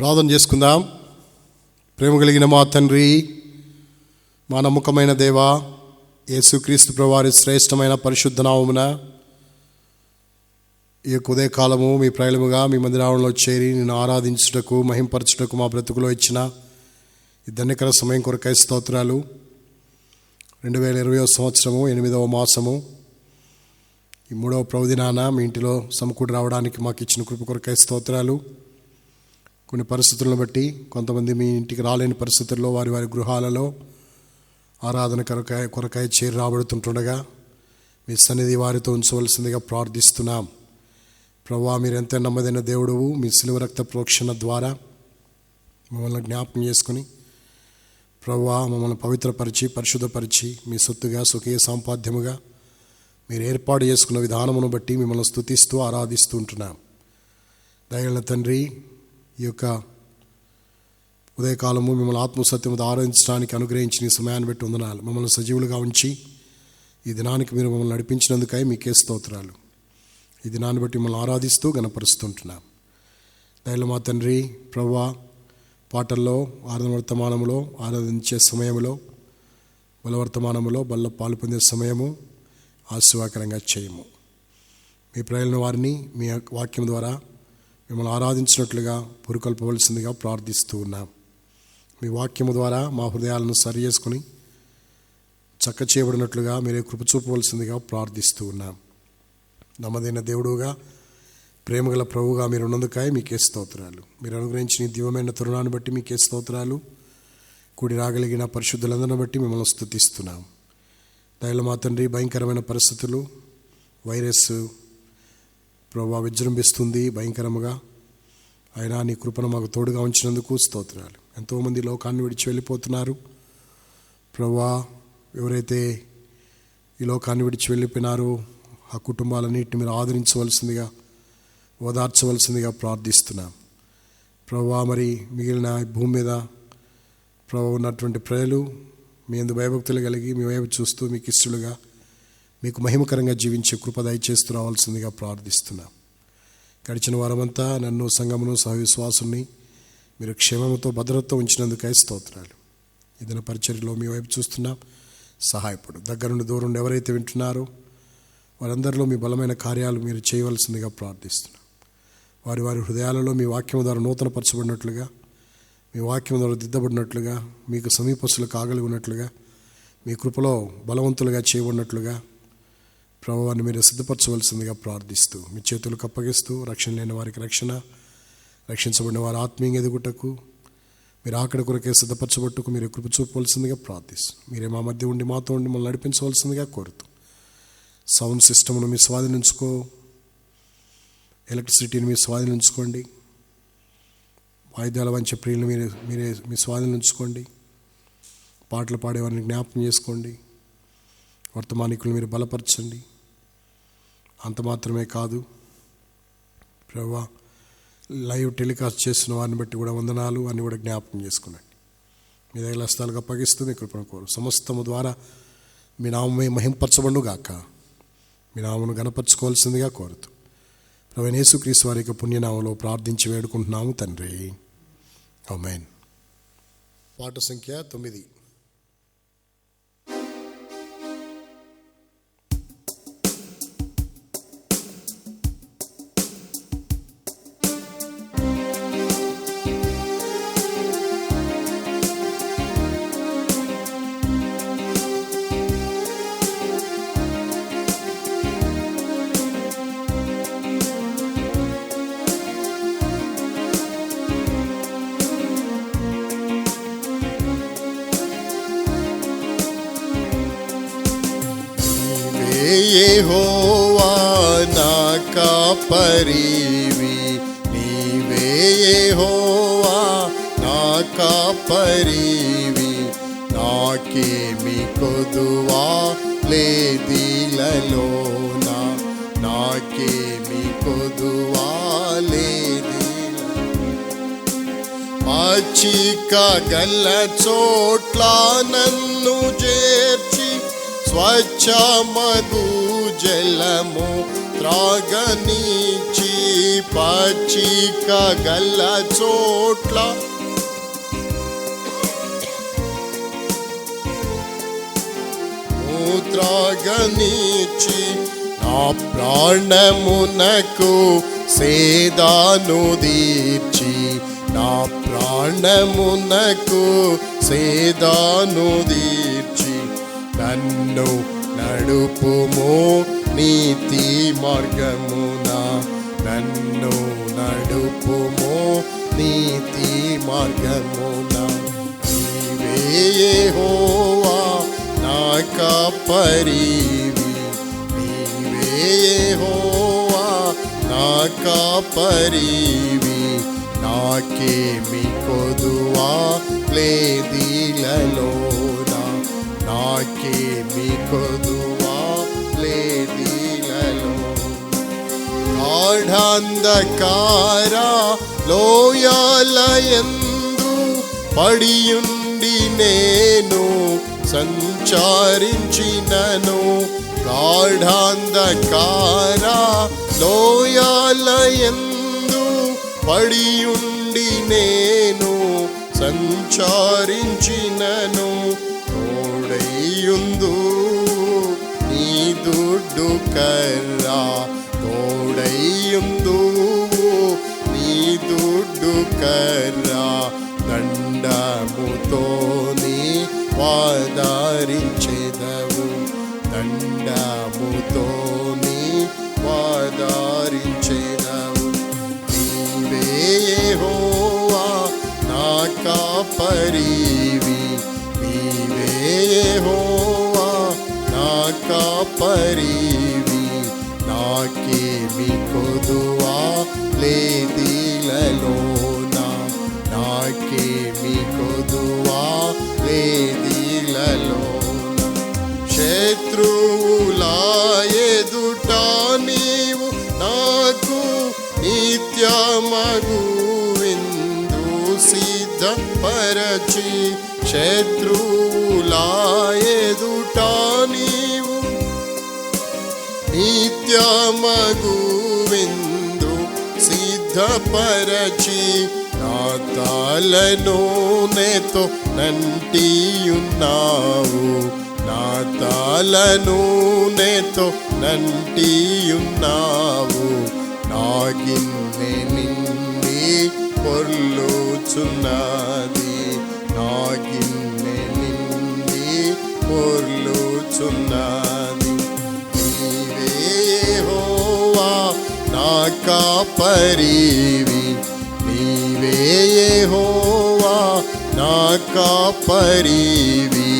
ప్రార్థన చేసుకుందాం. ప్రేమ కలిగిన మా తండ్రి, మా నమ్మకమైన దేవా, యేసుక్రీస్తు ప్రభువారి శ్రేష్టమైన పరిశుద్ధ నామమున ఈ ఉదయకాలము మీ ప్రయలముగా మీ మందిరంలో చేరి నిన్ను ఆరాధించుటకు, మహింపరచుటకు మా బ్రతుకులో ఇచ్చిన ఈ ధన్యకర సమయం కొరకై స్తోత్రాలు. 2020 సంవత్సరము 8వ మాసము ఈ 3వ ప్రభుదినాన మీ ఇంటిలో సమకూడి రావడానికి మాకు ఇచ్చిన కృప కొరకై స్తోత్రాలు. కొన్ని పరిస్థితులను బట్టి కొంతమంది మీ ఇంటికి రాలేని పరిస్థితుల్లో వారి వారి గృహాలలో ఆరాధన కొరకాయ చేరి రాబడుతుంటుండగా మీ సన్నిధి వారితో ఉంచవలసిందిగా ప్రార్థిస్తున్నాం. ప్రభువా, మీరు ఎంత నమ్మదైన దేవుడువు. మీ శిలువ రక్త ప్రోక్షణ ద్వారా మమ్మల్ని జ్ఞాపకం చేసుకుని ప్రభువా మమ్మల్ని పవిత్రపరిచి పరిశుద్ధపరిచి మీ సొత్తుగా స్వకీయ సంపాద్యముగా మీరు ఏర్పాటు చేసుకున్న విధానమును బట్టి మిమ్మల్ని స్తుతిస్తూ ఆరాధిస్తూ ఉంటున్నాం. దయగల తండ్రి, ఈ యొక్క ఉదయకాలము మిమ్మల్ని ఆత్మసత్యముతో ఆరాధించడానికి అనుగ్రహించిన ఈ సమయాన్ని బట్టి వందనాలు. మమ్మల్ని సజీవులుగా ఉంచి ఈ దినానికి మీరు మమ్మల్ని నడిపించినందుకై మీకే స్తోత్రాలు. ఈ దినాన్ని బట్టి మిమ్మల్ని ఆరాధిస్తూ గణపరుస్తుంటున్నాం. దయలు మా తండ్రి, ప్రభువా, పాటల్లో ఆరాధన వర్తమానములో ఆరాధించే సమయంలో బలవర్తమానములో బల్ల పాలు పొందే సమయము ఆశీర్వాదకరంగా చేయము. మీ ప్రజలను వారిని మీ వాక్యం ద్వారా మిమ్మల్ని ఆరాధించినట్లుగా పురుకొల్పవలసిందిగా ప్రార్థిస్తూ ఉన్నాం. మీ వాక్యము ద్వారా మా హృదయాలను సరి చేసుకుని చక్క చేయబడినట్లుగా మీరే కృప చూపవలసిందిగా ప్రార్థిస్తూ ఉన్నాం. నమ్మదైన దేవుడుగా, ప్రేమగల ప్రభువుగా మీరు ఉన్నందుకై మీకే స్తోత్రాలు. మీరు అనుగ్రహించిన దివ్యమైన తరుణాన్ని బట్టి మీకే స్తోత్రాలు. కూడి రాగలిగిన పరిశుద్ధులందరిని బట్టి మిమ్మల్ని స్తుతిస్తున్నాం. దయలో మా తండ్రి, భయంకరమైన పరిస్థితులు, వైరస్ ప్రభువా విజృంభిస్తుంది భయంకరముగా. అయినా నీ కృపను మాకు తోడుగా ఉంచినందుకు స్తోత్రాలు. ఎంతోమంది లోకాన్ని విడిచి వెళ్ళిపోతున్నారు ప్రభువా. ఎవరైతే ఈ లోకాన్ని విడిచి వెళ్ళిపోయినారో ఆ కుటుంబాలన్నింటిని మీరు ఆదరించవలసిందిగా, ఓదార్చవలసిందిగా ప్రార్థిస్తున్నాం ప్రభువా. మరి మిగిలిన భూమి మీద ప్రభు ఉన్నటువంటి ప్రజలు మీ యందు భయభక్తులు కలిగి మీ వైపు చూస్తూ మీకు ఇష్టలుగా మీకు మహిమకరంగా జీవించే కృప దయచేస్తూ రావాల్సిందిగా ప్రార్థిస్తున్నాం. గడిచిన వారమంతా నన్ను, సంఘమును, సహవిశ్వాసుని మీరు క్షేమముతో భద్రతతో ఉంచినందుకై స్తోత్రాలు. ఏదైనా పరిచర్యలో మీ వైపు చూస్తున్నాం, సహాయపడు. దగ్గర నుండి దూరం నుండి ఎవరైతే వింటున్నారో వారందరిలో మీ బలమైన కార్యాలు మీరు చేయవలసిందిగా ప్రార్థిస్తున్నాం. వారి వారి హృదయాలలో మీ వాక్యం ద్వారా నూతనపరచబడినట్లుగా, మీ వాక్యం ద్వారా దిద్దబడినట్లుగా, మీకు సమీపస్తులు కాగలిగినట్లుగా, మీ కృపలో బలవంతులుగా చేయబడినట్లుగా ప్రభువాన్ని మీరు సిద్ధపరచవలసిందిగా ప్రార్థిస్తూ మీ చేతులకు అప్పగిస్తూ, రక్షణ లేని వారికి రక్షణ, రక్షించబడిన వారి ఆత్మీయంగా ఎదుగుటకు మీరు ఆకడి కొరకే సిద్ధపరచబట్టుకు మీరు కృప చూపవలసిందిగా ప్రార్థిస్తూ మీరే మా మధ్య ఉండి మాతో ఉండి మమ్మల్ని నడిపించవలసిందిగా కోరుతూ, సౌండ్ సిస్టమ్ను మీ స్వాధీనించుకో, ఎలక్ట్రిసిటీని మీ స్వాధీనించుకోండి, వాయిద్యాల వంచే ప్రియులను మీరే మీ స్వాధీనించుకోండి, పాటలు పాడేవారిని జ్ఞాపకం చేసుకోండి, వర్తమానికులను మీరు బలపరచండి. అంత మాత్రమే కాదు ప్రభువా, లైవ్ టెలికాస్ట్ చేస్తున్న వారిని బట్టి కూడా వందనాలు అని కూడా జ్ఞాపకం చేసుకున్నాండి. మీ దగ్గర హస్తాలుగా అప్పగిస్తూ మీ కృపను కోరు. సమస్తము ద్వారా మీ నామమే మహింపరచబడును గాక, మీ నామను గణపరచుకోవాల్సిందిగా కోరుతూ ప్రభువైన యేసుక్రీస్తు వారి యొక్క పుణ్యనామంలో ప్రార్థించి వేడుకుంటున్నాము తండ్రి, ఆమేన్. పాట సంఖ్య 9. యెహోవా నా కాపరివి, నీవే యెహోవా నా కాపరివి, నాకేమి కొదువా లేదిలలోన, నాకేమి కొదువా లేది. పచ్చిక గల చోట్ల నన్ను చేర్చి స్వచ్ఛమగు జలము త్రాగనిచి పచ్చిక గల్ల చోట్ల త్రాగనిచ్చి నా ప్రాణమునకు సేదాను దీర్చి నా ప్రాణమునకు సేదాను దీర్చి నన్ను నడుపుము నీతి మార్గమున నన్ను నడుపుము నీతి మార్గమున నీవే యెహోవా నా కాపరివి నీవే యెహోవా నా కాపరివి నాకేమి కొదువా లేదిలలోన నాకేమి కొదువా లేదిలలో గాఢాంధకార లోయాలయందు పడియుండి నేను సంచరించినను గాఢాంధకార లోయాలయందు పడియుండి నేను సంచరించినను తోడైయుందు నీ దుడ్డు కర్రా తోడైయుందు నీ దుడ్డు కర్రా దండముతోని వాదారించెదవు దండముతోని వాదారించెదవు నీవే యెహోవా నా కాపరివి నీవే యెహోవా నా కాపరివి నాకేమి కొదువా లేదిలలోన నాకేమి కొదువా లేదిలలోన శత్రువుల ఎదుట నీవు నాకు నిత్యమగు విందు సిద్ధపరచి శత్రువుల ఎదుట నీవు నిత్యమగు విందు సిద్ధపరచి నా తాళనూనెతో నంటియున్నావు నా తాళనూనెతో నంటియున్నావు నా గిన్నె నిండి పొర్లుచున్నది నా గిన్నె నిండి పొర్లుచున్నది నీవే యెహోవా నా కాపరివి నీవే యెహోవా నా కాపరివి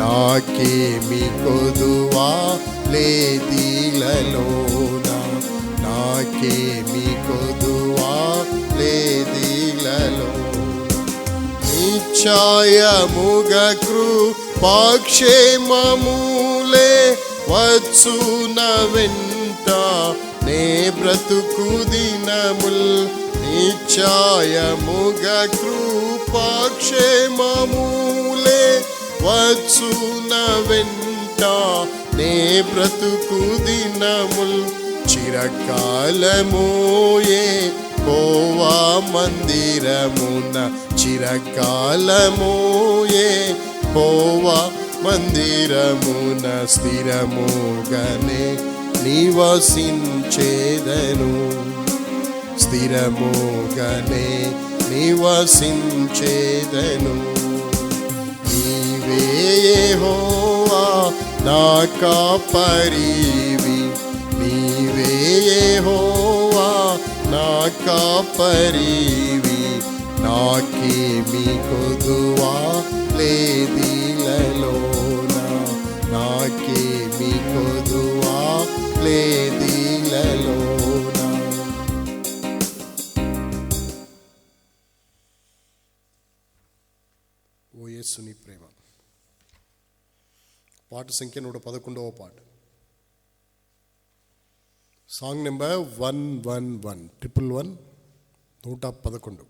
నాకేమి కొదువా లేదిలలోన నాకేమి కొదువా లేదిలలోన నిశ్చయముగ కృపాక్షేమములే వచ్చున వెంట నే బ్రతుకు దినముల్ నిశ్చయముగ కృపాక్షేమములే వచ్చున వెంట నే బ్రతుకు దినముల్ చిరకాలమోయే కోవా మందిరమున చిరకాలమోయే కోవా మందిరమున స్థిరముగానే నివసించేదను స్థిరముగానే నివసించేదను నీవే యెహోవా నా కాపరివి నీవే యెహోవా నా కాపరివి నాకేమి కొదువా లేదిలలోన నాకేమి కొదువా లేదిలలోన. ఓ యేసుని ప్రేమ. పాట సంఖ్య 111వ పాట. Song number 111 111.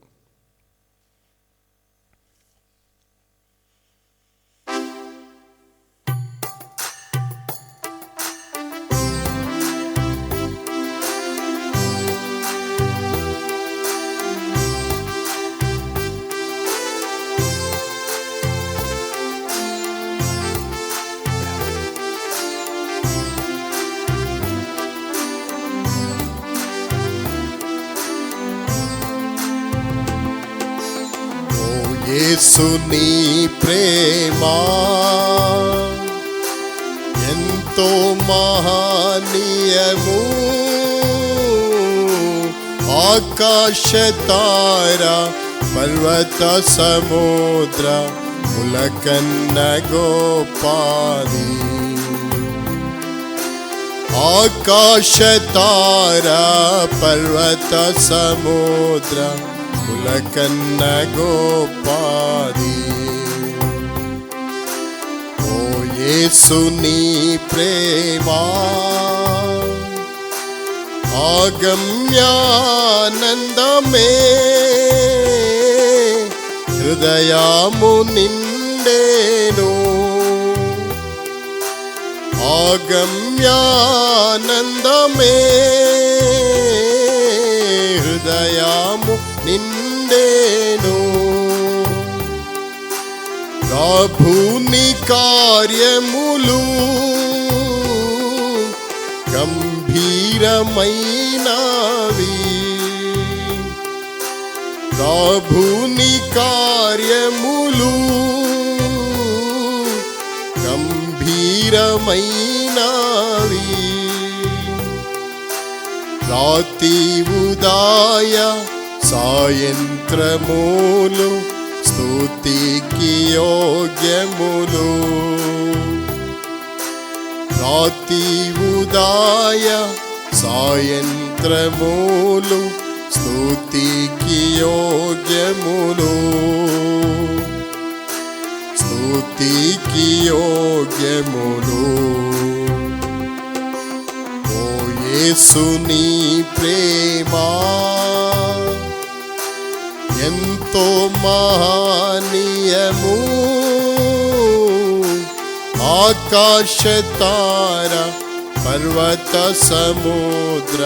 యేసుని ప్రేమ ఎంతో మహనీయము, ఆకాశ తార పర్వత సముద్ర ములకన్న గోపాది. ఆకాశ తార పర్వత సముద్ర ములకన్న గోపాది. ఓ యేసుని ప్రేమ ఆగమ్యానందమే, హృదయము నిండేను. ఆగమ్యానందమే, హృదయము నిండేను. ప్రభుని కార్యములు గంభీరమైనవి, ప్రభుని కార్యములు గంభీరమైనవి. రాతి ఉదయ సాయంత్రములు స్తుతికి యోగ్యములు. రాతి ఉదయ సాయంత్రములు స్తుతికి యోగ్యములు, స్తుతికి యోగ్యములు. ఓ యేసుని ప్రేమ ఎంతో మహనీయము, ఆకాశ తార పర్వత సముద్ర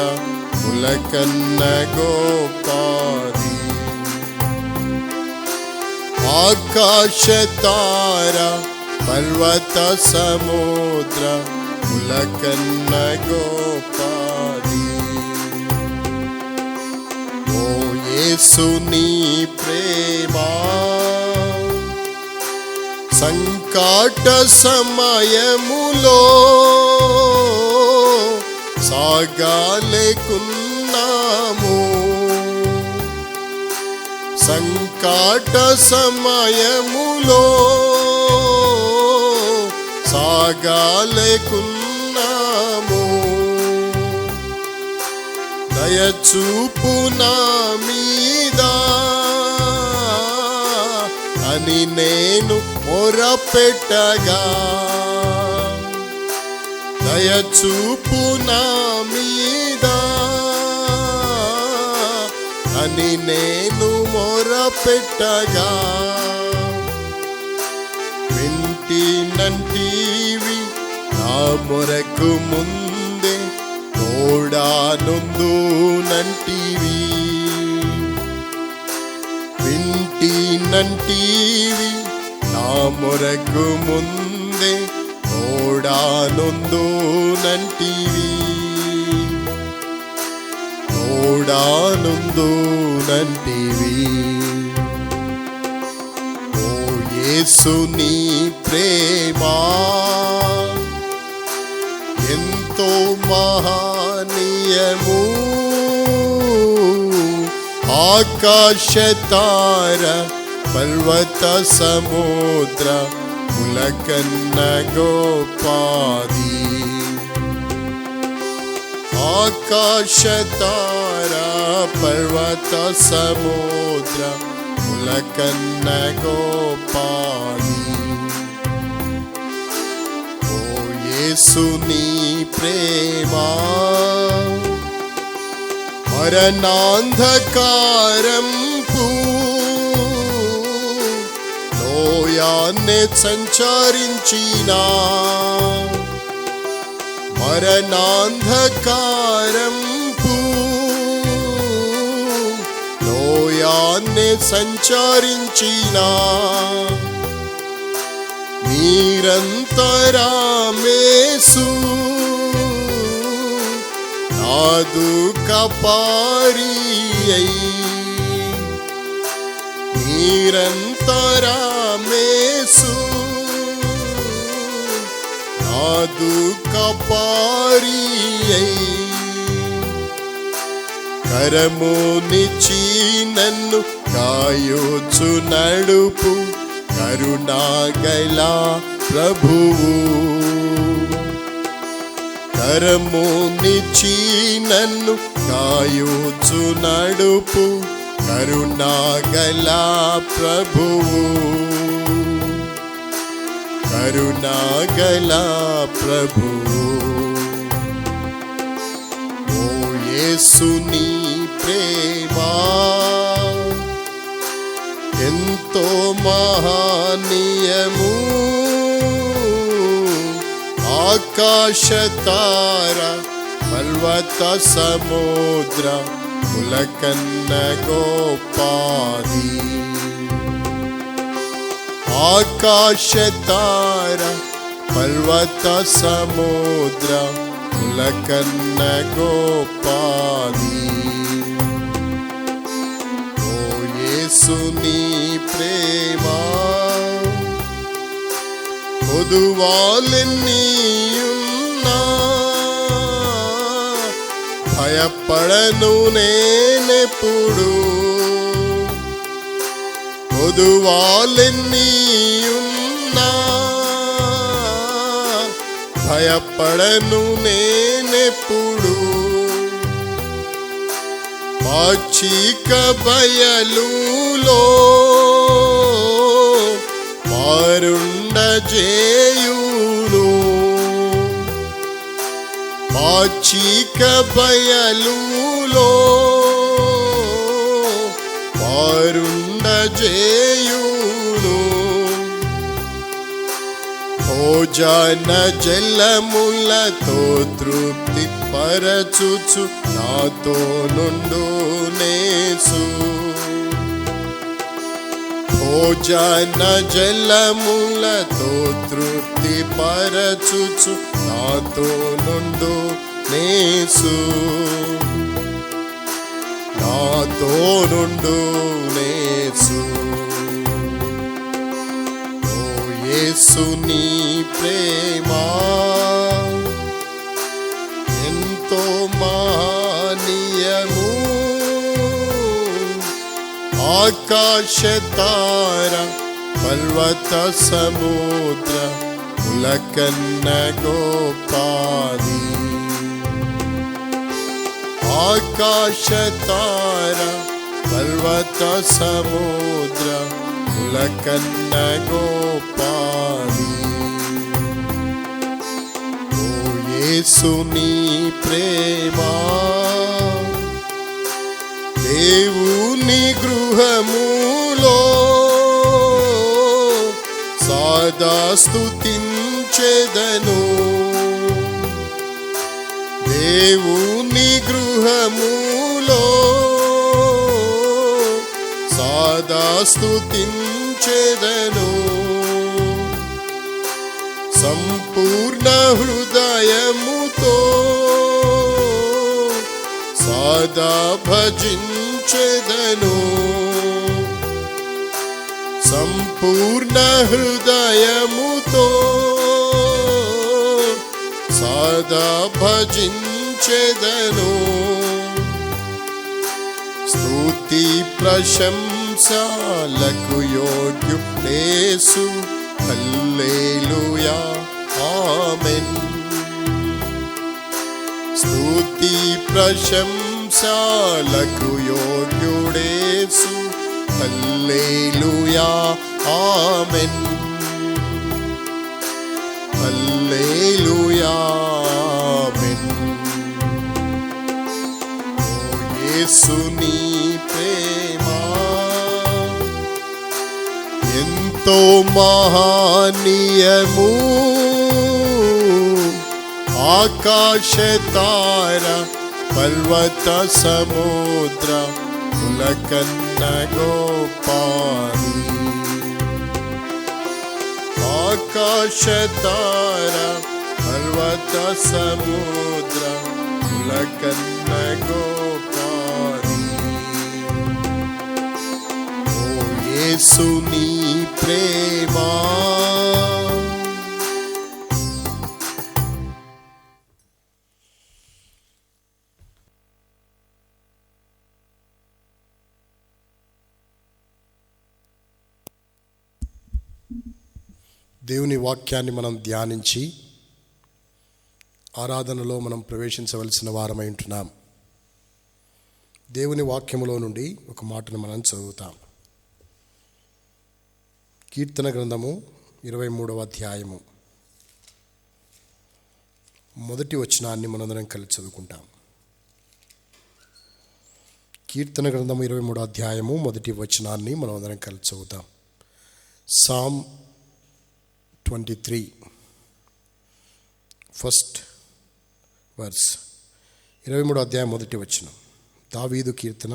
ములకన్న గోపాది. ఆకాశ తార పర్వత సముద్ర ములకన్న గోపాది. ఓ యేసుని ప్రేమ సంకట సమయములో సాగలేకున్నాము. సంకట సమయములో సాగలేకున్నాము. దయచూపు నా మీద అని నేను మొరపెట్టగా, దయచూపు నా మీద అని నేను మొరపెట్టగా, వింటినంటివి నా మొరకు ముందే తోడానుందునంటివి. వింటినంటివి నా మొరకు ముందే తోడానుందునంటివి, తోడానుందునంటివి. ఓ యేసుని ప్రేమ ఎంతో మహనీయము, ఆకాశ తార పర్వత సముద్ర ములకన్న గోపాది. ఆకాశ తార పర్వత సముద్ర ములకన్న గోపాది. ఓ యేసుని ప్రేమ మరణాంధకారంపు లోయాన్ని సంచరించిన, మరణాంధకారంపు లోయాన్ని సంచరించిన, నిరంతరమేసు నాదు కపారియై, నిరంతరమేసు నాదు కపారియై కరమునిచి నన్ను కాయోచు నడుపు కరుణాగల ప్రభువు కరమునిచి నన్ను కాయోచు నడుపు కరుణాగల ప్రభువు కరుణాగల ప్రభువు ఓ యేసుని ప్రేమ ఎంతో మహనీయము ఆకాశ తార పర్వత సముద్ర ములకన్న గోపాది ఆకాశ తార పర్వత సముద్ర ములకన్న గోపాది ఓ యేసుని ప్రేమ పొదువాలెన్నీయున్నా భయపడను నేనెప్పుడు పొదువాలెన్నీయున్నా భయపడను నేనెప్పుడు పాచిక బయలులో మారుండజేయును పాచిక బయలులో మారుండజేయును భోజన జలములతో తృప్తి పరచుచు నాతో నుండు నేసు భోజన జలములతో తృప్తి పరచుచు నాతో నుండు నేసు నాతో నుండు నేసు ఓ యేసుని ప్రేమ ఎంతో మహనీయము ఆకాశ తార పర్వత సముద్ర ములకన్న గోపాది ఆకాశ తార పర్వత సముద్ర ములకన్న గోపాది ఓ యేసుని ప్రేమ దేవుని గృహములో సదా స్తుతించెదను దేవుని గృహములో సదా స్తుతించెదను సంపూర్ణ హృదయముతో సదా భజించెదను సంపూర్ణ హృదయముతో సదా భజించెదను స్తుతి ప్రశంసలకు యోగ్యుడేసు హల్లెలూయా ఆమేన్ స్తుతి ప్రశంసలకు యోగ్యుడేసు హల్లెలూయా ఆమేన్ హల్లెలూయా ఆమేన్ ఓ యేసుని ప్రేమ ఎంతో మహనీయము ఆకాశ తార పర్వత సముద్ర ములకన్న గోపాది ఆకాశ తార పర్వత సముద్ర ములకన్న గోపాది ఓ యేసు నీ ప్రేమ. దేవుని వాక్యాన్ని మనం ధ్యానించి ఆరాధనలో మనం ప్రవేశించవలసిన వారమై ఉంటున్నాం. దేవుని వాక్యములో నుండి ఒక మాటను మనం చదువుతాం. కీర్తన గ్రంథము 23వ అధ్యాయము మొదటి వచనాన్ని మనందరం కలిసి చదువుకుంటాం. కీర్తన గ్రంథము 23వ అధ్యాయము మొదటి వచనాన్ని మనందరం కలిసి చదువుతాం. Sam 23 first verse. 23వ అధ్యాయం మొదటి వచనం. దావీదు కీర్తన.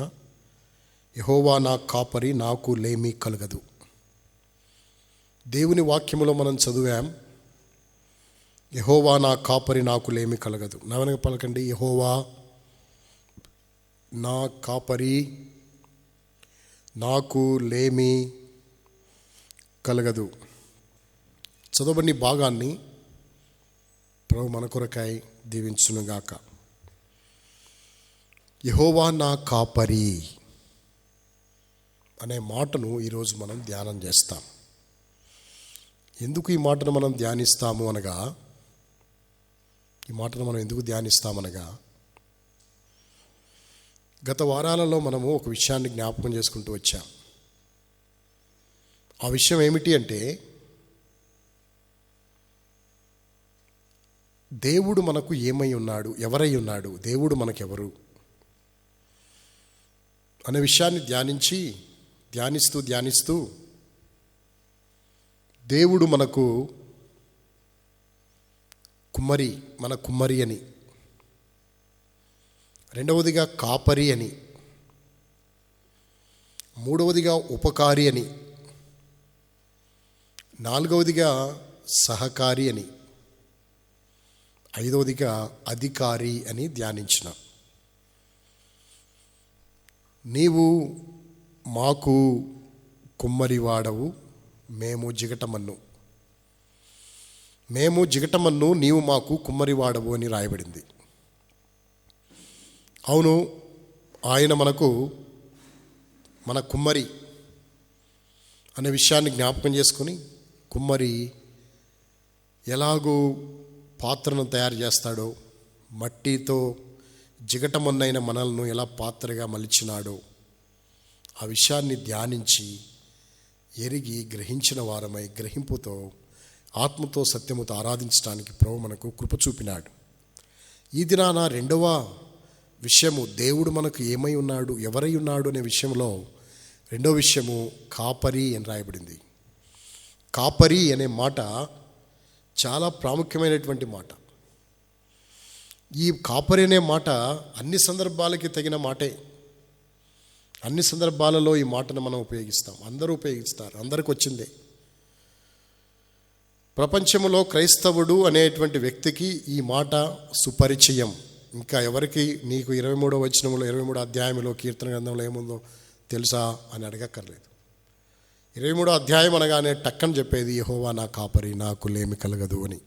యెహోవా నా కాపరి, నాకు లేమి కలగదు. దేవుని వాక్యములో మనం చదివాం, యెహోవా నా కాపరి, నాకు లేమి కలగదు. నవనగా పలకండి, యెహోవా నా కాపరి, నాకు లేమి కలగదు. చదవబడిన భాగాన్ని ప్రభు మన కొరకై దీవించునుగాక. యెహోవా నా కాపరి అనే మాటను ఈరోజు మనం ధ్యానం చేస్తాం. ఎందుకు ఈ మాటను మనం ధ్యానిస్తాము అనగా, గత వారాలలో మనము ఒక విషయాన్ని జ్ఞాపకం చేసుకుంటూ వచ్చాం. ఆ విషయం ఏమిటి అంటే, దేవుడు మనకు ఏమై ఉన్నాడు, ఎవరై ఉన్నాడు, దేవుడు మనకెవరు అనే విషయాన్ని ధ్యానిస్తూ దేవుడు మనకు మన కుమ్మరి అని, రెండవదిగా కాపరి అని, మూడవదిగా ఉపకారి అని, నాలుగవదిగా సహకారి అని, ఐదవదిగా అధికారి అని ధ్యానించిన. నీవు మాకు కుమ్మరివాడవు, మేము జిగటమన్ను, నీవు మాకు కుమ్మరివాడవు అని రాయబడింది. అవును, ఆయన మన కుమ్మరి అనే విషయాన్ని జ్ఞాపకం చేసుకొని, కుమ్మరి ఎలాగూ పాత్రను తయారు చేస్తాడో, మట్టితో జిగటమన్నైన మనల్ని ఎలా పాత్రగా మలిచినాడో ఆ విషయాన్ని ధ్యానించి ఎరిగి గ్రహించిన వారమై, గ్రహింపుతో ఆత్మతో సత్యముతో ఆరాధించడానికి ప్రభు మనకు కృప చూపినాడు. ఈ దినాన రెండవ విషయము, దేవుడు మనకు ఏమై ఉన్నాడు, ఎవరై ఉన్నాడు అనే విషయంలో రెండవ విషయము కాపరి అని రాయబడింది. కాపరి అనే మాట చాలా ప్రాముఖ్యమైనటువంటి మాట. ఈ కాపరి అనే మాట అన్ని సందర్భాలకి తగిన మాటే. అన్ని సందర్భాలలో ఈ మాటను మనం ఉపయోగిస్తాం, అందరూ ఉపయోగిస్తారు, అందరికి వచ్చిందే. ప్రపంచంలో క్రైస్తవుడు అనేటువంటి వ్యక్తికి ఈ మాట సుపరిచయం. ఇంకా ఎవరికి నీకు 23వ వచనంలో 23వ అధ్యాయంలో కీర్తన గ్రంథంలో ఏముందో తెలుసా అని అడగక్కర్లేదు. 23వ అధ్యాయం అనగానే టక్కని చెప్పేది యెహోవా నా కాపరి, నాకు లేమి కలగదు అని.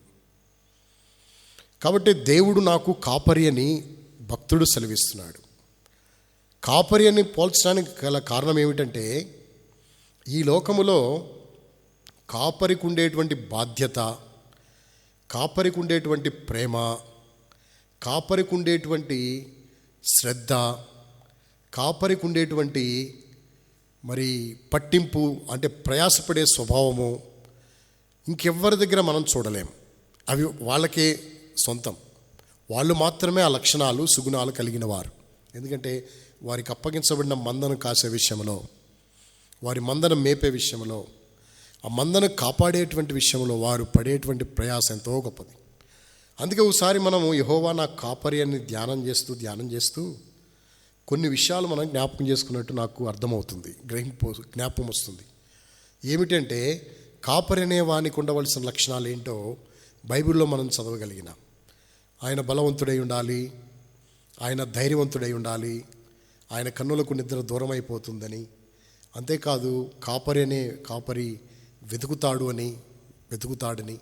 కాబట్టి దేవుడు నాకు కాపరి అని భక్తుడు సెలవిస్తున్నాడు. కాపరి అని పోల్చడానికి గల కారణం ఏమిటంటే, ఈ లోకములో కాపరికి ఉండేటువంటి బాధ్యత, కాపరికి ఉండేటువంటి ప్రేమ, కాపరికి ఉండేటువంటి శ్రద్ధ, కాపరికి ఉండేటువంటి మరి పట్టింపు, అంటే ప్రయాసపడే స్వభావము ఇంకెవ్వరి దగ్గర మనం చూడలేం. అవి వాళ్ళకే సొంతం. వాళ్ళు మాత్రమే ఆ లక్షణాలు, సుగుణాలు కలిగిన వారు. ఎందుకంటే వారికి అప్పగించబడిన మందను కాసే విషయంలో, వారి మందను మేపే విషయంలో, ఆ మందను కాపాడేటువంటి విషయంలో వారు పడేటువంటి ప్రయాస ఎంతో గొప్పది. అందుకే ఒకసారి మనము యెహోవా నా కాపరి అని ధ్యానం చేస్తూ కొన్ని విషయాలు మనం జ్ఞాపకం చేసుకున్నట్టు నాకు అర్థమవుతుంది, జ్ఞాపకం వస్తుంది. ఏమిటంటే, కాపరి అనే వానికి ఉండవలసిన లక్షణాలు ఏంటో బైబిల్లో మనం చదవగలిగినాం. ఆయన బలవంతుడై ఉండాలి, ఆయన ధైర్యవంతుడై ఉండాలి, ఆయన కన్నులకు నిద్ర దూరం అయిపోతుందని, అంతేకాదు కాపరి వెతుకుతాడని,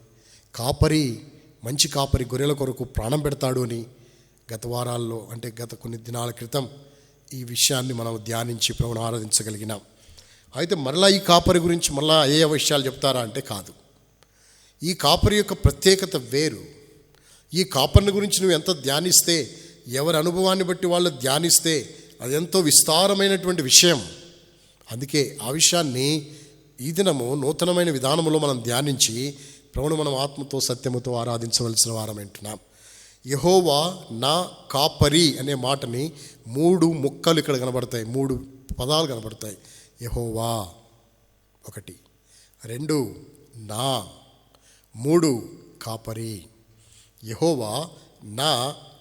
కాపరి మంచి కాపరి గొర్రెల కొరకు ప్రాణం పెడతాడు అని గత వారాల్లో, అంటే గత కొన్ని దినాల క్రితం ఈ విషయాన్ని మనం ధ్యానించి ప్రభువును ఆరాధించగలిగినాం. అయితే మరలా ఈ కాపరి గురించి మళ్ళా ఏ విషయాలు చెప్తారా అంటే కాదు. ఈ కాపరి యొక్క ప్రత్యేకత వేరు. ఈ కాపరిని గురించి నువ్వు ఎంత ధ్యానిస్తే, ఎవరి అనుభవాన్ని బట్టి వాళ్ళు ధ్యానిస్తే అది ఎంతో విస్తారమైనటువంటి విషయం. అందుకే ఆ విషయాన్ని ఈ దినము నూతనమైన విధానంలో మనం ధ్యానించి ప్రభువును మనం ఆత్మతో సత్యముతో ఆరాధించవలసిన వారం వింటున్నాం. యెహోవా నా కాపరి అనే మాటని 3 ముక్కలు ఇక్కడ కనబడతాయి, 3 పదాలు కనబడతాయి. యెహోవా 1, 2 నా, 3 కాపరి. యెహోవా నా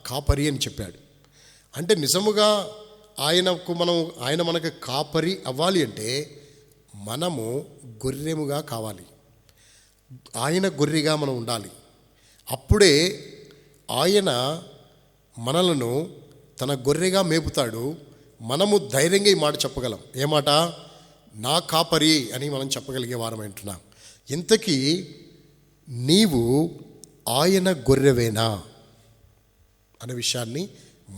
కాపరి అని చెప్పాడు. అంటే నిజముగా ఆయన మనకు కాపరి అవ్వాలి అంటే మనము గొర్రెముగా కావాలి. ఆయన గొర్రెగా మనం ఉండాలి. అప్పుడే ఆయన మనలను తన గొర్రెగా మేపుతాడు. మనము ధైర్యంగా ఈ మాట చెప్పగలం. ఏ మాట? నా కాపరి అని మనం చెప్పగలిగే వారం అంటున్నాం. ఇంతకీ నీవు ఆయన గొర్రెవేనా అనే విషయాన్ని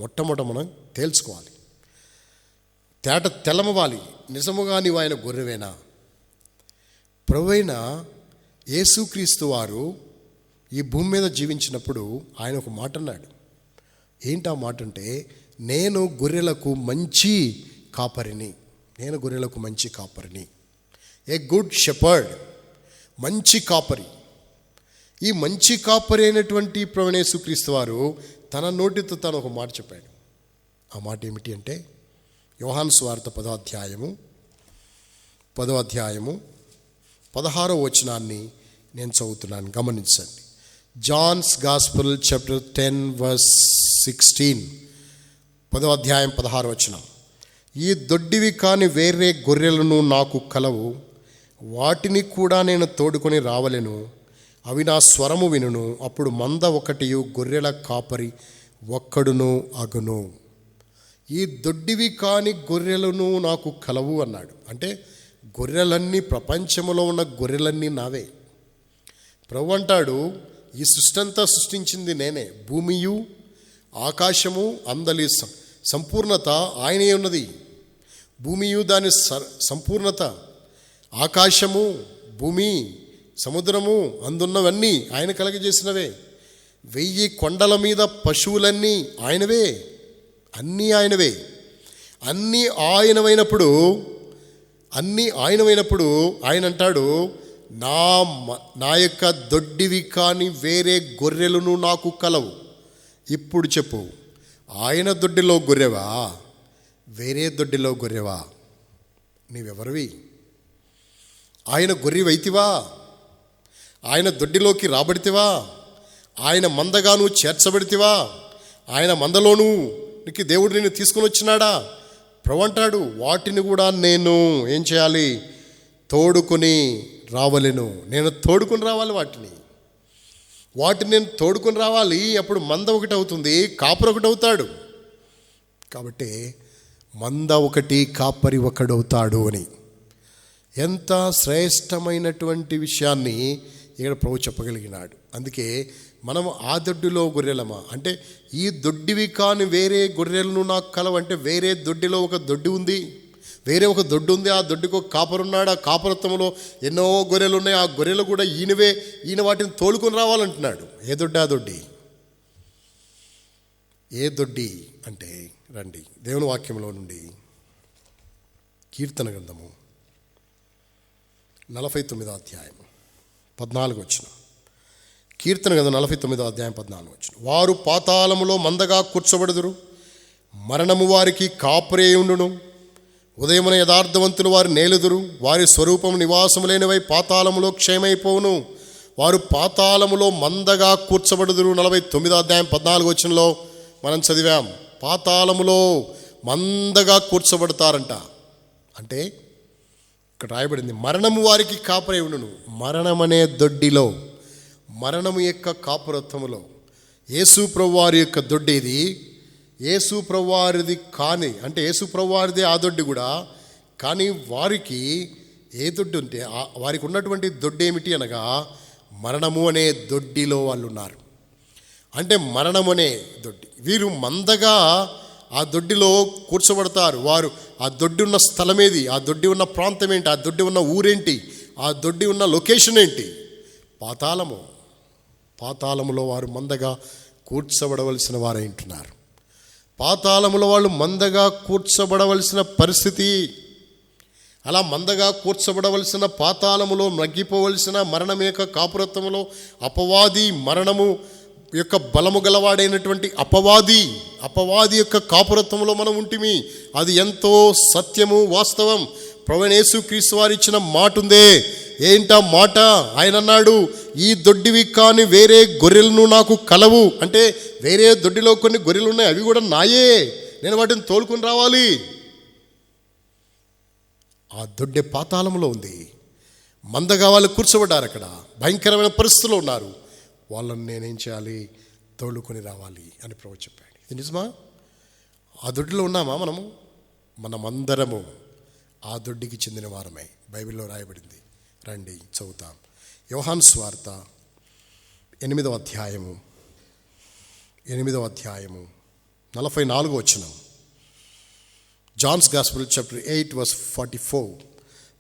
మొట్టమొదట మనం తేల్చుకోవాలి. తెలమవాలి. నిజముగా నీవు ఆయన గొర్రెవేనా? ప్రభువైన యేసుక్రీస్తు వారు ఈ భూమి మీద జీవించినప్పుడు ఆయన ఒక మాట అన్నాడు. ఏంటి ఆ మాట అంటే, నేను గొర్రెలకు మంచి కాపరిని. ఏ గుడ్ షెపర్డ్, మంచి కాపరి. ఈ మంచి కాపరి అయినటువంటి ప్రభువైన యేసుక్రీస్తు వారు తన నోటితో తను ఒక మాట చెప్పాడు. ఆ మాట ఏమిటి అంటే, యోహాను సువార్త 10వ అధ్యాయము 16వ వచనాన్ని నేను చదువుతున్నాను, గమనించండి. జాన్స్ గాస్పెల్ చాప్టర్ 10:16, 10వ అధ్యాయం 16వ వచనం. ఈ దొడ్డివి కాని వేరే గొర్రెలను నాకు కలవు, వాటిని కూడా నేను తోడుకొని రావలెను. అవి నా స్వరము వినును. అప్పుడు మంద ఒకటియు గొర్రెల కాపరి ఒక్కడును అగును. ఈ దొడ్డివి కాని గొర్రెలను నాకు కలవు అన్నాడు. అంటే గొర్రెలన్నీ, ప్రపంచంలో ఉన్న గొర్రెలన్నీ నావే. ప్రభు అంటాడు, ఈ సృష్టి అంతా సృష్టించింది నేనే. భూమియు ఆకాశము అందలి సంపూర్ణత ఆయనే ఉన్నది. భూమియు దాని సంపూర్ణత, ఆకాశము, భూమి, సముద్రము అందున్నవన్నీ ఆయన కలగజేసినవే. 1000 కొండల మీద పశువులన్నీ ఆయనవే. అన్నీ ఆయనవే. అన్నీ ఆయనమైనప్పుడు ఆయన అంటాడు, నా యొక్క దొడ్డివి కాని వేరే గొర్రెలను నాకు కలవు. ఇప్పుడు చెప్పు, ఆయన దొడ్డిలో గొర్రెవా, వేరే దొడ్డిలో గొర్రెవా? నీవెవరివి? ఆయన గొర్రెవైతివా? ఆయన దొడ్డిలోకి రాబడితివా? ఆయన మందగాను చేర్చబడితివా? ఆయన మందలోనూ నీకు దేవుడు నిన్ను తీసుకొని వచ్చినాడా? ప్రభు అంటాడు, వాటిని కూడా నేను ఏం చేయాలి? తోడుకొని రావలెను. నేను తోడుకొని రావాలి. వాటిని నేను తోడుకొని రావాలి. అప్పుడు మంద ఒకటి అవుతుంది, కాపరి ఒకటి అవుతాడు. కాబట్టి మంద ఒకటి, కాపరి ఒకడవుతాడు అని ఎంత శ్రేష్టమైనటువంటి విషయాన్ని ఇక్కడ ప్రభు చెప్పగలిగినాడు. అందుకే మనం ఆ దొడ్డిలో గొర్రెలమా అంటే, ఈ దొడ్డివి కాని వేరే గొర్రెలను నాకు కలవంటే, వేరే దొడ్డిలో ఒక దొడ్డి ఉంది, వేరే ఒక దొడ్డి ఉంది. ఆ దొడ్డికి ఒక కాపరున్నాడు. ఆ కాపరత్వంలో ఎన్నో గొర్రెలు ఉన్నాయి. ఆ గొర్రెలు కూడా ఈయన వాటిని తోలుకొని రావాలంటున్నాడు. ఏ దొడ్డి? ఆ దొడ్డి ఏ దొడ్డి అంటే, రండి దేవుని వాక్యంలో నుండి కీర్తన గ్రంథము 49వ అధ్యాయం 14వ వచనం. కీర్తన గ్రంథం 49వ అధ్యాయం 14వ వచనం. వారు పాతాళములో మందగా కూర్చోబెడుదురు, మరణము వారికి కాపరే ఉండును. ఉదయమున యథార్థవంతులు వారు నేలుదురు, వారి స్వరూపం నివాసము లేనివై పాతాళములో క్షయమైపోవును. వారు పాతాళములో మందగా కూర్చబడుదురు. 49వ అధ్యాయం 14వ వచనంలో మనం చదివాం, పాతాళములో మందగా కూర్చబడతారంట. అంటే ఇక్కడ రాయబడింది, మరణము వారికి కాపరే ఉండును. మరణమనే దొడ్డిలో, మరణము యొక్క కాపురత్వములో యేసు ప్రభువారి యొక్క దొడ్డిది. యేసు ప్రభువారిది కాని అంటే యేసు ప్రభువారిది ఆ దొడ్డి కూడా, కానీ వారికి ఏ దొడ్డి ఉంటే వారికి ఉన్నటువంటి దొడ్డి ఏమిటి అనగా మరణము అనే దొడ్డిలో వాళ్ళు ఉన్నారు. అంటే మరణము అనే దొడ్డి. వీరు మందగా ఆ దొడ్డిలో కూర్చోబడతారు. వారు ఆ దొడ్డి ఉన్న స్థలం ఏది, ఆ దొడ్డి ఉన్న ప్రాంతం ఏంటి, ఆ దొడ్డి ఉన్న ఊరేంటి, ఆ దొడ్డి ఉన్న లొకేషన్ ఏంటి? పాతాళము. పాతాళములో వారు మందగా కూర్చోబడవలసిన వారై ఉంటున్నారు. పాతాళములో వాళ్ళు మందగా కూర్చోబడవలసిన పరిస్థితి. అలా మందగా కూర్చోబడవలసిన పాతాళములో మగ్గిపోవలసిన మరణం యొక్క కాపురత్వములో అపవాది, మరణము యొక్క బలము గలవాడైనటువంటి అపవాది యొక్క కాపురత్వంలో మనం ఉంటిమి. అది ఎంతో సత్యము, వాస్తవం. ప్రభువైన యేసుక్రీస్తు వారు ఇచ్చిన మాట ఉందే. ఏంటా మాట? ఆయన అన్నాడు, ఈ దొడ్డివి కాని వేరే గొర్రెలను నాకు కలవు. అంటే వేరే దొడ్డిలో కొన్ని గొర్రెలు ఉన్నాయి, అవి కూడా నాయే, నేను వాటిని తోలుకొని రావాలి. ఆ దొడ్డే పాతాళంలో ఉంది. మందగా వాళ్ళు కూర్చోబడ్డారు. అక్కడ భయంకరమైన పరిస్థితుల్లో ఉన్నారు. వాళ్ళని నేనేం చేయాలి? తోలుకొని రావాలి అని ప్రభువు చెప్పాడు. ఇది నిజమా? ఆ దొడ్డిలో ఉన్నామా మనము? మనమందరము ఆ దొడ్డికి చెందిన వారమే. బైబిల్లో రాయబడింది. రండి చదువుతాం. యోహాను సువార్త 8వ అధ్యాయము 44వ వచనం. Johne's gospel chapter 8 verse 44.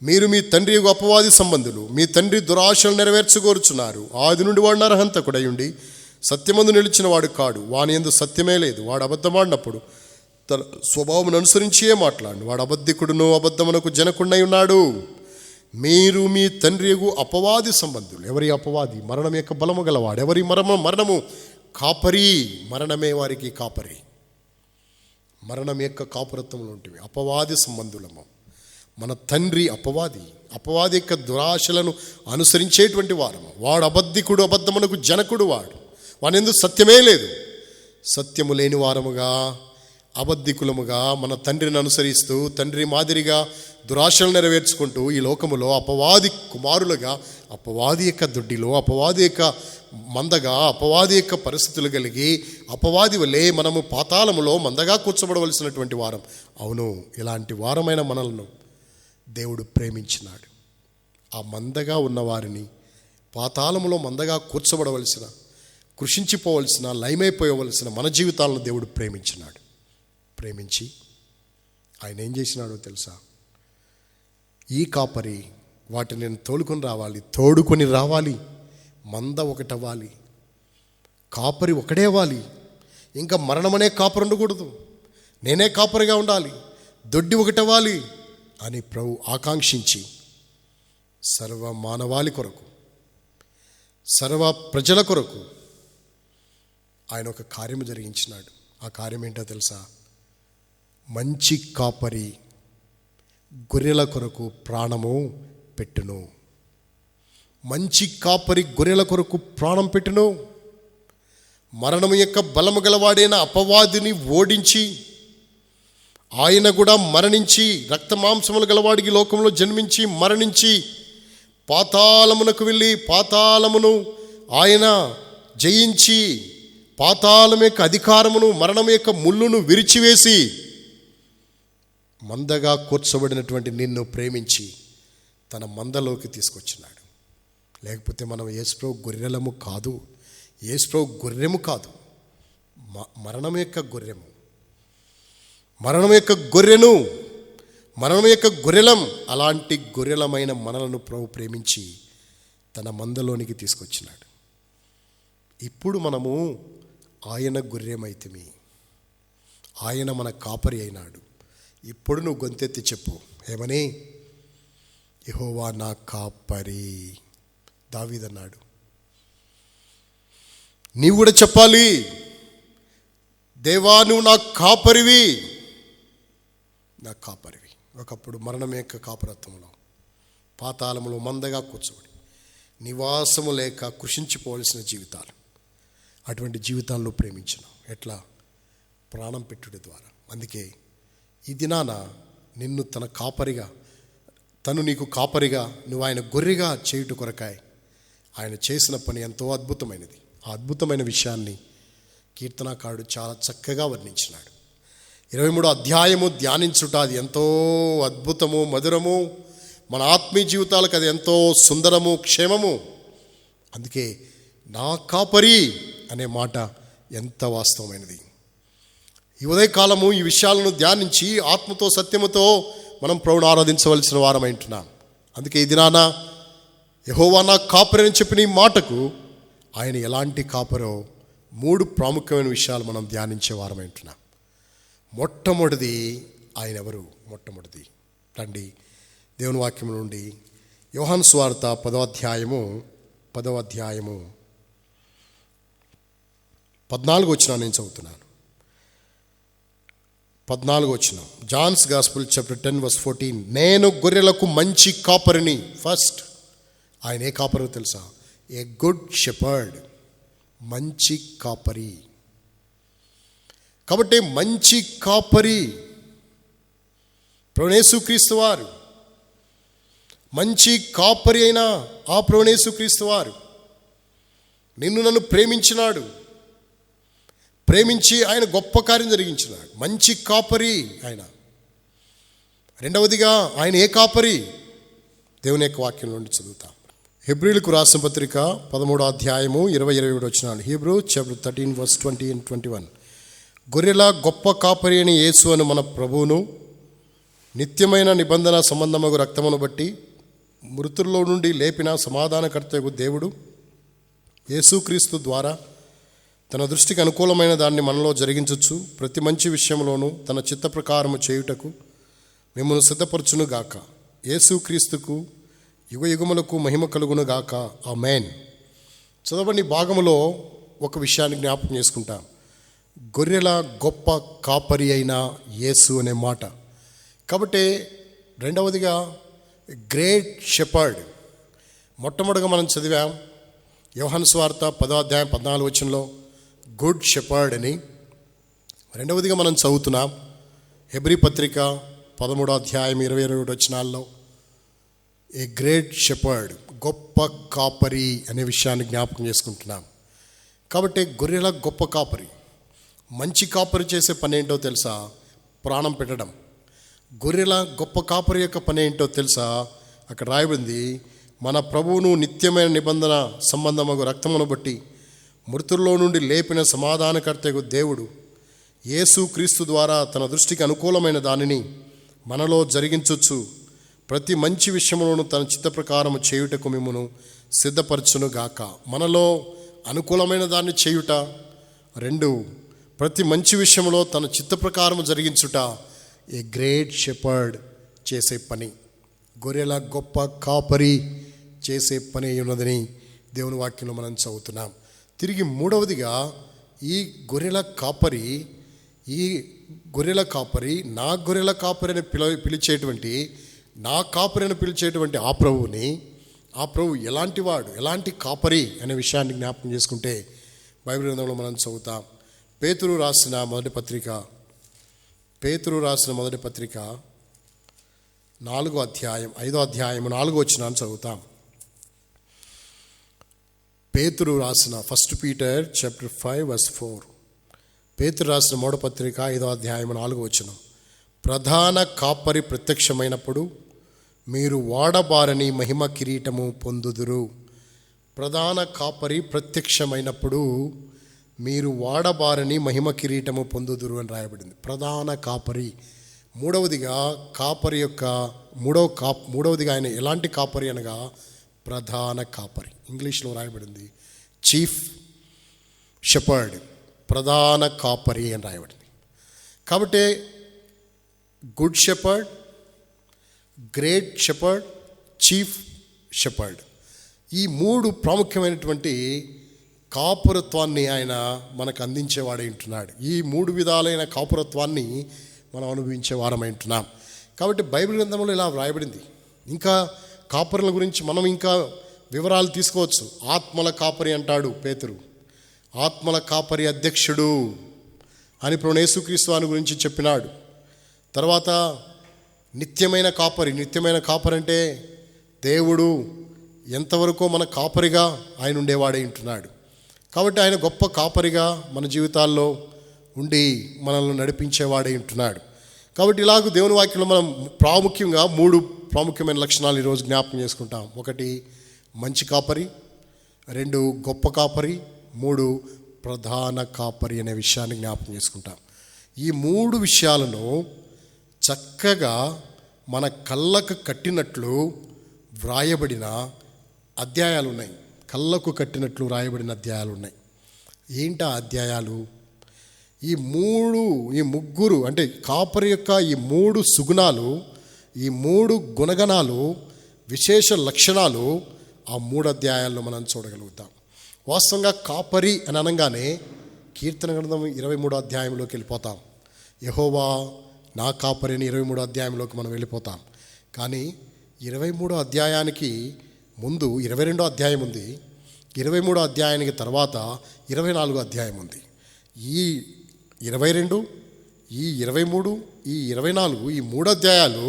మీరు మీ తండ్రి యొక్క అపవాది సంబంధులు, మీ తండ్రి దురాశలు నెరవేర్చుకోరుచున్నారు. ఆది నుండి వాడు నరహంతకుడై ఉండి సత్యమందు నిలిచిన వాడు కాడు. వాని యందు సత్యమే లేదు. వాడు అబద్ధమాడినప్పుడు తన స్వభావం అనుసరించే మాట్లాడు. వాడు అబద్ధికుడును అబద్ధమునకు జనకుండై ఉన్నాడు. మీరు మీ తండ్రి యొక్క అపవాది సంబంధులు. ఎవరి అపవాది? మరణం యొక్క బలము గలవాడు. ఎవరి మరణము? కాపరి. మరణమే వారికి కాపరి. మరణం యొక్క కాపురత్వంలో ఉంటుంది. అపవాది సంబంధులము. మన తండ్రి అపవాది యొక్క దురాశలను అనుసరించేటువంటి వారము. వాడు అబద్ధికుడు, అబద్ధమునకు జనకుడు. వాని యందు సత్యమే లేదు. సత్యము లేని వారముగా, అబద్ధికులముగా మన తండ్రిని అనుసరిస్తూ, తండ్రి మాదిరిగా దురాశలు నెరవేర్చుకుంటూ ఈ లోకములో అపవాది కుమారులుగా, అపవాది యొక్క దొడ్డిలో, అపవాది యొక్క మందగా, అపవాది యొక్క పరిస్థితులు కలిగి అపవాది వలె మనము పాతాళములో మందగా కూర్చోబడవలసినటువంటి వారం. అవును, ఇలాంటి వారమైన మనలను దేవుడు ప్రేమించినాడు. ఆ మందగా ఉన్నవారిని, పాతాళములో మందగా కూర్చోబడవలసిన, కృషించిపోవలసిన, లయమైపోవలసిన మన జీవితాలను దేవుడు ప్రేమించినాడు. ప్రేమించి ఆయన ఏం చేసినాడో తెలుసా? ఈ కాపరి వాటిని నేను తోడుకొని రావాలి. మంద ఒకటవ్వాలి, కాపరి ఒకడే అవ్వాలి. ఇంకా మరణమనే కాపరి ఉండకూడదు. నేనే కాపరిగా ఉండాలి, దొడ్డి ఒకటవ్వాలి అని ప్రభు ఆకాంక్షించి సర్వ మానవాళి కొరకు, సర్వ ప్రజల కొరకు ఆయన ఒక కార్యము జరిగించినాడు. ఆ కార్యం ఏంటో తెలుసా? మంచి కాపరి గొర్రెల కొరకు ప్రాణము పెట్టును. మంచి కాపరి గొర్రెల కొరకు ప్రాణం పెట్టును. మరణము యొక్క బలము గలవాడైన అపవాదిని ఓడించి, ఆయన కూడా మరణించి, రక్త మాంసములు గలవాడికి లోకంలో జన్మించి మరణించి పాతాళమునకు వెళ్ళి పాతాళమును ఆయన జయించి, పాతాళం యొక్క అధికారమును, మరణం యొక్క ముళ్ళును విరిచివేసి మందగా కూర్చోబడినటువంటి నిన్ను ప్రేమించి తన మందలోకి తీసుకొచ్చినాడు. లేకపోతే మనం యేసుప్రభు గొర్రెలము కాదు, యేసుప్రభు గొర్రెము కాదు, మరణం యొక్క గొర్రెము, మరణం యొక్క గొర్రెను, మరణం యొక్క గొర్రెలం. అలాంటి గొర్రెలమైన మనలను ప్రభు ప్రేమించి తన మందలోనికి తీసుకొచ్చినాడు. ఇప్పుడు మనము ఆయన గొర్రెమైతిమి, ఆయన మన కాపరి అయినాడు. ఇప్పుడు నువ్వు గొంతెత్తి చెప్పు, ఏమని? యెహోవా నా కాపరి. దావీదన్నాడు. నీవు కూడా చెప్పాలి, దేవా నువ్వు నా కాపరివి, నా కాపరివి. ఒకప్పుడు మరణం యొక్క కాపురత్వంలో పాతాళములో మందగా కూర్చోబడి నివాసము లేక కృషించిపోవలసిన జీవితాలు, అటువంటి జీవితాలను ప్రేమించినావు. ఎట్లా? ప్రాణం పెట్టుడి ద్వారా. అందుకే ఈ దినాన నిన్ను తన కాపరిగా, తను నీకు కాపరిగా, నువ్వు ఆయన గొర్రెగా చేయుట కొరకాయ ఆయన చేసిన పని ఎంతో అద్భుతమైనది. ఆ అద్భుతమైన విషయాన్ని కీర్తనాకారుడు చాలా చక్కగా వర్ణించినాడు. 23వ అధ్యాయము ధ్యానించుట అది ఎంతో అద్భుతము, మధురము. మన ఆత్మీయ జీవితాలకు అది ఎంతో సుందరము, క్షేమము. అందుకే నా కాపరి అనే మాట ఎంత వాస్తవమైనది. ఈ ఉదయకాలము ఈ విషయాలను ధ్యానించి ఆత్మతో సత్యముతో మనం ప్రభువును ఆరాధించవలసిన వారమైంటున్నాం. అందుకే ఈ దినాన యెహోవా నా కాపరి అని చెప్పిన ఈ మాటకు ఆయన ఎలాంటి కాపరో 3 ప్రాముఖ్యమైన విషయాలు మనం ధ్యానించే వారమైంటున్నాం. మొట్టమొదటిది ఆయన ఎవరు? మొట్టమొదటిది రండి దేవుని వాక్యం నుండి యోహాను సువార్త 10వ అధ్యాయము 14వ వచనం నేను చదువుతున్నాను. 14వ వచనం, జాన్స్ గాస్పుల్ చాప్టర్ 10:14. నేను గొర్రెలకు మంచి కాపరిని. ఫస్ట్ ఆయన ఏ కాపరో తెలుసా? ఏ గుడ్ షెపర్డ్, మంచి కాపరి. కాబట్టి మంచి కాపరి ప్రభువైన యేసుక్రీస్తు వారు. మంచి కాపరి అయిన ఆ ప్రభువైన యేసుక్రీస్తు వారు నిన్ను నన్ను ప్రేమించినాడు. ప్రేమించి ఆయన గొప్ప కార్యం జరిగించినాడు. మంచి కాపరి ఆయన. రెండవదిగా ఆయన ఏ కాపరి? దేవుని యొక్క వాక్యం నుండి చదువుతాం. హెబ్రీలకు రాసిన పత్రిక 13వ అధ్యాయము 20-21 వచనాలు. Hebrew chapter 13:20 and 21. గొర్రెల గొప్ప కాపరి అని యేసు అని మన ప్రభువును నిత్యమైన నిబంధన సంబంధమగు రక్తమును బట్టి మృతుల్లో నుండి లేపిన సమాధానకర్తయగు దేవుడు యేసుక్రీస్తు ద్వారా తన దృష్టికి అనుకూలమైన దాన్ని మనలో జరిగించవచ్చు. ప్రతి మంచి విషయంలోనూ తన చిత్త ప్రకారము చేయుటకు మిమ్మల్ని సిద్ధపరచును గాక. యేసుక్రీస్తుకు యుగ యుగములకు మహిమ కలుగును గాక. ఆమేన్. చదవని భాగములో ఒక విషయాన్ని జ్ఞాపకం చేసుకుంటాం. గొర్రెల గొప్ప కాపరి అయిన యేసు అనే మాట. కాబట్టి రెండవదిగా గ్రేట్ షెపర్డ్. మొట్టమొదటిగా మనం చదివాం యోహాను సువార్త 10వ అధ్యాయం 14వ వచనంలో గుడ్ షెపర్డ్ అని. రెండవదిగా మనం చదువుతున్నాం హెబ్రీ పత్రిక 13వ అధ్యాయం 20-21 వచనాల్లో ఏ గ్రేట్ షెపర్డ్, గొప్ప కాపరి అనే విషయాన్ని జ్ఞాపకం చేసుకుంటున్నాం. కాబట్టి గొర్రెల గొప్ప కాపరి. మంచి కాపరి చేసే పని ఏంటో తెలుసా? ప్రాణం పెట్టడం. గొర్రెల గొప్ప కాపరి యొక్క పని ఏంటో తెలుసా? అక్కడ రాయబడింది, మన ప్రభువును నిత్యమైన నిబంధన సంబంధమగు రక్తమును బట్టి మృతుల్లో నుండి లేపిన సమాధానకర్తయగు దేవుడు యేసుక్రీస్తు ద్వారా తన దృష్టికి అనుకూలమైన దానిని మనలో జరిగించవచ్చు. ప్రతి మంచి విషయంలోనూ తన చిత్త ప్రకారము చేయుటకు మిమ్మును సిద్ధపరచును గాక. మనలో అనుకూలమైన దాన్ని చేయుట. 2, ప్రతి మంచి విషయంలో తన చిత్త ప్రకారము జరిగించుట ఏ గ్రేట్ షెపర్డ్ చేసే పని. గొర్రెల గొప్ప కాపరి చేసే పని ఉన్నదని దేవుని వాక్యంలో మనం చదువుతున్నాం. తిరిగి మూడవదిగా ఈ గొర్రెల కాపరి నా గొర్రెల కాపరి అని పిలిచేటువంటి, నా కాపరి అని పిలిచేటువంటి ఆ ప్రభువుని, ఆ ప్రభు ఎలాంటి వాడు, ఎలాంటి కాపరి అనే విషయాన్ని జ్ఞాపకం చేసుకుంటే బైబిల్ గ్రంథంలో మనం చదువుతాం. పేతురు రాసిన మొదటి పత్రిక 4వ అధ్యాయం 5వ అధ్యాయం 4వ వచనాన్ని చదువుతాం. పేతురు రాసిన 1 Peter chapter 5:4. పేతురు రాసిన మొదటి పత్రిక 5వ అధ్యాయం 4వ వచనం. ప్రధాన కాపరి ప్రత్యక్షమైనప్పుడు మీరు వాడబారని మహిమ కిరీటము పొందుదురు. ప్రధాన కాపరి ప్రత్యక్షమైనప్పుడు మీరు వాడబారని మహిమ కిరీటము పొందుదురు అని రాయబడింది. ప్రధాన కాపరి. మూడవదిగా కాపరి యొక్క మూడవదిగా ఆయన ఎలాంటి కాపరి అనగా ప్రధాన కాపరి. ఇంగ్లీష్లో రాయబడింది చీఫ్ షెపర్డ్, ప్రధాన కాపరి అని రాయబడింది. కాబట్టి good shepherd, great shepherd, chief shepherd, ఈ 3 ప్రాముఖ్యమైనటువంటి కాపురత్వాన్ని ఆయన మనకు అందించేవాడై ఉంటున్నాడు. ఈ 3 విధాలైన కాపురత్వాన్ని మనం అనుభవించే వారమై ఉంటున్నాం. కాబట్టి బైబిల్ గ్రంథంలో ఇలా వ్రాయబడింది. ఇంకా కాపరుల గురించి మనం ఇంకా వివరాలు తీసుకోవచ్చు. ఆత్మల కాపరి అంటాడు పేతురు. ఆత్మల కాపరి అధ్యక్షుడు అని ప్రభువైన యేసుక్రీస్తు వారి గురించి చెప్పినాడు. తర్వాత నిత్యమైన కాపరి. నిత్యమైన కాపరి అంటే దేవుడు ఎంతవరకు మన కాపరిగా ఆయన ఉండేవాడై ఉంటున్నాడు. కాబట్టి ఆయన గొప్ప కాపరిగా మన జీవితాల్లో ఉండి మనల్ని నడిపించేవాడే ఉంటున్నాడు. కాబట్టి ఇలాగ దేవుని వాక్యంలో మనం ప్రాముఖ్యంగా 3 ప్రాముఖ్యమైన లక్షణాలు ఈరోజు జ్ఞాపకం చేసుకుంటాం. 1 మంచి కాపరి, 2 గొప్ప కాపరి, 3 ప్రధాన కాపరి అనే విషయాన్ని జ్ఞాపకం చేసుకుంటాం. ఈ 3 విషయాలను చక్కగా మన కళ్ళకు కట్టినట్లు వ్రాయబడిన అధ్యాయాలు ఉన్నాయి. కళ్ళకు కట్టినట్లు వ్రాయబడిన అధ్యాయాలు ఉన్నాయి. ఏంటా అధ్యాయాలు? ఈ ముగ్గురు అంటే కాపరి యొక్క ఈ 3 సుగుణాలు, ఈ 3 గుణగణాలు, విశేష లక్షణాలు ఆ 3 అధ్యాయాల్లో మనం చూడగలుగుతాం. వాస్తవంగా కాపరి అని అనగానే కీర్తన గ్రంథం 23 అధ్యాయంలోకి వెళ్ళిపోతాం. యెహోవా నా కాపరి అని 23 అధ్యాయంలోకి మనం వెళ్ళిపోతాం. కానీ 23 అధ్యాయానికి ముందు 22 అధ్యాయం ఉంది. 23 అధ్యాయానికి తర్వాత 24 అధ్యాయం ఉంది. ఈ 22, ఈ 23, ఈ 24 ఈ 3 అధ్యాయాలు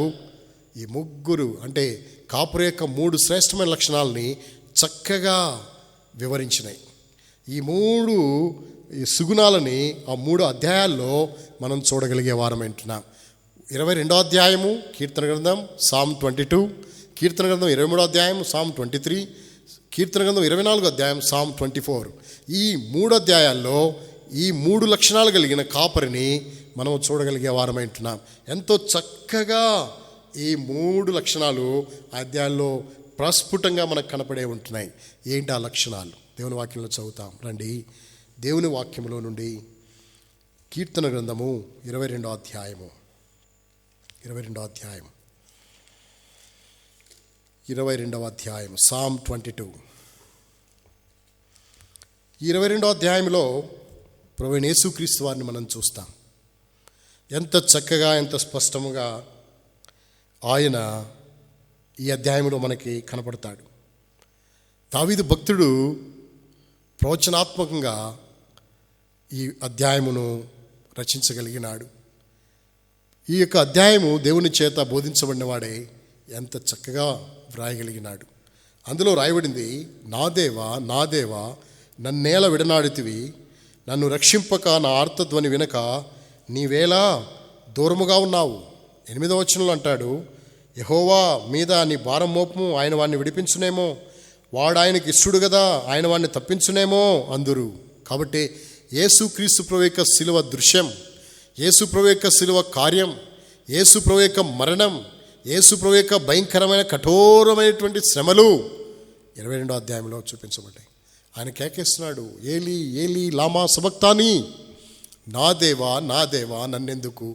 ఈ ముగ్గురు అంటే కాపురి యొక్క 3 శ్రేష్టమైన లక్షణాలని చక్కగా వివరించినాయి. ఈ 3 సుగుణాలని ఆ 3 అధ్యాయాల్లో మనం చూడగలిగే వారం అంటున్నాం. 22 అధ్యాయము కీర్తన గ్రంథం సామ్ 22, కీర్తన గ్రంథం 23 అధ్యాయం సామ్ 23, కీర్తన గ్రంథం 24 అధ్యాయం సామ్ 24. ఈ 3 అధ్యాయాల్లో ఈ 3 లక్షణాలు కలిగిన కాపరిని మనం చూడగలిగే వారమంటున్నాం. ఎంతో చక్కగా ఈ 3 లక్షణాలు అధ్యాయాల్లో ప్రస్ఫుటంగా మనకు కనపడే ఉంటున్నాయి. ఏంటి ఆ లక్షణాలు? దేవుని వాక్యంలో చదువుతాం రండి. దేవుని వాక్యంలో నుండి కీర్తన గ్రంథము 22 అధ్యాయం 22వ అధ్యాయం సామ్ 22. ఈ 22వ అధ్యాయంలో ప్రభువైన యేసుక్రీస్తు వారిని మనం చూస్తాం. ఎంత చక్కగా ఎంత స్పష్టముగా ఆయన ఈ అధ్యాయంలో మనకి కనపడతాడు. దావీదు భక్తుడు ప్రవచనాత్మకంగా ఈ అధ్యాయమును రచించగలిగినాడు. ఈ యొక్క అధ్యాయము దేవుని చేత బోధించబడిన వాడే ఎంత చక్కగా వ్రాయగలిగినాడు. అందులో రాయబడింది, నా దేవా నా దేవా నన్నేల విడనాడితివి, నన్ను రక్షింపక నా ఆర్తధ్వని వినక నీవేలా దూరముగా ఉన్నావు. 8వ వచనంలో అంటాడు, యెహోవా మీద నీ భారం మోపము, ఆయన వాడిని విడిపించునేమో, వాడు ఆయనకి ఇష్టడు కదా, ఆయన వాడిని తప్పించునేమో అందురు. కాబట్టి యేసుక్రీస్తు ప్రభు యొక్క శిలువ దృశ్యం, యేసు ప్రభు యొక్క శిలువ కార్యం, యేసు ప్రభు యొక్క మరణం, యేసు ప్రభు యొక్క భయంకరమైన కఠోరమైనటువంటి శ్రమలు 22వ అధ్యాయంలో చూపించబడ్డాయి. ఆయన కేకేస్తున్నాడు, ఏలీ ఏలీ లామా సబక్తాని, నా దేవా నా దేవా నన్నెందుకు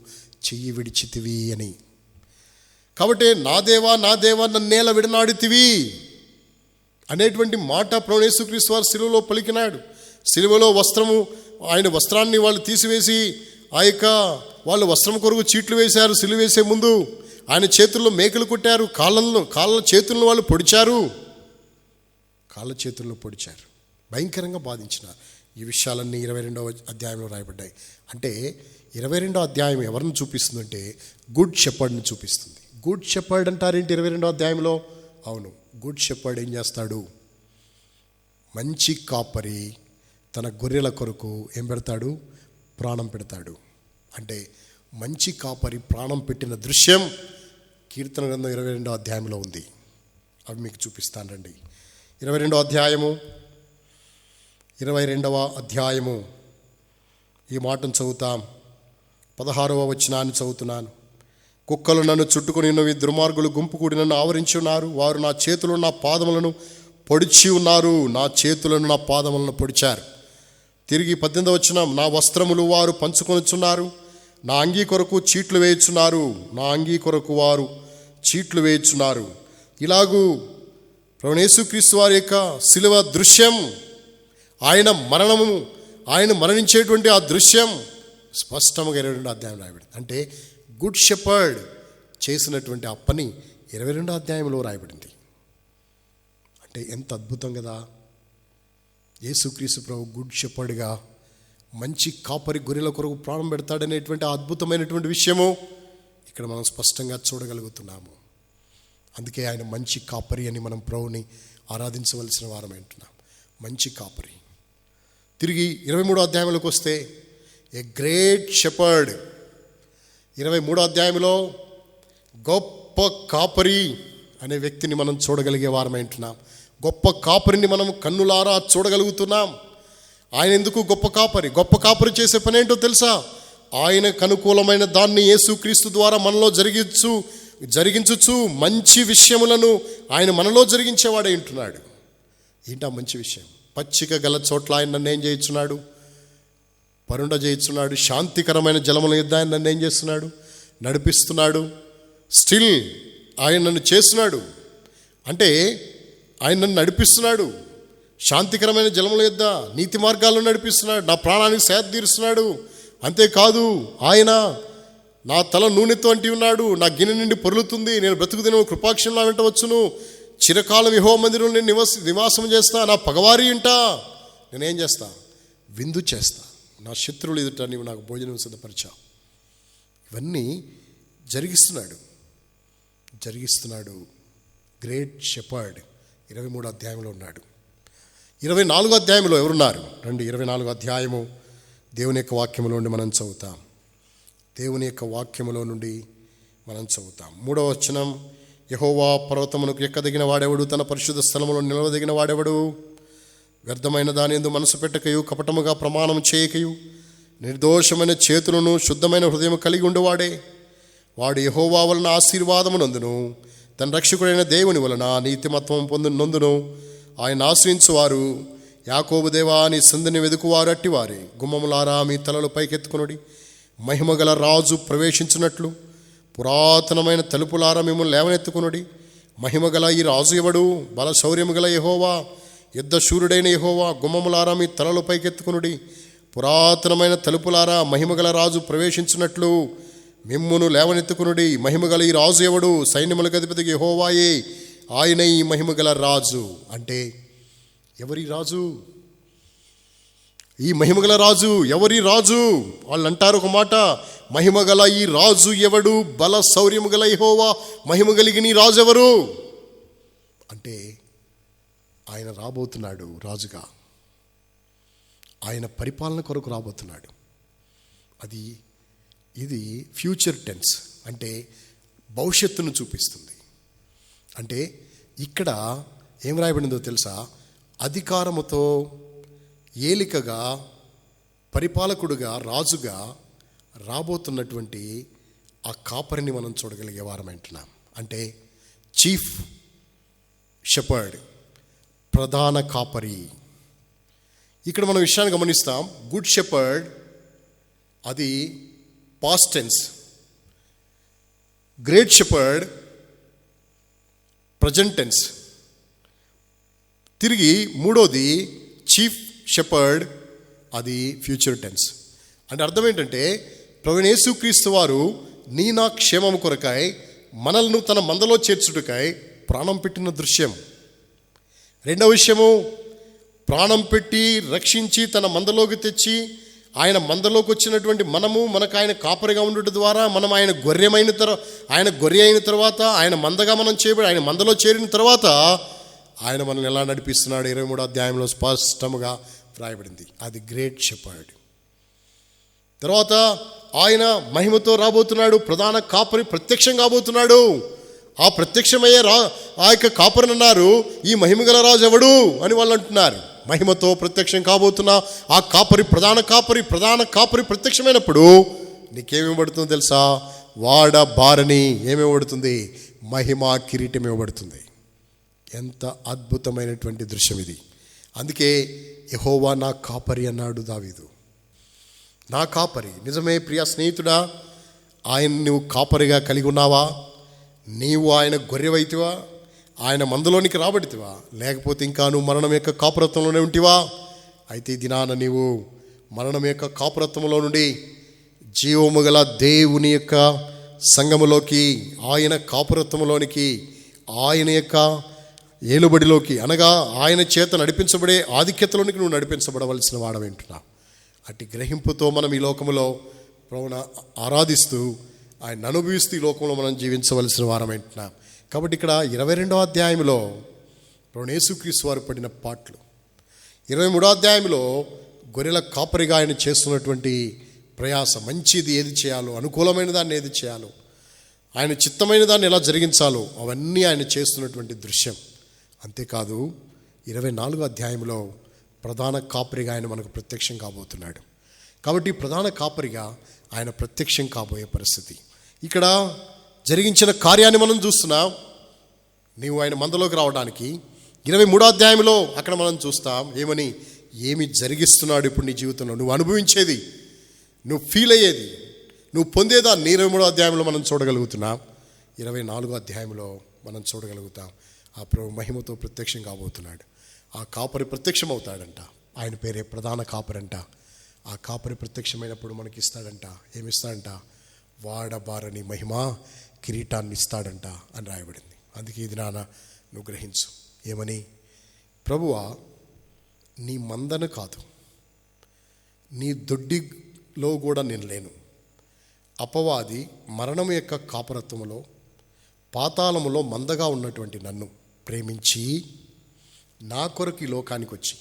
చెయ్యి విడిచితివి అని. కాబట్టి నా దేవా నన్నేల విడనాడితివి అనేటువంటి మాట ప్రభువైన యేసుక్రీస్తు వారు శిలువలో పలికినాడు. శిలువలో వస్త్రము, ఆయన వస్త్రాన్ని వాళ్ళు తీసివేసి ఆ యొక్క వాళ్ళు వస్త్రం కొరకు చీట్లు వేశారు. సిలువ వేసే ముందు ఆయన చేతుల్లో మేకలు కొట్టారు, కాళ్ళ చేతులను వాళ్ళు పొడిచారు, భయంకరంగా బాధించినారు. ఈ విషయాలన్నీ 22వ అధ్యాయంలో రాయబడ్డాయి. అంటే 22వ అధ్యాయం ఎవరిని చూపిస్తుందంటే గుడ్ షెపర్డ్ని చూపిస్తుంది. గుడ్ షెపర్డ్ అంటారేంటి 22వ అధ్యాయంలో? అవును, గుడ్ షెపర్డ్ ఏం చేస్తాడు? మంచి కాపరి తన గొర్రెల కొరకు ఏం పెడతాడు? ప్రాణం పెడతాడు. అంటే మంచి కాపరి ప్రాణం పెట్టిన దృశ్యం కీర్తన గ్రంథం 22వ అధ్యాయంలో ఉంది. అవి మీకు చూపిస్తాను రండి. 22వ అధ్యాయము ఈ మాటను చదువుతాం. 16వ వచనాన్ని చదువుతున్నాను. కుక్కలు నన్ను చుట్టుకుని ఉన్నవి, దుర్మార్గులు గుంపు కూడి నన్ను ఆవరించి ఉన్నారు. వారు నా చేతులను నా పాదములను పొడిచి ఉన్నారు, నా చేతులను నా పాదములను పొడిచారు. తిరిగి 18వ వచనం, నా వస్త్రములు వారు పంచుకొనుచున్నారు, నా అంగీ కొరకు చీట్లు వేయుచున్నారు, నా అంగీ కొరకు వారు చీట్లు వేయుచున్నారు. ఇలాగూ ప్రభువైన యేసుక్రీస్తు వారి యొక్క శిలువ దృశ్యం, ఆయన మరణము, ఆయన మరణించేటువంటి ఆ దృశ్యం స్పష్టంగా 22వ అధ్యాయం రాయబడింది. అంటే గుడ్ షెపర్డ్ చేసినటువంటి ఆ పని 22వ అధ్యాయంలో రాయబడింది. అంటే ఎంత అద్భుతం కదా! యేసుక్రీస్తు ప్రభు గుడ్ షెపర్డ్గా మంచి కాపరి గొర్రెల కొరకు ప్రాణం పెడతాడనేటువంటి అద్భుతమైనటువంటి విషయము ఇక్కడ మనం స్పష్టంగా చూడగలుగుతున్నాము. అందుకే ఆయన మంచి కాపరి అని మనం ప్రభుని ఆరాధించవలసిన వారం అంటున్నాం. మంచి కాపరి. తిరిగి 23వ అధ్యాయంలోకి వస్తే ఏ గ్రేట్ షెపర్డ్. 23వ అధ్యాయంలో గొప్ప కాపరి అనే వ్యక్తిని మనం చూడగలిగే వారమై ఉంటున్నాం. గొప్ప కాపరిని మనం కన్నులారా చూడగలుగుతున్నాం. ఆయన ఎందుకు గొప్ప కాపరి? గొప్ప కాపరి చేసే పని ఏంటో తెలుసా? ఆయనకు అనుకూలమైన దాన్ని యేసుక్రీస్తు ద్వారా మనలో జరిగించుచు మంచి విషయములను ఆయన మనలో జరిగించేవాడే ఉంటున్నాడు. ఏంటా మంచి విషయం? పచ్చిక గల చోట్ల ఆయన నన్ను ఏం చేయించున్నాడు? పరుండ చేయించున్నాడు. శాంతికరమైన జలముల యొద్ద ఆయన నన్ను ఏం చేస్తున్నాడు? నడిపిస్తున్నాడు. స్టిల్ ఆయన నన్ను చేస్తున్నాడు అంటే ఆయన నన్ను నడిపిస్తున్నాడు. శాంతికరమైన జలముల యొద్ద నీతి మార్గాల్లో నడిపిస్తున్నాడు. నా ప్రాణానికి సేద తీరుస్తున్నాడు. అంతేకాదు, ఆయన నా తల నూనెతో అంటి ఉన్నాడు. నా గిన్నె నుండి పొరులుతుంది. నేను బ్రతుకుదిన కృపాక్షంలో వెంట వచ్చును. చిరకాలం యెహోవా మందిరంలో నేను నివాసం చేస్తా. నా పగవారి ఇంట నేనేం చేస్తా? విందు చేస్తా. నా శత్రువులు ఎదుట నీవు నాకు భోజనం సిద్ధపరిచావు. ఇవన్నీ జరిగిస్తున్నాడు. గ్రేట్ షెపర్డ్ 23వ అధ్యాయంలో ఉన్నాడు. 24వ అధ్యాయంలో ఎవరున్నారు? రండి, 24వ అధ్యాయము దేవుని యొక్క వాక్యములో నుండి మనం చదువుతాం. 3వ వచనం, యెహోవా పర్వతమునకు ఎక్కదగిన వాడెవడు? తన పరిశుద్ధ స్థలములో నిలవదగిన వాడెవడు? వ్యర్థమైన దాని యందు మనసు పెట్టకయు, కపటముగా ప్రమాణం చేయకయు, నిర్దోషమైన చేతులను శుద్ధమైన హృదయం కలిగి ఉండేవాడే. వాడు యెహోవా వలన ఆశీర్వాదమునందును, తన రక్షకుడైన దేవుని వలన నీతిమత్వం పొందునందును ఆయన ఆశ్రయించువారు. యాకోబు దేవా, నీ సంధిని వెదుకువారు అట్టివారే. గుమ్మములారా, మీ తలలు పైకెత్తుకొనుడి. మహిమగల రాజు ప్రవేశించినట్లు పురాతనమైన తలుపులారా మిమ్మల్ని లేవనెత్తుకొనుడి. మహిమగల ఈ రాజు ఎవడు? బల శౌర్యము గల యెహోవా, యుద్ధ శూరుడైన యెహోవా. గుమ్మములారా, మీ తలలు పైకెత్తుకొనుడి. పురాతనమైన తలుపులారా, మహిమగల రాజు ప్రవేశించినట్లు మిమ్మును లేవనెత్తుకొనుడి. మహిమగల ఈ రాజు ఎవడు? సైన్యములకు అధిపతి యెహోవాయే, ఆయన ఈ మహిమగల రాజు. అంటే ఎవరి రాజు? ఈ మహిమగల రాజు ఎవరి రాజు? వాళ్ళు అంటారు ఒక మాట, మహిమగల ఈ రాజు ఎవడు? బల శౌర్యము గల యెహోవా. మహిమ కలిగిన ఈ రాజు ఎవరు? అంటే ఆయన రాబోతున్నాడు రాజుగా. ఆయన పరిపాలన కొరకు రాబోతున్నాడు. ఇది ఫ్యూచర్ టెన్స్, అంటే భవిష్యత్తును చూపిస్తుంది. అంటే ఇక్కడ ఏం రాయబడిందో తెలుసా? అధికారముతో, ఏలికగా, పరిపాలకుడుగా, రాజుగా రాబోతున్నటువంటి ఆ కాపరిని మనం చూడగలిగే వారమంటున్నాం. అంటే చీఫ్ షెపర్డ్, ప్రధాన కాపరి. ఇక్కడ మనం విషయాన్ని గమనిస్తాం. గుడ్ షెపర్డ్ అది past tense, great shepherd present tense. తిరిగి మూడోది చీఫ్ షెపర్డ్, అది ఫ్యూచర్ టెన్స్. అంటే అర్థం ఏంటంటే, ప్రభువైన యేసుక్రీస్తు వారు నీ నా క్షేమము కొరకై మనల్ని తన మందలో చేర్చుటకై ప్రాణం పెట్టిన దృశ్యం. రెండవ విషయము, ప్రాణం పెట్టి రక్షించి తన మందలోకి తెచ్చి ఆయన మందలోకి వచ్చినటువంటి మనకు ఆయన కాపరిగా ఉండటం ద్వారా మనం ఆయన గొర్రె అయిన తర్వాత ఆయన మందగా మనం చేయబడి ఆయన మందలో చేరిన తర్వాత ఆయన మనల్ని ఎలా నడిపిస్తున్నాడు 23వ అధ్యాయంలో స్పష్టముగా వ్రాయబడింది. అది గ్రేట్ షెపర్డ్. తర్వాత ఆయన మహిమతో రాబోతున్నాడు. ప్రధాన కాపరి ప్రత్యక్షం కాబోతున్నాడు. ఆ ప్రత్యక్షమయ్యే ఆ యొక్క కాపరిని అన్నారు, ఈ మహిమగల రాజు ఎవడు అని వాళ్ళు అంటున్నారు. మహిమతో ప్రత్యక్షం కాబోతున్నా ఆ కాపరి, ప్రధాన కాపరి ప్రత్యక్షమైనప్పుడు నీకేమివ్వబడుతుందో తెలుసా? వాడ బారని ఏమివ్వబడుతుంది? మహిమ కిరీటం ఇవ్వబడుతుంది. ఎంత అద్భుతమైనటువంటి దృశ్యం ఇది. అందుకే యెహోవా నా కాపరి అన్నాడు దావీదు. నా కాపరి. నిజమే ప్రియ స్నేహితుడా, ఆయన నువ్వు కాపరిగా కలిగి ఉన్నావా? నీవు ఆయన గొర్రెవైతివా? ఆయన మందలోనికి రాబడితివా? లేకపోతే ఇంకా నువ్వు మరణం యొక్క కాపురత్వంలోనే ఉంటివా? అయితే ఈ దినాన నీవు మరణం యొక్క కాపురత్వంలో నుండి జీవము గల దేవుని యొక్క సంఘములోకి, ఆయన కాపురత్వంలోనికి, ఆయన యొక్క ఏలుబడిలోకి, అనగా ఆయన చేత నడిపించబడే ఆధిక్యతలోనికి నువ్వు నడిపించబడవలసిన వాడవేంటున్నా. అట్టి గ్రహింపుతో మనం ఈ లోకములో ప్రభువును ఆరాధిస్తూ ఆయన అనుభవిస్తూ ఈ లోకంలో మనం జీవించవలసిన వారమేంటున్నాం. కాబట్టి ఇక్కడ 22వ అధ్యాయంలో ప్రభువైన యేసుక్రీస్తు వారు పడిన పాటలు, 23వ అధ్యాయంలో గొర్రెల కాపరిగా ఆయన చేస్తున్నటువంటి ప్రయాస, మంచిది ఏది చేయాలో, అనుకూలమైన దాన్ని ఏది చేయాలో, ఆయన చిత్తమైన దాన్ని ఎలా జరిగించాలో అవన్నీ ఆయన చేస్తున్నటువంటి దృశ్యం. అంతేకాదు 24వ అధ్యాయంలో ప్రధాన కాపరిగా ఆయన మనకు ప్రత్యక్షం కాబోతున్నాడు. కాబట్టి ప్రధాన కాపరిగా ఆయన ప్రత్యక్షం కాబోయే పరిస్థితి ఇక్కడ జరిగించిన కార్యాన్ని మనం చూస్తున్నాం. నీవు ఆయన మందలోకి రావడానికి 23వ అధ్యాయంలో అక్కడ మనం చూస్తాం ఏమి జరిగిస్తున్నాడు ఇప్పుడు నీ జీవితంలో, నువ్వు అనుభవించేది, నువ్వు ఫీల్ అయ్యేది, నువ్వు పొందేదాన్ని 23వ అధ్యాయంలో మనం చూడగలుగుతున్నాం. 24వ అధ్యాయంలో మనం చూడగలుగుతాం. ఆ ప్రభు మహిమతో ప్రత్యక్షం కాబోతున్నాడు. ఆ కాపరి ప్రత్యక్షం అవుతాడంట. ఆయన పేరే ప్రధాన కాపరంట. ఆ కాపరి ప్రత్యక్షమైనప్పుడు మనకి ఇస్తాడంట. ఏమిస్తాడంట? వాడబారని మహిమ కిరీటాన్ని ఇస్తాడంట అని రాయబడింది. అందుకే ఇది నాన్న నువ్వు గ్రహించు. ఏమని? ప్రభువా, నీ మందను కాదు, నీ దొడ్డిలో కూడా నేను లేను. అపవాది మరణం యొక్క కాపరత్వములో, పాతాళములో మందగా ఉన్నటువంటి నన్ను ప్రేమించి నా కొరకు ఈ లోకానికి వచ్చి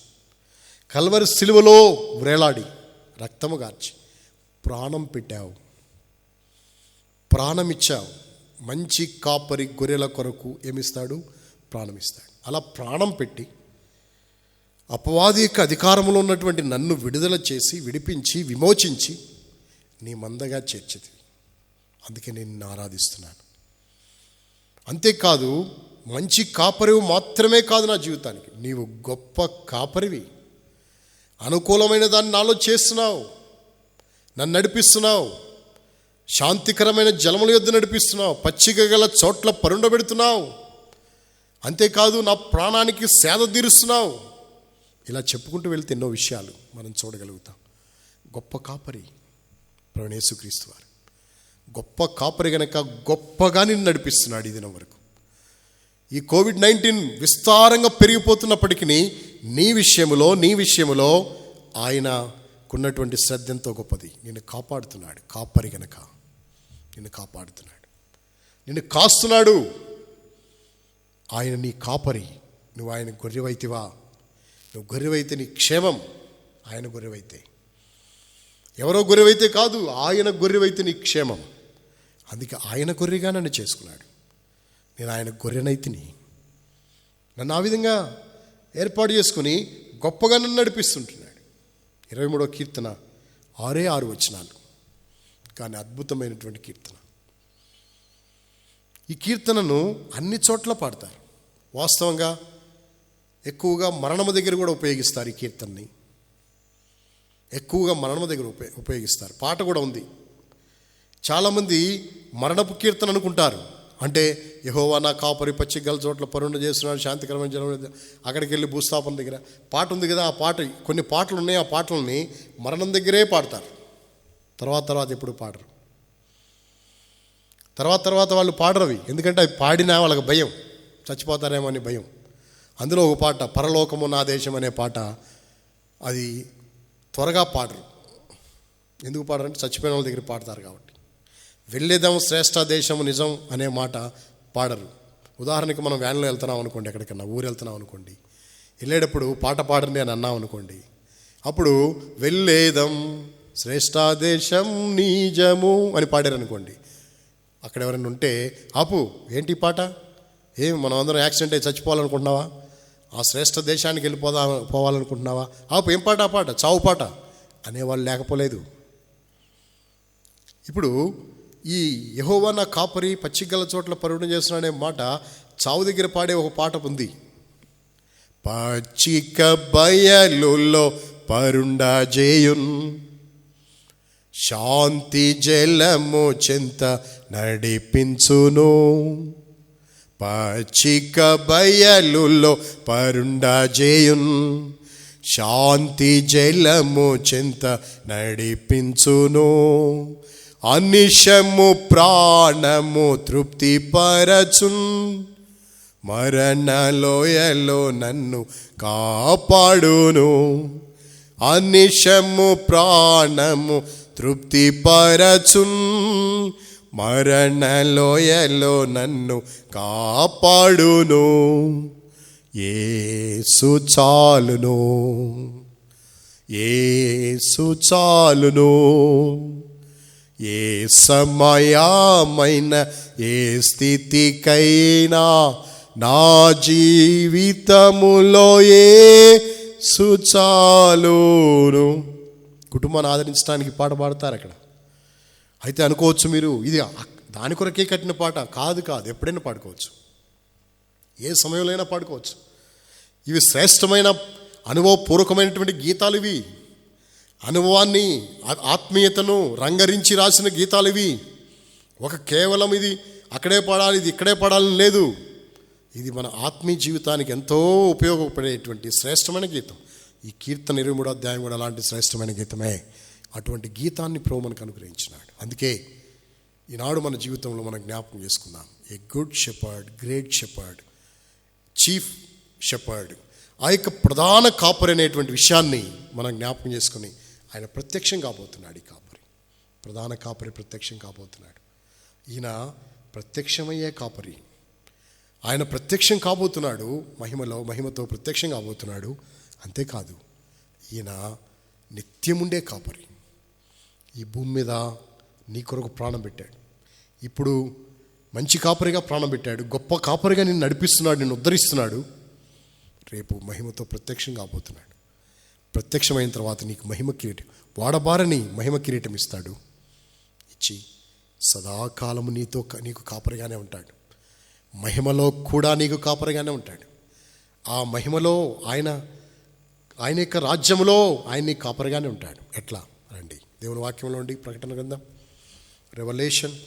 కల్వరి సిలువలో వ్రేలాడి రక్తము గార్చి ప్రాణం పెట్టావు, ప్రాణమిచ్చావు. మంచి కాపరి గొర్రెల కొరకు ఏమిస్తాడు? ప్రాణమిస్తాడు. అలా ప్రాణం పెట్టి అపవాది యొక్క అధికారంలో ఉన్నటువంటి నన్ను విడుదల చేసి, విడిపించి, విమోచించి నీ మందగా చేర్చితి. అందుకే నేను నిన్ను ఆరాధిస్తున్నాను. అంతేకాదు, మంచి కాపరివి మాత్రమే కాదు నా జీవితానికి, నీవు గొప్ప కాపరివి. అనుకూలమైన దాన్ని నాలో చేస్తున్నావు, నన్ను నడిపిస్తున్నావు, శాంతికరమైన జలముల యొద్ద నడిపిస్తున్నావు, పచ్చిక గల చోట్ల పరుండబెడుతున్నావు. అంతేకాదు, నా ప్రాణానికి సేద తీరుస్తున్నావు. ఇలా చెప్పుకుంటూ వెళ్తే ఎన్నో విషయాలు మనం చూడగలుగుతాం. గొప్ప కాపరి ప్రభువైన యేసుక్రీస్తు వారు. గొప్ప కాపరి గనక గొప్పగా నిన్ను నడిపిస్తున్నాడు ఈ దినం వరకు. ఈ కోవిడ్-19 విస్తారంగా పెరిగిపోతున్నప్పటికీ నీ విషయములో ఆయనకున్నటువంటి శ్రద్ధ ఎంతో గొప్పది. నిన్ను కాపాడుతున్నాడు. కాపరి గనక నిన్ను కాపాడుతున్నాడు, నిన్ను కాస్తున్నాడు. ఆయన నీ కాపరి. నువ్వు ఆయన గొర్రెవైతివా? నువ్వు గొర్రెవైతే నీ క్షేమం. ఆయన గొర్రెవైతే, ఎవరో గొర్రెవైతే కాదు, ఆయన గొర్రెవైతే నీ క్షేమం. అందుకే ఆయన గొర్రెగా నన్ను చేసుకున్నాడు. నేను ఆయన గొర్రెనైతిని. నన్ను ఆ విధంగా ఏర్పాటు చేసుకుని గొప్పగా నన్ను నడిపిస్తుంటున్నాడు. 23వ కీర్తన 6 వచనాలు, కానీ అద్భుతమైనటువంటి కీర్తన. ఈ కీర్తనను అన్ని చోట్ల పాడతారు. వాస్తవంగా ఎక్కువగా మరణము దగ్గర కూడా ఉపయోగిస్తారు. ఈ కీర్తనని ఎక్కువగా మరణము దగ్గర ఉపయోగిస్తారు. పాట కూడా ఉంది. చాలామంది మరణపు కీర్తన అనుకుంటారు. అంటే యెహోవా నా కాపరి, పచ్చిక గల చోట్ల పరుండ చేస్తున్నాడు, శాంతికరమైన జలం, అక్కడికి వెళ్ళి భూస్థాపన దగ్గర పాట ఉంది కదా. ఆ పాట, కొన్ని పాటలు ఉన్నాయి. ఆ పాటలని మరణం దగ్గరే పాడతారు. తర్వాత ఎప్పుడు పాడరు. తర్వాత వాళ్ళు పాడరవి. ఎందుకంటే అవి పాడినా వాళ్ళకి భయం, చచ్చిపోతారేమో అని భయం. అందులో ఒక పాట, పరలోకము నా దేశం అనే పాట, అది త్వరగా పాడరు. ఎందుకు పాడరంటే చచ్చిపోయిన వాళ్ళ దగ్గర పాడతారు కాబట్టి. వెళ్ళేదాం శ్రేష్ఠ దేశము నిజం అనే మాట పాడరు. ఉదాహరణకి మనం వ్యాన్లో వెళ్తున్నాం అనుకోండి, ఎక్కడికన్నా ఊరు వెళ్తున్నాం అనుకోండి, వెళ్ళేటప్పుడు పాట పాడండి అని అన్నాం అనుకోండి, అప్పుడు వెళ్ళేదం శ్రేష్ఠ దేశం నిజము అని పాడారు అనుకోండి. అక్కడ ఎవరైనా ఉంటే, ఆపు, ఏంటి పాట, మనం అందరం యాక్సిడెంట్ అయ్యి చచ్చిపోవాలనుకుంటున్నావా? ఆ శ్రేష్ఠ దేశానికి పోవాలనుకుంటున్నావా? ఆపు, ఏం పాట? ఆ పాట చావు పాట అనేవాళ్ళు లేకపోలేదు. ఇప్పుడు ఈ యెహోవా నా కాపరి, పచ్చిక గల చోట్ల పరుండ చేస్తున్నాడు అనే మాట చావు దగ్గర పాడే ఒక పాట ఉంది. పచ్చిక బయలులో పరుండ చేయున్, శాంతి జలము చెంత నడిపించును. పచ్చిక బయలులో పరుండ చేయున్, శాంతి జలము చెంత నడిపించును. అనిశము ప్రాణము తృప్తి పరచున్, మరణలోయలో నన్ను కాపాడును. అనిశము ప్రాణము తృప్తి పరచున్, మరణలోయలో నన్ను కాపాడును. యేసు చాలును, యేసు చాలును. ఏ సమయమైన ఏ స్థితికైనా నా జీవితములో యేసు చాలును. కుటుంబాన్ని ఆదరించడానికి పాట పాడతారు అక్కడ. అయితే అనుకోవచ్చు మీరు, ఇది దాని కొరకే కట్టిన పాట కాదు. ఎప్పుడైనా పాడుకోవచ్చు, ఏ సమయంలో అయినా పాడుకోవచ్చు. ఇవి శ్రేష్టమైన అనుభవపూర్వకమైనటువంటి గీతాలు. ఇవి అనుభవాన్ని, ఆత్మీయతను రంగరించి రాసిన గీతాలు ఇవి. కేవలం ఇది అక్కడే పాడాలి, ఇది ఇక్కడే పాడాలని లేదు. ఇది మన ఆత్మీయ జీవితానికి ఎంతో ఉపయోగపడేటువంటి శ్రేష్టమైన గీతం. ఈ కీర్తన 23వ అధ్యాయం కూడా అలాంటి శ్రేష్టమైన గీతమే. అటువంటి గీతాన్ని ప్రభు మనకు అనుగ్రహించినాడు. అందుకే ఈనాడు మన జీవితంలో మనం జ్ఞాపకం చేసుకుందాం. A good shepherd, great shepherd, chief shepherd, ఆ యొక్క ప్రధాన కాపరి అనేటువంటి విషయాన్ని మనం జ్ఞాపకం చేసుకుని ఆయన ప్రత్యక్షం కాబోతున్నాడు. ఈ కాపరి, ప్రధాన కాపరి ప్రత్యక్షం కాబోతున్నాడు. ఈయన ప్రత్యక్షమయ్యే కాపరి. ఆయన ప్రత్యక్షం కాబోతున్నాడు, మహిమతో ప్రత్యక్షం కాబోతున్నాడు. అంతేకాదు, ఈయన నిత్యముండే కాపరి. ఈ భూమి మీద నీ కొరకు ప్రాణం పెట్టాడు. ఇప్పుడు మంచి కాపరిగా ప్రాణం పెట్టాడు. గొప్ప కాపరిగా నిన్ను నడిపిస్తున్నాడు, నిన్ను ఉద్ధరిస్తున్నాడు. రేపు మహిమతో ప్రత్యక్షం కాబోతున్నాడు. ప్రత్యక్షమైన తర్వాత నీకు మహిమ కిరీటం, వాడబారని మహిమ కిరీటం ఇస్తాడు. ఇచ్చి సదాకాలము నీకు కాపరిగానే ఉంటాడు. మహిమలో కూడా నీకు కాపరిగానే ఉంటాడు. ఆ మహిమలో ఆయన యొక్క రాజ్యంలో ఆయన నీకు కాపరిగానే ఉంటాడు. ఎట్లా రండి దేవుని వాక్యంలో ఉండి ప్రకటన గ్రంథం, రెవల్యూషన్,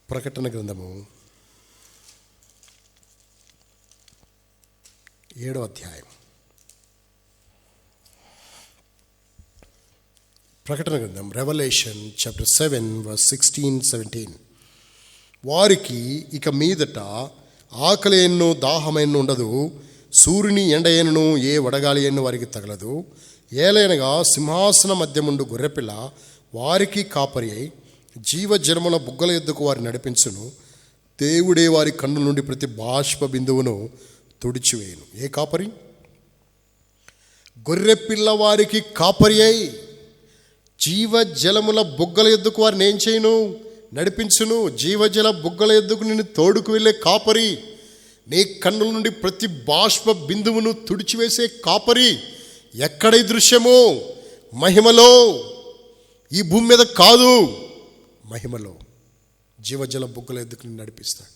ప్రకటన గ్రంథము 7వ అధ్యాయం. ప్రకటన గ్రంథం, రెవల్యూషన్ చాప్టర్ 7 verse 16-17. వారికి ఇక మీదట ఆకలి ఎన్నో దాహమైనను ఉండదు, సూర్యుని ఎండయనను ఏ వడగాలి ఎన్ను వారికి తగలదు. ఏలైనగా సింహాసన మధ్యముండు గొర్రెపిల్ల వారికి కాపరి అయి జీవజలముల బుగ్గల యొద్దకు వారిని నడిపించును. దేవుడే వారి కన్నుల నుండి ప్రతి బాష్ప బిందువును తుడిచివేయును. ఏ కాపరి? గొర్రెపిల్ల వారికి కాపరి అయి జీవజలముల బుగ్గల యొద్దకు వారిని ఏం చేయను? నడిపించును. జీవజల బుగ్గల యొద్దకు నిన్ను తోడుకు వెళ్ళే కాపరి. నీ కన్నుల నుండి ప్రతి బాష్ప బిందువును తుడిచివేసే కాపరి. ఎక్కడ ఈ దృశ్యము? మహిమలో. ఈ భూమి మీద కాదు, మహిమలో జీవజల బుగ్గల యొద్దకు నిన్ను నడిపిస్తాడు.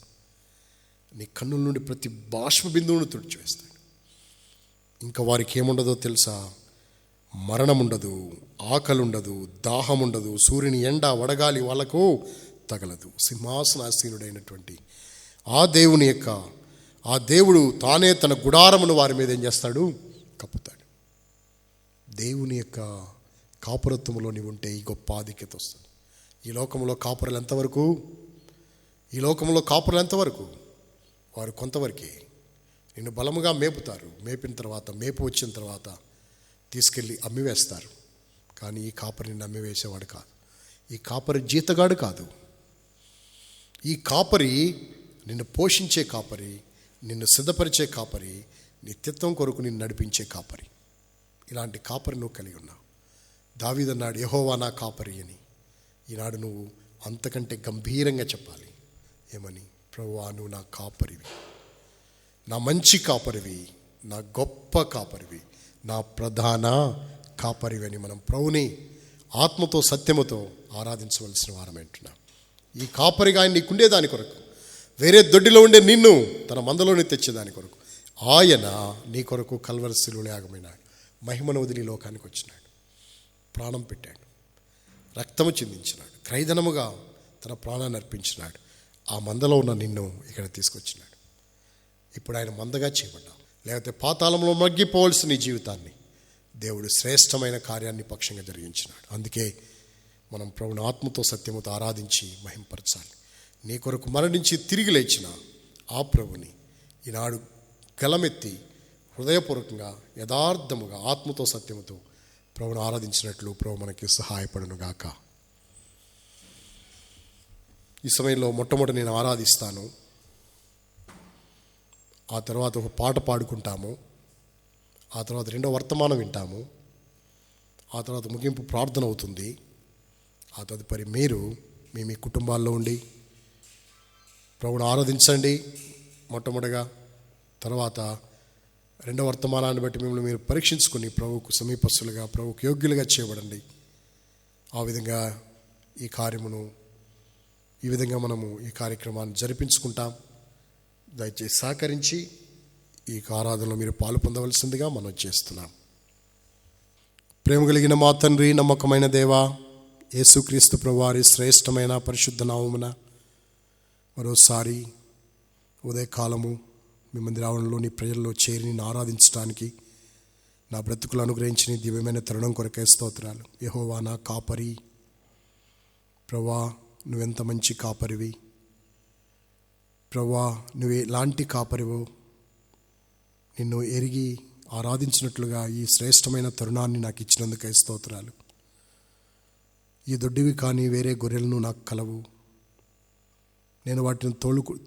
నీ కన్నుల నుండి ప్రతి బాష్ప బిందువును తుడిచివేస్తాడు. ఇంకా వారికి ఏముండదో తెలుసా? మరణం ఉండదు, ఆకలి ఉండదు, దాహం ఉండదు, సూర్యుని ఎండ వడగాలి వాళ్ళకు తగలదు. సింహాసనాసీనుడైనటువంటి ఆ దేవుడు తానే తన గుడారమును వారి మీద ఏం చేస్తాడు? కప్పుతాడు. దేవుని యొక్క కాపురత్వంలో నీవు ఉంటే ఈ గొప్ప ఆధిక్యత వస్తుంది. ఈ లోకంలో కాపురలు ఎంతవరకు? వారు కొంతవరకే. నిన్ను బలముగా మేపుతారు. మేపిన తర్వాత, మేపు వచ్చిన తర్వాత తీసుకెళ్ళి అమ్మివేస్తారు. కానీ ఈ కాపరి నిన్ను అమ్మివేసేవాడు కాదు. ఈ కాపరి జీతగాడు కాదు. ఈ కాపరి నిన్ను పోషించే కాపరి, నిన్ను సిద్ధపరిచే కాపరి, నిత్యత్వం కొరకు నిన్ను నడిపించే కాపరి. ఇలాంటి కాపరి నువ్వు కలిగి ఉన్నావు. దావీదు అన్నాడు, యెహోవా నా కాపరి అని. ఈనాడు నువ్వు అంతకంటే గంభీరంగా చెప్పాలి. ఏమని? ప్రభువా, నువ్వు నా కాపరివి, నా మంచి కాపరివి, నా గొప్ప కాపరివి, నా ప్రధాన కాపరివి అని మనం ప్రభుని ఆత్మతో సత్యముతో ఆరాధించవలసిన వారం అంటున్నాం. ఈ కాపరిగా ఆయన నీకుండే దాని కొరకు, వేరే దొడ్డిలో ఉండే నిన్ను తన మందలోనే తెచ్చేదాని కొరకు ఆయన నీ కొరకు కల్వరి శిలువలో యాగమైనాడు. మహిమను వదిలి లోకానికి వచ్చినాడు. ప్రాణం పెట్టాడు, రక్తము చిందించినాడు, క్రైదనముగా తన ప్రాణాన్ని అర్పించినాడు. ఆ మందలో ఉన్న నిన్ను ఇక్కడ తీసుకొచ్చినాడు. ఇప్పుడు ఆయన మందగా చేయబడ్డావు. లేకపోతే పాతాళంలో మగ్గిపోవలసిన నీ జీవితాన్ని దేవుడు శ్రేష్టమైన కార్యాన్ని పక్షంగా జరిగించినాడు. అందుకే మనం ప్రభుని ఆత్మతో సత్యముతో ఆరాధించి మహింపరచాలి. నీ కొరకు మరణించి తిరిగి లేచిన ఆ ప్రభుని ఈనాడు గలమెత్తి హృదయపూర్వకంగా యథార్థముగా ఆత్మతో సత్యముతో ప్రభుని ఆరాధించినట్లు ప్రభు మనకి సహాయపడును గాక. ఈ సమయంలో మొట్టమొదటి నేను ఆరాధిస్తాను. ఆ తర్వాత ఒక పాట పాడుకుంటాము. ఆ తర్వాత రెండో వర్తమానం వింటాము. ఆ తర్వాత ముగింపు ప్రార్థన అవుతుంది. ఆ తదుపరి మీరు మీ కుటుంబాల్లో ఉండి ప్రభువును ఆరాధించండి మొట్టమొదటిగా. తర్వాత రెండో వర్తమానాన్ని బట్టి మిమ్మల్ని మీరు పరీక్షించుకుని ప్రభువుకు సమీపస్తులుగా, ప్రభువుకు యోగ్యులుగా చేయబడండి. ఆ విధంగా ఈ విధంగా మనము ఈ కార్యక్రమాన్ని జరిపించుకుంటాం. దయచేసి సహకరించి ఈ ఆరాధనలో మీరు పాలు పొందవలసిందిగా మనం చేస్తున్నాం. ప్రేమ కలిగిన మా తండ్రి, నమ్మకమైన దేవా, యేసుక్రీస్తు ప్రభువారి శ్రేష్టమైన పరిశుద్ధ నామమున మరోసారి ఉదయకాలము మీ మందిరావరణలో నీ ప్రజల్లో చేరి నిన్ను ఆరాధించడానికి నా బ్రతుకులు అనుగ్రహించిన దివ్యమైన తరుణం కొరకే స్తోత్రాలు. యెహోవా నా కాపరి, ప్రభువా నువ్వెంత మంచి కాపరివి, ప్రభువా నువ్వు ఎలాంటి కాపరివో నిన్ను ఎరిగి ఆరాధించినట్లుగా ఈ శ్రేష్టమైన తరుణాన్ని నాకు ఇచ్చినందుకై స్తోత్రాలు. ఈ దొడ్డివి కానీ వేరే గొర్రెలను నాకు కలవు, నేను వాటిని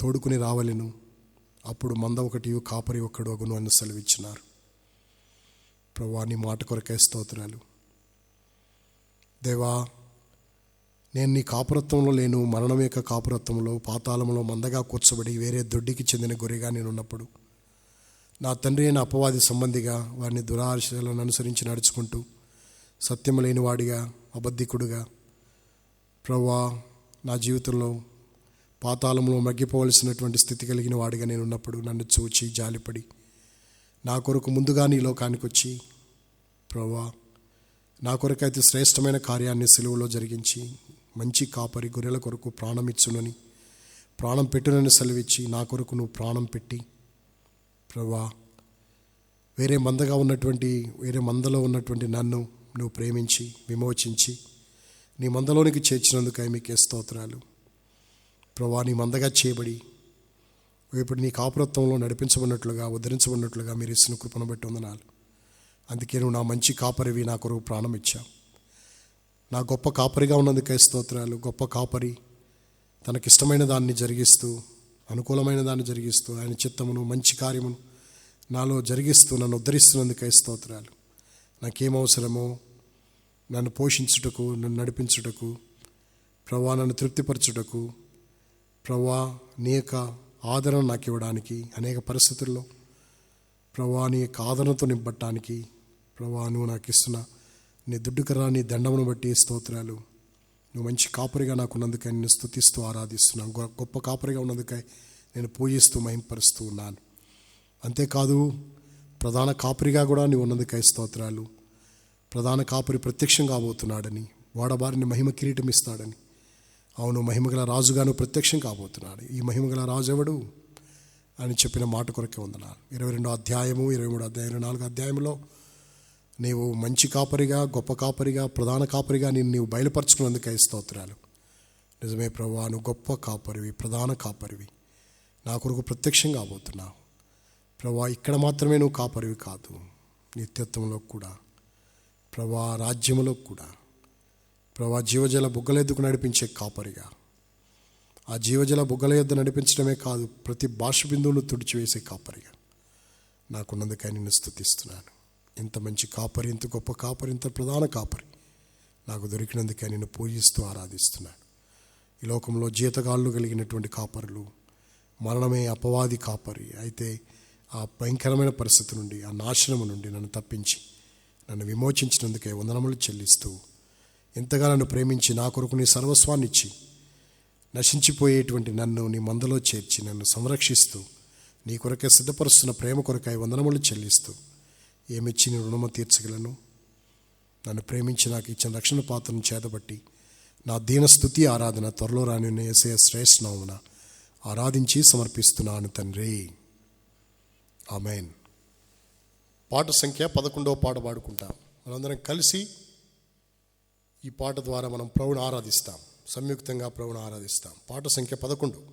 తోడుకుని రావలెను, అప్పుడు మంద ఒకటి కాపరి ఒకడు అగును అని సెలవిచ్చినారు. ప్రభువా నీ మాట కొరకే స్తోత్రాలు. దేవా, నేను నీ కాపురత్వంలో లేను, మరణం యొక్క కాపురత్వంలో పాతాళంలో మందగా కూర్చబడి వేరే దొడ్డికి చెందిన గొర్రెగా నేను ఉన్నప్పుడు నా తండ్రి అయిన అపవాది సంబంధిగా వారిని దురాశలను అనుసరించి నడుచుకుంటూ సత్యం లేని వాడిగా, అబద్ధికుడుగా ప్రభువా నా జీవితంలో పాతాళంలో మగ్గిపోవలసినటువంటి స్థితి కలిగిన వాడిగా నేను ఉన్నప్పుడు నన్ను చూచి జాలిపడి నా కొరకు ముందుగా నీ లోకానికి వచ్చి ప్రభువా నా కొరకైతే శ్రేష్టమైన కార్యాన్ని సిలువలో జరిగించి మంచి కాపరి గొర్రెల కొరకు ప్రాణం ఇచ్చునని, ప్రాణం పెట్టునని సెలవిచ్చి నా కొరకు నువ్వు ప్రాణం పెట్టి ప్రభువా వేరే మందలో ఉన్నటువంటి నన్ను నువ్వు ప్రేమించి విమోచించి నీ మందలోనికి చేర్చినందుకై మీకే స్తోత్రాలు. ప్రభువా నీ మందగా చేయబడి ఇప్పుడు నీ కాపురత్వంలో నడిపించబడినట్లుగా, ఉద్ధరించబడినట్లుగా మీరు ఇచ్చిన కృపను బట్టి వందనాలు. అందుకే నువ్వు నా మంచి కాపరివి, నా కొరకు ప్రాణం ఇచ్చావు. నా గొప్ప కాపరిగా ఉన్నందుకై స్తోత్రాలు. గొప్ప కాపరి తనకిష్టమైన దాన్ని జరిగిస్తూ, అనుకూలమైన దాన్ని జరిగిస్తూ, ఆయన చిత్తమును మంచి కార్యమును నాలో జరిగిస్తూ నన్ను ఉద్ధరిస్తున్నందుకై స్తోత్రాలు. నాకేం అవసరమో నన్ను పోషించుటకు, నన్ను నడిపించుటకు, ప్రభువా నన్ను తృప్తిపరచుటకు, ప్రభువా నీ యొక్క ఆదరణ నాకు ఇవ్వడానికి, అనేక పరిస్థితుల్లో ప్రభువా నీ యొక్క ఆదరణతో నింపడానికి ప్రభువా నువ్వు నాకు ఇస్తున్న నీ దుడ్డుకరా నీ దండమును బట్టి స్తోత్రాలు. నువ్వు మంచి కాపరిగా నాకున్నందుకై నేను స్తుతిస్తూ ఆరాధిస్తున్నాను. గొప్ప కాపరిగా ఉన్నందుకై నేను పూజిస్తూ మహింపరుస్తూ ఉన్నాను. అంతేకాదు ప్రధాన కాపరిగా కూడా నువ్వు ఉన్నందుకై స్తోత్రాలు. ప్రధాన కాపరి ప్రత్యక్షం కాబోతున్నాడని, వాడబారిని మహిమ కిరీటం ఇస్తాడని, అవును మహిమగల రాజుగాను ప్రత్యక్షం కాబోతున్నాడు. ఈ మహిమగల రాజు ఎవడు అని చెప్పిన మాట కొరకే వందనాలు. 22వ అధ్యాయము, 23వ అధ్యాయం, 24వ అధ్యాయంలో నీవు మంచి కాపరిగా, గొప్ప కాపరిగా, ప్రధాన కాపరిగా నీవు బయలుపరచుకున్నందుకై స్తోత్రాలు. నిజమే ప్రభువా, నువ్వు గొప్ప కాపరివి, ప్రధాన కాపరివి, నా కొరకు ప్రత్యక్షం కాబోతున్నావు. ప్రభువా ఇక్కడ మాత్రమే నువ్వు కాపరివి కాదు, నిత్యత్వంలో కూడా, ప్రభువా రాజ్యములో కూడా, ప్రభువా జీవజల బుగ్గలెద్దుకు నడిపించే కాపరిగా, ఆ జీవజల బుగ్గల యొద్ద నడిపించడమే కాదు ప్రతి భాష బిందువును తుడిచివేసే కాపరిగా నాకున్నందుకై నిన్ను స్తుతిస్తున్నాను. ఇంత మంచి కాపరి, ఇంత గొప్ప కాపరి, ఇంత ప్రధాన కాపరి నాకు దొరికినందుకై నిన్ను పూజిస్తూ ఆరాధిస్తున్నాను. ఈ లోకంలో జీతగాళ్ళు కలిగినటువంటి కాపరులు, మరణమే అపవాది కాపరి అయితే ఆ భయంకరమైన పరిస్థితి నుండి, ఆ నాశనము నుండి నన్ను తప్పించి నన్ను విమోచించినందుకే వందనములు చెల్లిస్తూ, ఎంతగా నన్ను ప్రేమించి నా కొరకు నీ సర్వస్వాన్ని ఇచ్చి నశించిపోయేటువంటి నన్ను నీ మందలో చేర్చి నన్ను సంరక్షిస్తూ నీ కొరకే సిద్ధపరుస్తున్న ప్రేమ కొరకై వందనములు చెల్లిస్తూ ఏమిచ్చి నీ రుణము తీర్చగలను? నన్ను ప్రేమించి నాకు ఇచ్చిన రక్షణ పాత్రను చేతబట్టి నా దీన స్తుతి ఆరాధన త్వరలో రాని యేసయ్య శ్రేష్ఠ నామమున ఆరాధించి సమర్పిస్తున్నాను తండ్రి. ఆమెన్. పాట సంఖ్య 11వ పాట పాడుకుంటాం. మనందరం కలిసి ఈ పాట ద్వారా మనం ప్రభువుని ఆరాధిస్తాం, సంయుక్తంగా ప్రభువుని ఆరాధిస్తాం. పాట సంఖ్య 11.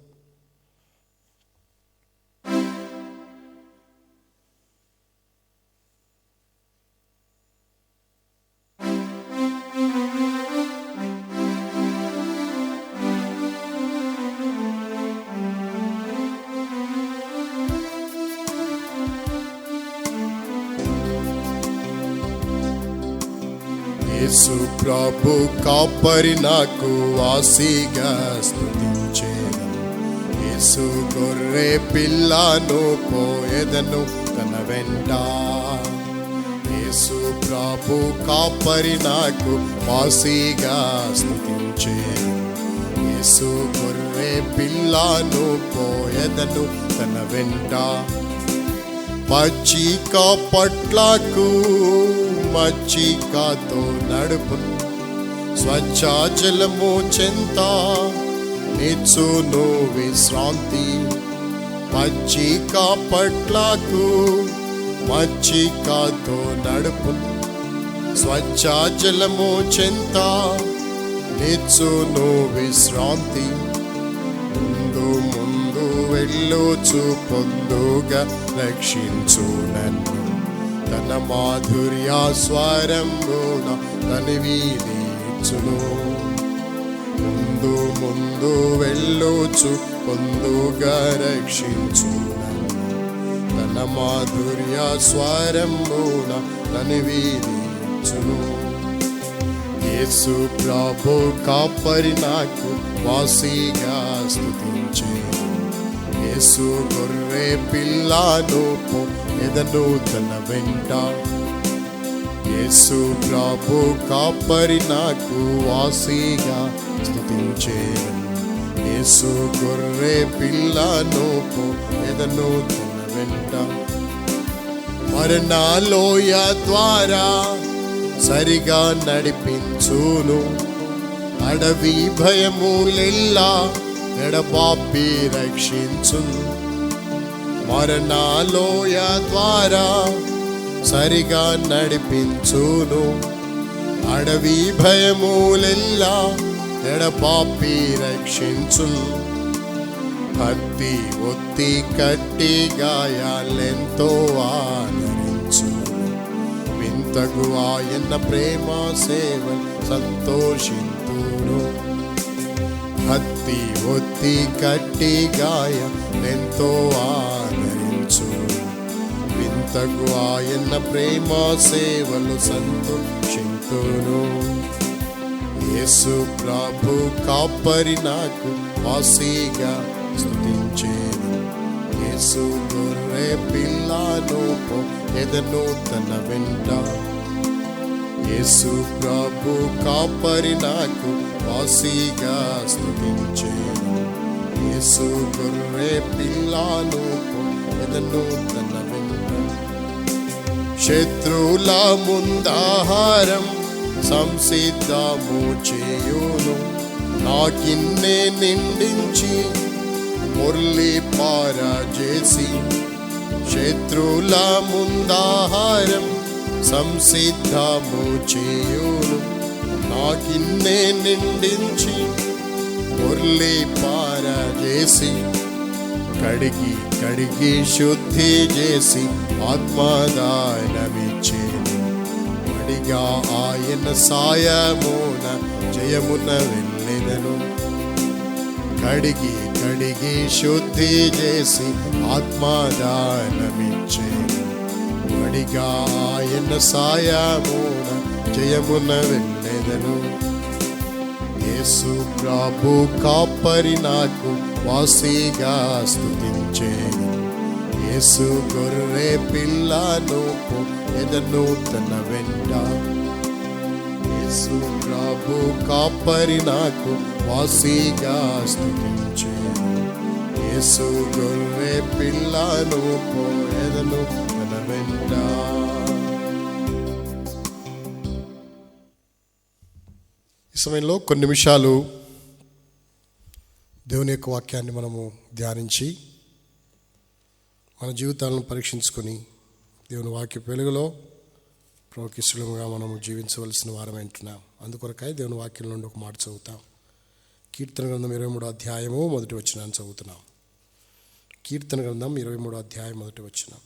యేసు ప్రభు కాపరి నాకు వాసిగా స్తుతించేదను. యేసు గొర్రె పిల్లను పోయేదను తన వెంట. యేసు ప్రభు కాపరి నాకు వాసిగా స్తుతించేదను. యేసు గొర్రె పిల్లను పోయేదను తన వెంట. పచ్చిక పట్లకు మచ్చికతో నడుపును, స్వచ్ఛ జలము చెంత నిచ్చును విశ్రాంతి. పచ్చిక పట్లకు మచ్చికతో నడుపును, స్వచ్ఛ జలము చెంత నిచ్చును విశ్రాంతి. ముందు ముందు వెళ్ళొచ్చు పొందుగా రక్షించు నన్ను, తన మాధుర్య స్వరమున తనివీదించును. ముందు ముందు వెళ్ళొచ్చు పొందుగా రక్షించు నన్ను, తన మాధుర్య స్వరమున తనివీదించును. యేసు ప్రభు కాపరి నాకు వాసిగా స్తుతించేదను. యేసు గొర్రె పిల్లను పోయేదను తన వెంట. యేసు ప్రభు కాపరి నాకు వాసిగా స్తుతించేదను. యేసు గొర్రె పిల్లను పోయేదను తన వెంట. మరణలోయ ద్వారా సరిగా నడిపించును, అడవి భయములెల్లా ఎడబాపి రక్షించును. మరణలోయ ద్వారా సరిగా నడిపించును, అడవి భయములెల్లా ఎడబాపి రక్షించును. కత్తి ఒత్తి కట్టి గాయాలెంతో ఆదరించును, వింతగు ఆయన ప్రేమ సేవ సంతోషింతును. హత్తి ఒత్తి కట్టి గాయాలెంతో ఆదరించును, వింతగు ఆయన ప్రేమ సేవలు సంతోషింతును. యేసు ప్రభు కాపరి నాకు వాసిగా స్తుతించేదను. యేసు గొర్రె పిల్లను పోయేదను తన వెంట. యేసు ప్రభు కాపరి నాకు వాసిగా స్తుతించేదను. యేసు గొర్రె పిల్లను పోయేదను తన వెంట. శత్రువుల ముందాహారం సంసిద్ధము చేయును, నా గిన్నె నిండించి మురళి పారజేసి. శత్రువుల ముందాహారం సంసిద్ధము చేయును, నా గిన్నె నిండించి మురళి పారజేసి. కడిగి కడిగి శుద్ధి చేసి ఆత్మదానమిచ్చేను, వడిగా ఆయన సాయమున జయమున వెళ్ళెదను. కడిగి కడిగి శుద్ధి చేసి ఆత్మదానమిచ్చేను, వడిగా ఆయన సాయమున జయమున వెళ్ళెదను. యేసు ప్రభు కాపరి నాకు వాసిగా స్తుతించేను. యేసు గొర్రె పిల్లను పోయేదను తన వెంట. యేసు ప్రభు కాపరి నాకు వాసిగా స్తుతించేను. యేసు గొర్రె పిల్లను పోయేదను తన వెంట. ఈ సమయంలో కొన్ని నిమిషాలు దేవుని యొక్క వాక్యాన్ని మనము ధ్యానించి మన జీవితాలను పరీక్షించుకొని దేవుని వాక్య వెలుగులో ప్రవకిస్తులుగా మనము జీవించవలసిన వారం అంటున్నాం. అందుకొరకై దేవుని వాక్యం నుండి ఒక మాట చదువుతాం. కీర్తన గ్రంథం 23వ అధ్యాయము 1వ వచనాన్ని చదువుతున్నాం. కీర్తన గ్రంథం 23వ అధ్యాయం 1వ వచనం.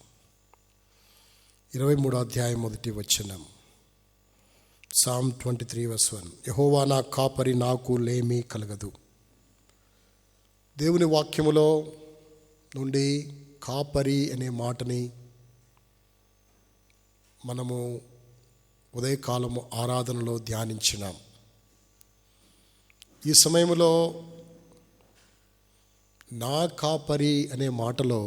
23వ అధ్యాయం 1వ వచనం. Psalm 23:1. యెహోవా నా కాపరి, నాకు లేమి కలగదు. దేవుని వాక్యములో నుండి కాపరి అనే మాటని మనము ఉదయకాలము ఆరాధనలో ధ్యానించినాం. ఈ సమయంలో నా కాపరి అనే మాటలో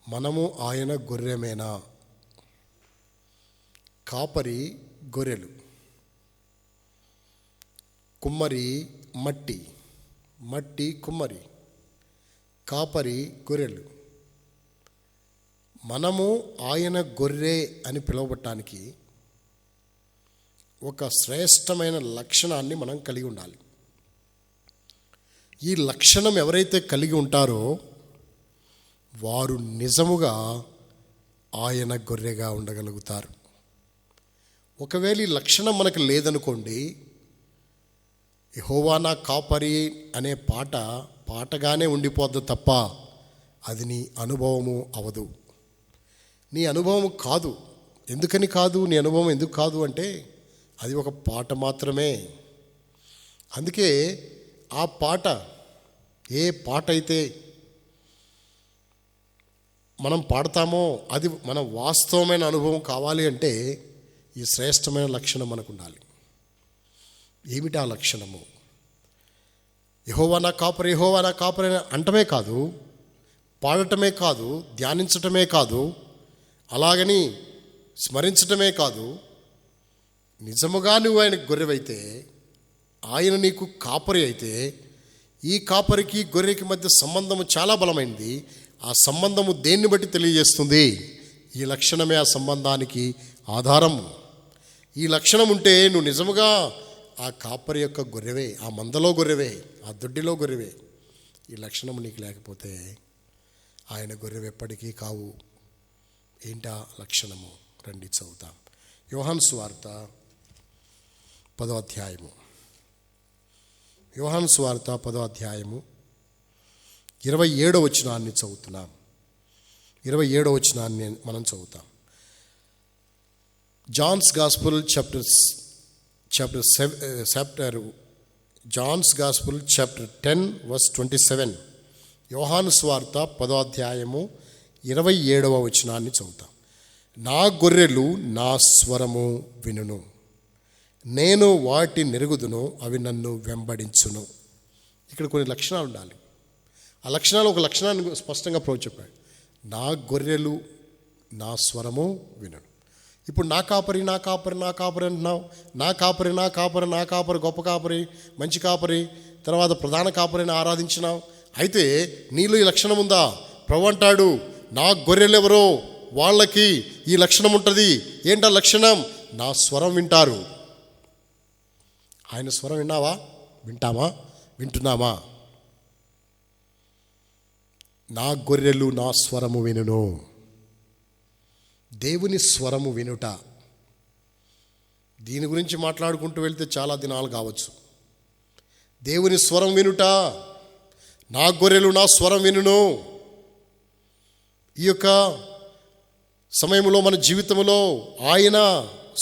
మనము ఆయన గొర్రెమేనా? కాపరి గొర్రెలు, కుమ్మరి మట్టి, మట్టి కుమ్మరి, కాపరి గొర్రెలు. మనము ఆయన గొర్రె అని పిలువబడటానికి ఒక శ్రేష్టమైన లక్షణాన్ని మనం కలిగి ఉండాలి. ఈ లక్షణం ఎవరైతే కలిగి ఉంటారో వారు నిజముగా ఆయన గొర్రెగా ఉండగలుగుతారు. ఒకవేళ ఈ లక్షణం మనకు లేదనుకోండి, యెహోవా నా కాపరి అనే పాటగానే ఉండిపోద్ది తప్ప అది నీ అనుభవము అవదు. నీ అనుభవం కాదు. ఎందుకని కాదు? నీ అనుభవం ఎందుకు కాదు అంటే అది ఒక పాట మాత్రమే. అందుకే ఆ పాట, ఏ పాట అయితే మనం పాడతామో అది మన వాస్తవమైన అనుభవం కావాలి అంటే ఈ శ్రేష్టమైన లక్షణం మనకు ఉండాలి. ఏమిటి ఆ లక్షణము? యెహోవా నా కాపరి, యెహోవా నా కాపరి అంటమే కాదు, పాడటమే కాదు, ధ్యానించటమే కాదు, అలాగని స్మరించటమే కాదు. నిజముగా నువ్వు ఆయన గొర్రెవైతే, ఆయన నీకు కాపరి అయితే, ఈ కాపరికి గొర్రెకి మధ్య సంబంధము చాలా బలమైనది. ఆ సంబంధము దేన్ని బట్టి తెలియజేస్తుంది? ఈ లక్షణమే ఆ సంబంధానికి ఆధారం. ఈ లక్షణం ఉంటే నువ్వు నిజముగా ఆ కాపరి యొక్క గొర్రెవే, ఆ మందలో గొర్రెవే, ఆ దొడ్డిలో గొర్రెవే. ఈ లక్షణం నీకు లేకపోతే ఆయన గొర్రెవి ఎప్పటికీ కావు. ఏంటా లక్షణము? రండి చదువుతాం. యోహాను సువార్త 10వ అధ్యాయము. యోహాను సువార్త 10వ అధ్యాయము 27వ వచనాన్ని చదువుతున్నాం. 27వ వచనాన్ని మనం చదువుతాం. John's gospel John's gospel chapter 10 verse 27. యోహాను సువార్త 10వ అధ్యాయము 27వ వచనాన్ని చదువుతాం. నా గొర్రెలు నా స్వరము వినును, నేను వాటి నెరుగుదును, అవి నన్ను వెంబడించును. ఇక్కడ కొన్ని లక్షణాలు ఉండాలి. ఆ లక్షణాలు, ఒక లక్షణాన్ని స్పష్టంగా ప్రభు చెప్పాడు. నా గొర్రెలు నా స్వరము వినును. ఇప్పుడు నా కాపరి, నా కాపరి, నా కాపరి అంటున్నావు. నా కాపరి, నా కాపరి, నా కాపరి, గొప్ప కాపరి, మంచి కాపరి, తర్వాత ప్రధాన కాపరిని ఆరాధించినావు. అయితే నీలో ఈ లక్షణం ఉందా? ప్రభు అంటాడు, నా గొర్రెలు ఎవరో వాళ్ళకి ఈ లక్షణం ఉంటుంది. ఏంటా లక్షణం? నా స్వరం వింటారు. ఆయన స్వరం విన్నావా? వింటామా? వింటున్నామా? నా గొర్రెలు నా స్వరము వినును. దేవుని స్వరము వినుట, దీని గురించి మాట్లాడుకుంటూ వెళ్తే చాలా దినాలు కావచ్చు. దేవుని స్వరం వినుట, నా గొర్రెలు నా స్వరం వినును. ఈ యొక్క సమయంలో మన జీవితంలో ఆయన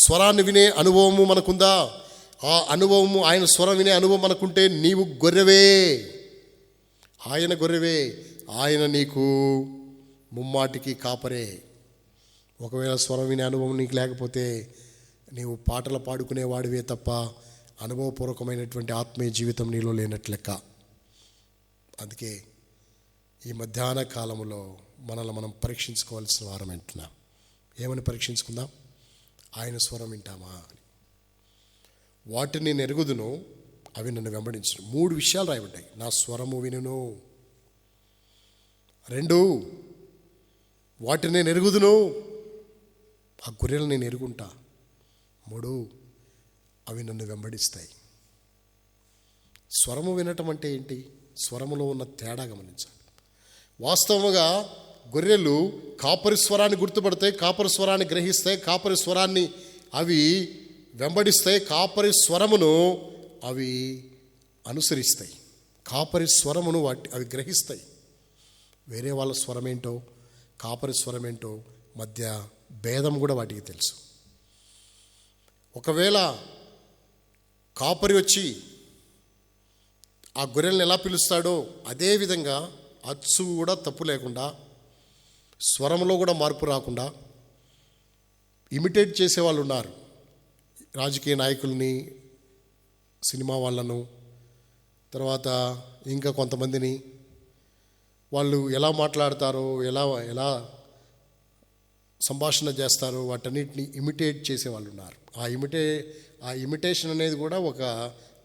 స్వరాన్ని వినే అనుభవము మనకుందా? ఆ అనుభవము, ఆయన స్వరం వినే అనుభవం మనకుంటే నీవు గొర్రెవే, ఆయన గొర్రెవే. ఆయన నీకు ముమ్మాటికి కాపరే. ఒకవేళ స్వరం వినే అనుభవం నీకు లేకపోతే నీవు పాటలు పాడుకునేవాడివే తప్ప అనుభవపూర్వకమైనటువంటి ఆత్మీయ జీవితం నీలో లేనట్లెక్క. అందుకే ఈ మధ్యాహ్న కాలంలో మనల్ని మనం పరీక్షించుకోవాల్సిన వారం అంటున్నాం. ఏమని పరీక్షించుకుందాం? ఆయన స్వరం వింటామా అని. వాటిని నెరుగుదును, అవి నన్ను వెంబడించును. 3 విషయాలు రాయబడ్డాయి. నా స్వరము వినును. 2, వాటిని నెరుగుదును, ఆ గొర్రెలు నేను ఎరుగుంటా. 3, అవి నన్ను వెంబడిస్తాయి. స్వరము వినటం అంటే ఏంటి? స్వరములో ఉన్న తేడా గమనించాలి. వాస్తవముగా గొర్రెలు కాపరి స్వరాన్ని గుర్తుపడతాయి, కాపరి స్వరాన్ని గ్రహిస్తాయి, కాపరి స్వరాన్ని అవి వెంబడిస్తాయి, కాపరి స్వరమును అవి అనుసరిస్తాయి, కాపరి స్వరమును అవి గ్రహిస్తాయి. వేరే వాళ్ళ స్వరం ఏంటో, కాపరి స్వరం ఏంటో మధ్య భేదం కూడా వాటికి తెలుసు. ఒకవేళ కాపరి వచ్చి ఆ గొర్రెల్ని ఎలా పిలుస్తాడో అదేవిధంగా అచ్చు కూడా తప్పు లేకుండా, స్వరంలో కూడా మార్పు రాకుండా ఇమిటేట్ చేసేవాళ్ళు ఉన్నారు. రాజకీయ నాయకుల్ని, సినిమా వాళ్ళను, తర్వాత ఇంకా కొంతమందిని వాళ్ళు ఎలా మాట్లాడతారో, ఎలా సంభాషణ చేస్తారో వాటన్నిటిని ఇమిటేట్ చేసేవాళ్ళు ఉన్నారు. ఆ ఇమిటేషన్ అనేది కూడా ఒక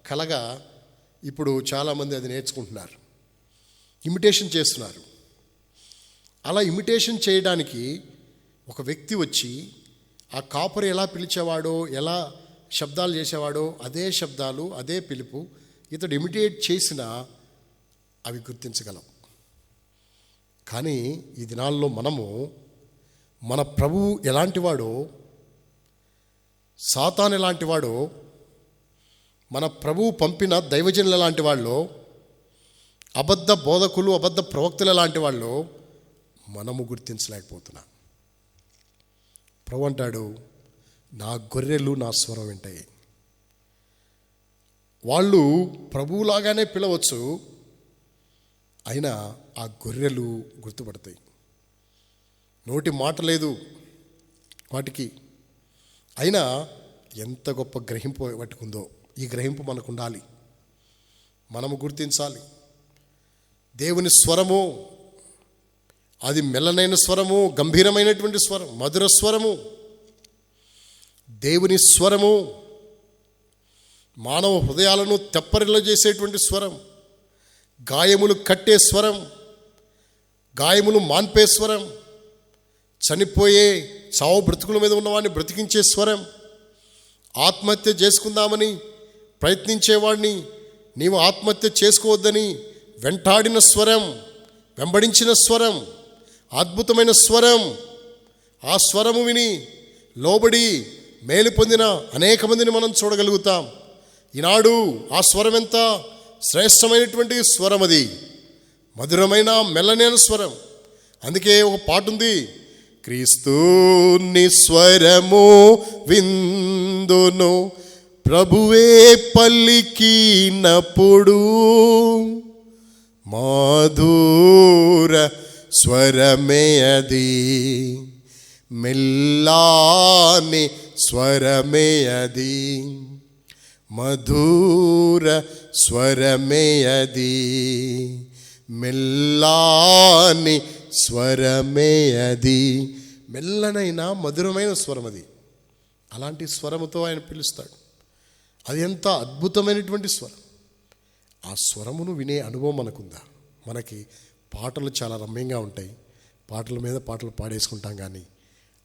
కళగా ఇప్పుడు చాలామంది అది నేర్చుకుంటున్నారు, ఇమిటేషన్ చేస్తున్నారు. అలా ఇమిటేషన్ చేయడానికి ఒక వ్యక్తి వచ్చి ఆ కాపరి ఎలా పిలిచేవాడో, ఎలా శబ్దాలు చేసేవాడో అదే శబ్దాలు, అదే పిలుపు ఇతడు ఇమిటేట్ చేసినా అవి గుర్తించగలం. కానీ ఈ దినాల్లో మనము మన ప్రభువు ఎలాంటివాడో, సాతాను ఎలాంటివాడో, మన ప్రభువు పంపిన దైవజనులు ఎలాంటి వాళ్ళో, అబద్ధ బోధకులు, అబద్ధ ప్రవక్తలు ఎలాంటి వాళ్ళో మనము గుర్తించలేకపోతున్నాం. ప్రభు అంటాడు, నా గొర్రెలు నా స్వరం వింటాయి. వాళ్ళు ప్రభువులాగానే పిలవచ్చు, అయినా ఆ గొర్రెలు గుర్తుపడతాయి. నోటి మాట లేదు వాటికి, అయినా ఎంత గొప్ప గ్రహింపు పట్టుకుందో. ఈ గ్రహింపు మనకు ఉండాలి, మనము గుర్తించాలి. దేవుని స్వరము అది మెల్లనైన స్వరము, గంభీరమైనటువంటి స్వరం, మధుర స్వరము. దేవుని స్వరము మానవ హృదయాలను తెప్పరిల్ల చేసేటువంటి స్వరం, గాయములు కట్టే స్వరం, గాయములు మాన్పే స్వరం, చనిపోయే చావు బ్రతుకుల మీద ఉన్నవాడిని బ్రతికించే స్వరం, ఆత్మహత్య చేసుకుందామని ప్రయత్నించేవాడిని నీవు ఆత్మహత్య చేసుకోవద్దని వెంటాడిన స్వరం, వెంబడించిన స్వరం, అద్భుతమైన స్వరం. ఆ స్వరము విని లోబడి మేలు పొందిన అనేక మందిని మనం చూడగలుగుతాం. ఈనాడు ఆ స్వరం ఎంత శ్రేష్టమైనటువంటి స్వరం, అది మధురమైన మెల్లనైన స్వరం. అందుకే ఒక పాట ఉంది, క్రీస్తుని స్వరము విందును ప్రభువే పలికినప్పుడు, మధుర స్వరమే అది, మెల్లాని స్వరమే అది, మధుర స్వరమే అది, మెల్లాని స్వరమే అది. మెల్లనైనా మధురమైన స్వరం అది. అలాంటి స్వరముతో ఆయన పిలుస్తాడు. అది ఎంత అద్భుతమైనటువంటి స్వరం. ఆ స్వరమును వినే అనుభవం మనకుందా? మనకి పాటలు చాలా రమ్యంగా ఉంటాయి, పాటల మీద పాటలు పాడేసుకుంటాం, కానీ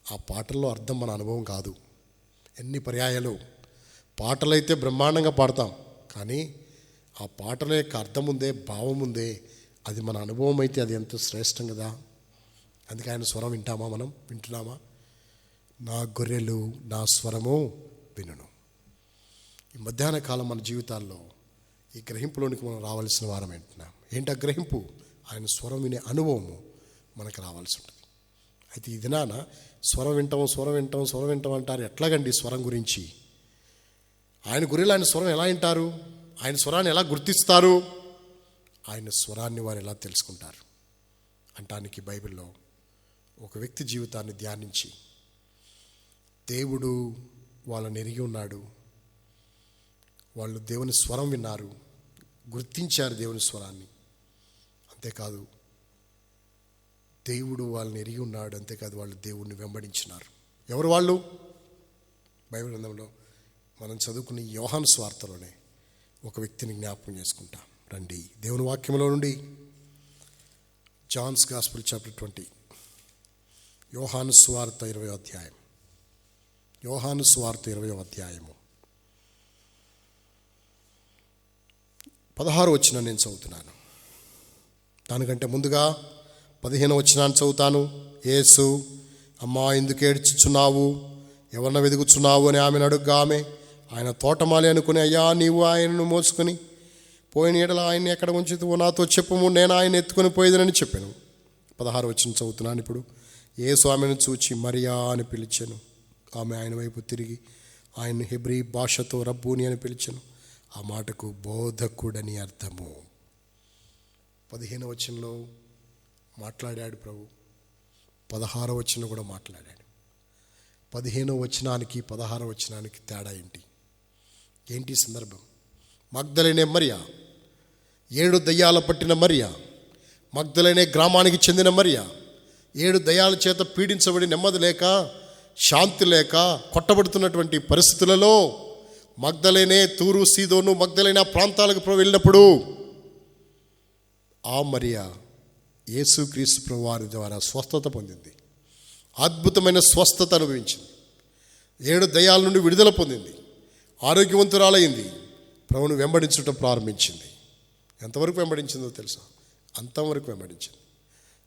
ఆ పాటల్లో అర్థం మన అనుభవం కాదు. ఎన్ని పర్యాయాలు పాటలైతే బ్రహ్మాండంగా పాడతాం, కానీ ఆ పాటల యొక్క అర్థం ఉందే, భావం ఉందే, అది మన అనుభవం అయితే అది ఎంతో శ్రేష్టం కదా. అందుకే ఆయన స్వరం వింటామా? మనం వింటున్నామా? నా గొర్రెలు నా స్వరము వినును. ఈ మధ్యాహ్న కాలం మన జీవితాల్లో ఈ గ్రహింపులోనికి మనం రావాల్సిన వారం వింటున్నాం. ఏంటి ఆ గ్రహింపు? ఆయన స్వరం వినే అనుభవము మనకు రావాల్సి ఉంటుంది. అయితే ఈ దినాన స్వరం వింటాం అంటారు. ఎట్లాగండి స్వరం గురించి? ఆయన గొర్రెలు ఆయన స్వరం ఎలా వింటారు? ఆయన స్వరాన్ని ఎలా గుర్తిస్తారు? ఆయన స్వరాన్ని వారు ఎలా తెలుసుకుంటారు అంటానికి బైబిల్లో ఒక వ్యక్తి జీవితాన్ని ధ్యానించి, దేవుడు వాళ్ళని ఎరిగి ఉన్నాడు, వాళ్ళు దేవుని స్వరం విన్నారు, గుర్తించారు దేవుని స్వరాన్ని. అంతేకాదు దేవుడు వాళ్ళని ఎరిగి ఉన్నాడు, అంతేకాదు వాళ్ళు దేవుణ్ణి వెంబడించినారు. ఎవరు వాళ్ళు? బైబిల్ గ్రంథంలో మనం చదువుకున్న యోహాను సువార్తలోనే ఒక వ్యక్తిని జ్ఞాపకం చేసుకుంటాం. రండి దేవుని వాక్యంలో నుండి జాన్స్ గాస్పెల్ చాప్టర్ 20, యోహాను సువార్త 20వ అధ్యాయం. యోహాను సువార్త 20వ అధ్యాయము 16వ వచనం నేను చదువుతున్నాను. దానికంటే ముందుగా 15వ వచనాన్ని చదువుతాను. యేసు, అమ్మా ఎందుకు ఏడ్చుచున్నావు, ఎవరిని వెతుకుచున్నావు అని ఆమెను అడుగ్గా, ఆమె ఆయన తోటమాలి అనుకుని, అయ్యా నీవు ఆయనను మోసుకొని పోయిన ఎడల ఆయన్ని ఎక్కడ ఉంచుతువో నాతో చెప్పుము, నేను ఆయన ఎత్తుకొని పోయేదనని చెప్పాను. 16వ వచనం చదువుతున్నాను ఇప్పుడు. యేసు ఆమెను చూచి మరియా అని పిలిచాను. ఆమె ఆయన వైపు తిరిగి ఆయన్ని హెబ్రీ భాషతో రబ్బూని అని పిలిచాను. ఆ మాటకు బోధకుడని అర్థము. 15వ వచనంలో మాట్లాడాడు ప్రభు, 16వ వచనం కూడా మాట్లాడాడు. 15వ వచనానికి 16వ వచనానికి తేడా ఏంటి సందర్భం? మగ్దలేనే మరియ, 7 దయ్యాల పట్టిన మరియ, మగ్దలేనే గ్రామానికి చెందిన మరియ, 7 దయ్యాల చేత పీడించబడి నెమ్మది లేక, శాంతి లేక కొట్టబడుతున్నటువంటి పరిస్థితులలో మగ్దలేనే, తూరు, సీదోను, మగ్దలేనే ప్రాంతాలకు వెళ్ళినప్పుడు ఆ మరియ యేసుక్రీస్తు ప్రభువారి ద్వారా స్వస్థత పొందింది. అద్భుతమైన స్వస్థత అనుభవించింది. 7 దయ్యాల నుండి విడుదల పొందింది. ఆరోగ్యవంతురాలైంది. ప్రభువును వెంబడించడం ప్రారంభించింది. ఎంతవరకు వెంబడించిందో తెలుసా? అంతవరకు వెంబడించింది.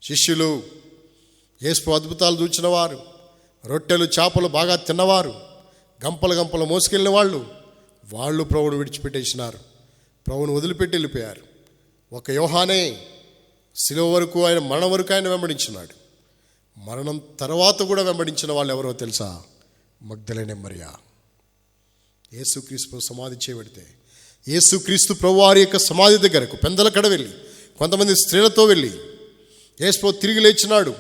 శిష్యులు, యేసు అద్భుతాలు చూచిన వారు, రొట్టెలు చేపలు బాగా తిన్నవారు, గంపలు మోసుకెళ్ళిన వాళ్ళు ప్రభువును విడిచిపెట్టేసినారు. ప్రభువును వదిలిపెట్టి వెళ్ళిపోయారు. ఒక యోహానే శిలువ వరకు, ఆయన మరణం వరకు ఆయన వెంబడించినాడు. మరణం తర్వాత కూడా వెంబడించిన వాళ్ళు ఎవరో తెలుసా? మగ్దలేనే మరియ. యేసుక్రీస్తు సమాధి చేయబడితే యేసుక్రీస్తు ప్రభువారి యొక్క సమాధి దగ్గరకు పెందల కడ వెళ్ళి, కొంతమంది స్త్రీలతో వెళ్ళి, యేసు తిరిగి లేచినాడు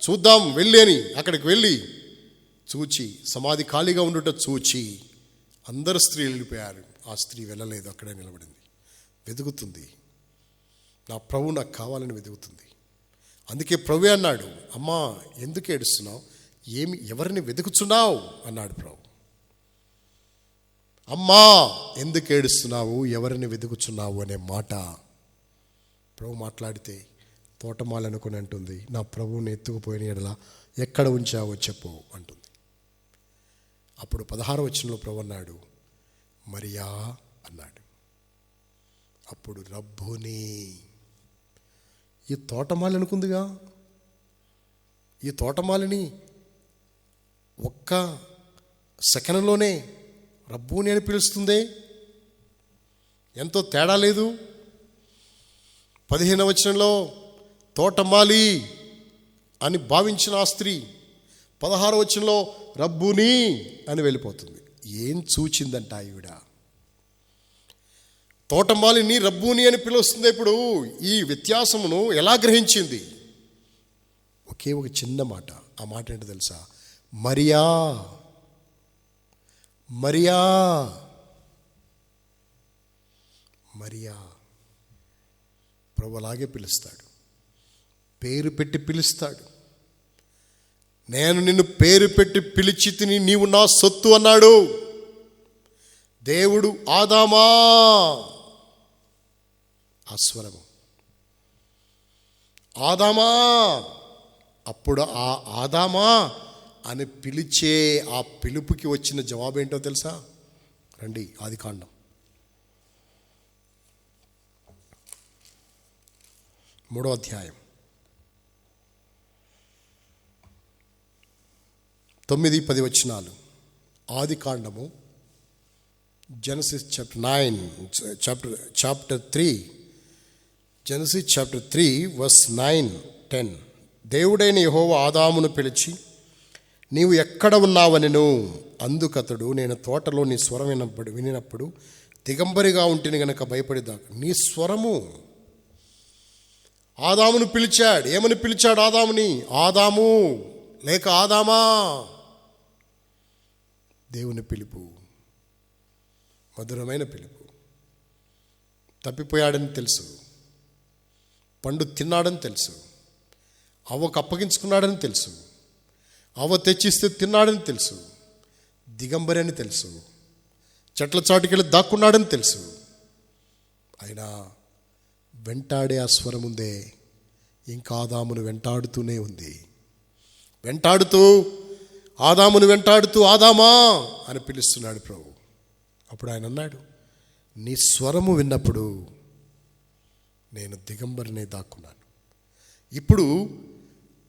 చూద్దాం వెళ్ళి అని అక్కడికి వెళ్ళి చూచి, సమాధి ఖాళీగా ఉండుట చూచి అందరు స్త్రీలు వెళ్ళిపోయారు. ఆ స్త్రీ వెళ్ళలేదు, అక్కడే నిలబడింది. వెతుకుతుంది. నా ప్రభు నాకు కావాలని వెతుకుతుంది. అందుకే ప్రభు అన్నాడు, అమ్మా ఎందుకు ఏడుస్తున్నావు? ఎవరిని వెతుకుచున్నావు అన్నాడు ప్రభు. అమ్మా ఎందుకు ఏడుస్తున్నావు, ఎవరిని వెతుకుచున్నావు అనే మాట ప్రభు మాట్లాడితే తోటమాలనుకుని అంటుంది, నా ప్రభువుని ఎత్తుకుపోయిన ఎడల ఎక్కడ ఉంచావో చెప్పు అంటుంది. అప్పుడు 16వ వచనంలో ప్రభు అన్నాడు, మరియా అన్నాడు. అప్పుడు రబ్బుని, ఈ తోటమాలి అనుకుందిగా, ఈ తోటమాలిని ఒక్క సెకండ్లోనే రబ్బూని అని పిలుస్తుందే, ఎంతో తేడా లేదు. 15వ వచనంలో తోటమాలి అని భావించిన ఆ స్త్రీ 16వ వచనంలో రబ్బూని అని వెళ్ళిపోతుంది. ఏం చూచిందంట ఈవిడ? తోటమాలిని రబ్బూని అని పిలుస్తుంది. ఇప్పుడు ఈ వ్యత్యాసమును ఎలా గ్రహించింది? ఒకే ఒక చిన్న మాట. ఆ మాట ఏంటో తెలుసా? మరియా, మరియా, మరియా. ప్రభు అలాగే పిలుస్తాడు, పేరు పెట్టి పిలుస్తాడు. నేను నిన్ను పేరు పెట్టి పిలిచి తిని నీవు నా సొత్తు అన్నాడు దేవుడు. ఆదామా, ఆ స్వరము ఆదామా. అప్పుడు ఆ ఆదామా అని పిలిచే ఆ పిలుపుకి వచ్చిన జవాబేంటో తెలుసా? రండి, ఆదికాండం 3వ అధ్యాయం 9-10 వచనాలు. ఆదికాండము, Genesis chapter 9, chapter 3, Genesis chapter 3 verse 9-10. దేవుడైన యెహోవా ఆదామును పిలిచి, నీవు ఎక్కడ ఉన్నావనెను. అందుకతడు, నేను తోటలో నీ స్వరం వినినప్పుడు దిగంబరిగా ఉంటేని గనక భయపడేదా. నీ స్వరము. ఆదామును పిలిచాడు. ఏమని పిలిచాడు ఆదాముని? ఆదాము లేక ఆదామా. దేవుని పిలుపు, మధురమైన పిలుపు. తప్పిపోయాడని తెలుసు, పండు తిన్నాడని తెలుసు, అవ్వకు అప్పగించుకున్నాడని తెలుసు, అవ్వ తెచ్చిస్తే తిన్నాడని తెలుసు, దిగంబరి అని తెలుసు, చెట్ల చాటుకెళ్ళి దాక్కున్నాడని తెలుసు. అయినా వెంటాడే ఆ స్వరం ఉందే, ఇంకా ఆదామును వెంటాడుతూనే ఉంది. వెంటాడుతూ ఆదామును వెంటాడుతూ ఆదామా అని పిలుస్తున్నాడు ప్రభు. అప్పుడు ఆయన అన్నాడు, నీ స్వరము విన్నప్పుడు నేను దిగంబరినే దాక్కున్నాను. ఇప్పుడు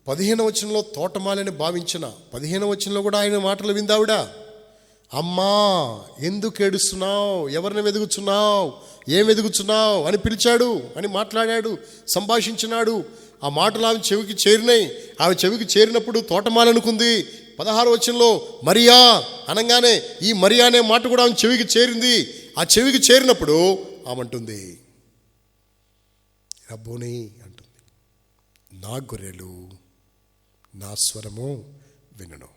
15వ వచనంలో తోటమాలని భావించిన 15వ వచనంలో కూడా ఆయన మాటలు విందావిడ. అమ్మా ఎందుకు ఏడుస్తున్నావు, ఎవరిని వెతుకుతున్నావు, ఏం వెతుకుతున్నావు అని పిలిచాడు, అని మాట్లాడాడు, సంభాషించినాడు. ఆ మాటలు ఆమె చెవికి చేరినాయి. ఆమె చెవికి చేరినప్పుడు తోటమాలనుకుంది. 16వ వచనంలో మరియా అనగానే ఈ మరియా అనే మాట కూడా ఆమె చెవికి చేరింది. ఆ చెవికి చేరినప్పుడు ఆమె అంటుంది, రబ్బోని అంటుంది, నా గొర్రెలు నా స్వరము వినను.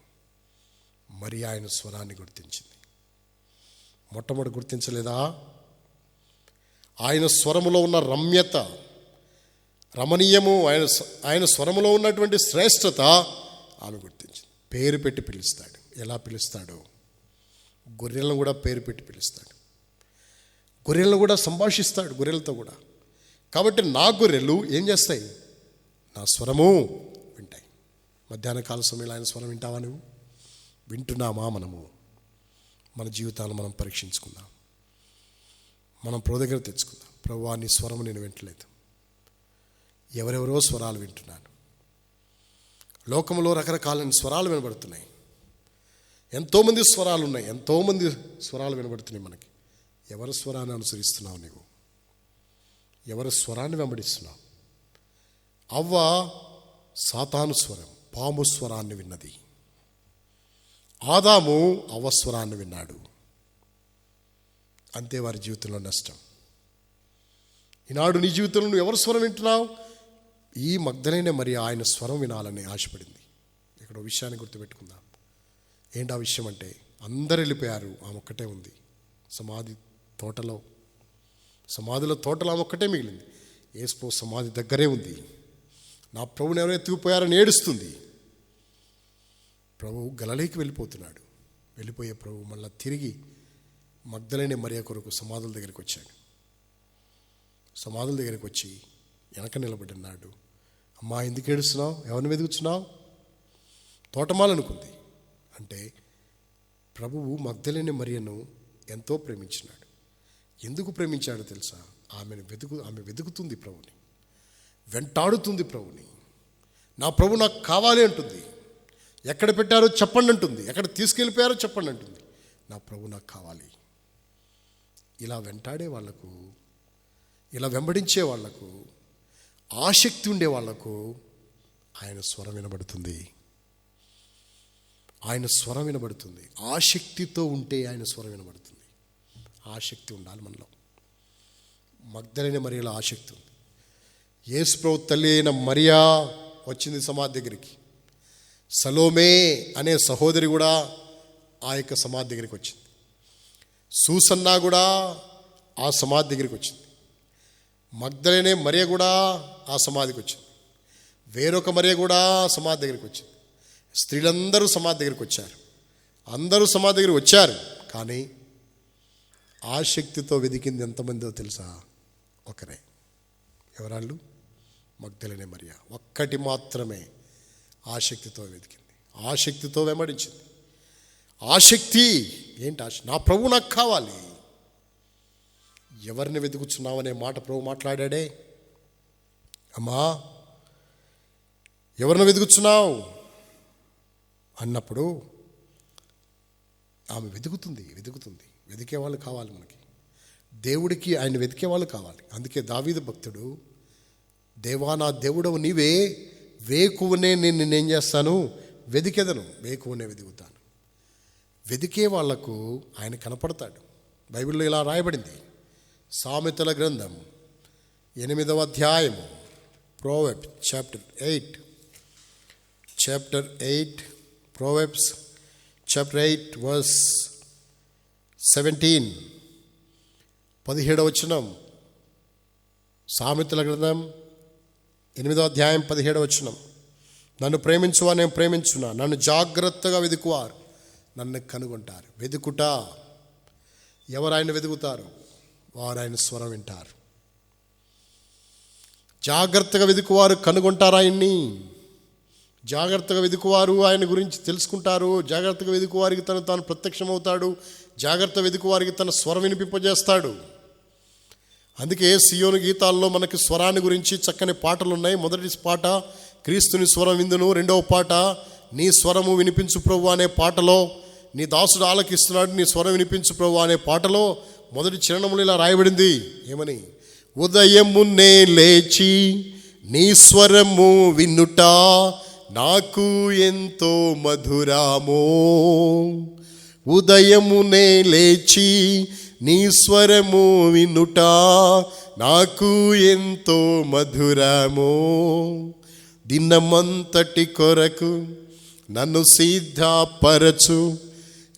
మరి ఆయన స్వరాన్ని గుర్తించింది. మొట్టమొదటి గుర్తించలేదా? ఆయన స్వరములో ఉన్న రమ్యత, రమణీయము, ఆయన స్వరములో ఉన్నటువంటి శ్రేష్టత ఆమె గుర్తించింది. పేరు పెట్టి పిలుస్తాడు. ఎలా పిలుస్తాడు? గొర్రెలను కూడా పేరు పెట్టి పిలుస్తాడు. గొర్రెలను కూడా సంభాషిస్తాడు, గొర్రెలతో కూడా. కాబట్టి నా గొర్రెలు ఏం చేస్తాయి? నా స్వరము వింటాయి. మధ్యాహ్న కాల సమయంలో ఆయన స్వరం వింటావా? నువ్వు వింటున్నామా? మనము మన జీవితాలను మనం పరీక్షించుకుందాం. మనం ప్రభు దగ్గర తెచ్చుకుందాం. ప్రభువా, నీ స్వరము నేను వింటలేదు. ఎవరెవరో స్వరాలు వింటున్నాను. లోకంలో రకరకాలైన స్వరాలు వినబడుతున్నాయి. ఎంతోమంది స్వరాలు ఉన్నాయి, ఎంతోమంది స్వరాలు వినబడుతున్నాయి మనకి. ఎవరి స్వరాన్ని అనుసరిస్తున్నావు నీవు? ఎవరి స్వరాన్ని వెంబడిస్తున్నావు? అవ్వ సాతాను స్వరం, పాము స్వరాన్ని విన్నది. ఆదాము అవ్వ స్వరాన్ని విన్నాడు. అంతే వారి జీవితంలో నష్టం. ఈనాడు నీ జీవితంలో నువ్వు ఎవరి స్వరం వింటున్నావు? ఈ మగ్దలేనే మరి ఆయన స్వరం వినాలని ఆశపడింది. ఇక్కడ విషయాన్ని గుర్తుపెట్టుకుందాం. ఏంటి ఆ విషయం అంటే, అందరు వెళ్ళిపోయారు, ఆమె ఒక్కటే ఉంది. సమాధిలో తోటలో ఆమె ఒక్కటే మిగిలింది. యేసు సమాధి దగ్గరే ఉంది. నా ప్రభుని ఎవరైనా ఎత్తుకుపోయారని ఏడుస్తుంది. ప్రభు గలిలయకి వెళ్ళిపోతున్నాడు. వెళ్ళిపోయే ప్రభు మళ్ళీ తిరిగి మగ్దలేనే మరియ కొరకు సమాధుల దగ్గరికి వచ్చాడు. సమాధుల దగ్గరికి వచ్చి వెనక నిలబడినాడు. అమ్మా, ఎందుకు ఏడుస్తున్నావు? ఎవరిని వెతుకుతున్నావు? తోటమాలనుకుంది. అంటే ప్రభువు మగ్దలేనే మరియను ఎంతో ప్రేమించినాడు. ఎందుకు ప్రేమించాడో తెలుసా? ఆమె వెతుకుతుంది ప్రభుని, వెంటాడుతుంది ప్రభుని. నా ప్రభు నాకు కావాలి అంటుంది. ఎక్కడ పెట్టారో చెప్పండి అంటుంది. ఎక్కడ తీసుకెళ్ళిపోయారో చెప్పండి అంటుంది. నా ప్రభు నాకు కావాలి. ఇలా వెంటాడే వాళ్లకు, ఇలా వెంబడించే వాళ్లకు, ఆసక్తి ఉండే వాళ్లకు ఆయన స్వరం వినబడుతుంది. ఆయన స్వరం వినబడుతుంది. ఆసక్తితో ఉంటే ఆయన స్వరం వినబడుతుంది. ఆసక్తి ఉండాలి మనలో. మగ్దలేనే మరియలో ఆసక్తి ఉంది. యేసు ప్రభు తల్లి అయిన మరియా వచ్చింది సమాధి దగ్గరికి. సలోమే అనే సహోదరి కూడా ఆ యొక్క సమాధి దగ్గరికి వచ్చింది. సూసన్నా కూడా ఆ సమాధి దగ్గరికి వచ్చింది. మగ్దలేనే మరియ కూడా ఆ సమాధికి వచ్చింది. వేరొక మరియ కూడా సమాధి దగ్గరికి వచ్చింది. స్త్రీలందరూ సమాధి దగ్గరికి వచ్చారు. అందరూ సమాధి దగ్గరికి వచ్చారు. కానీ ఆసక్తితో వెతికింది ఎంతమందో తెలుసా? ఒకరే. ఎవరాళ్ళు? మగ్దలేనే మరియ ఒక్కటి మాత్రమే ఆసక్తితో వెతికింది. ఆసక్తితో వెంబడించింది. ఆసక్తి ఏంటి? ఆశ. నా ప్రభు నాకు కావాలి. ఎవరిని వెతుకుతున్నావనే మాట ప్రభు మాట్లాడాడే. అమ్మా, ఎవరిని వెతుకుతున్నావు అన్నప్పుడు ఆమె వెతుకుతుంది. వెతికే వాళ్ళు కావాలి మనకి. దేవుడికి ఆయన వెతికే వాళ్ళు కావాలి. అందుకే దావీదు భక్తుడు, దేవా నా దేవుడవు నీవే, వేకువనే నేనేం చేస్తాను? వెతికెదను. వేకువనే వెతుకుతాను. వెతికే వాళ్లకు ఆయన కనపడతాడు. బైబిల్లో ఇలా రాయబడింది. సామెతల గ్రంథం 8వ అధ్యాయము, Proverbs chapter 8 Proverbs chapter 8 verse 17, 17వ వచనం. సామెతల గ్రంథం 8వ అధ్యాయం 17వ వచనం. నన్ను ప్రేమించువా, నేను ప్రేమించున్నా. నన్ను జాగ్రత్తగా వెతుకువారు నన్ను కనుగొంటారు. వెతుకుట. ఎవరు ఆయన వెతుకుతారు? వారు ఆయన స్వరం వింటారు. జాగ్రత్తగా వెతుకువారు కనుగొంటారు ఆయన్ని. జాగ్రత్తగా వెతుకువారు ఆయన గురించి తెలుసుకుంటారు. జాగ్రత్తగా వెతుకువారికి తాను ప్రత్యక్షమవుతాడు. జాగ్రత్త వెతుకువారికి తన స్వరం వినిపింపజేస్తాడు. అందుకే సియోను గీతాల్లో మనకి స్వరాన్ని గురించి చక్కని పాటలు ఉన్నాయి. మొదటి పాట క్రీస్తుని స్వరం విందును. రెండవ పాట నీ స్వరము వినిపించు ప్రభు అనే పాటలో, నీ దాసుడు ఆలకిస్తున్నాడు, నీ స్వరం వినిపించు ప్రభు అనే పాటలో మొదటి చరణములు ఇలా రాయబడింది. ఏమని? ఉదయమునే లేచి నీ స్వరము వినుట నాకు ఎంతో మధురామో. ఉదయమునే లేచి నీ స్వరము వినుట నాకు ఎంతో మధురామో. దినమంతటి కొరకు నన్ను సిద్ధపరచు,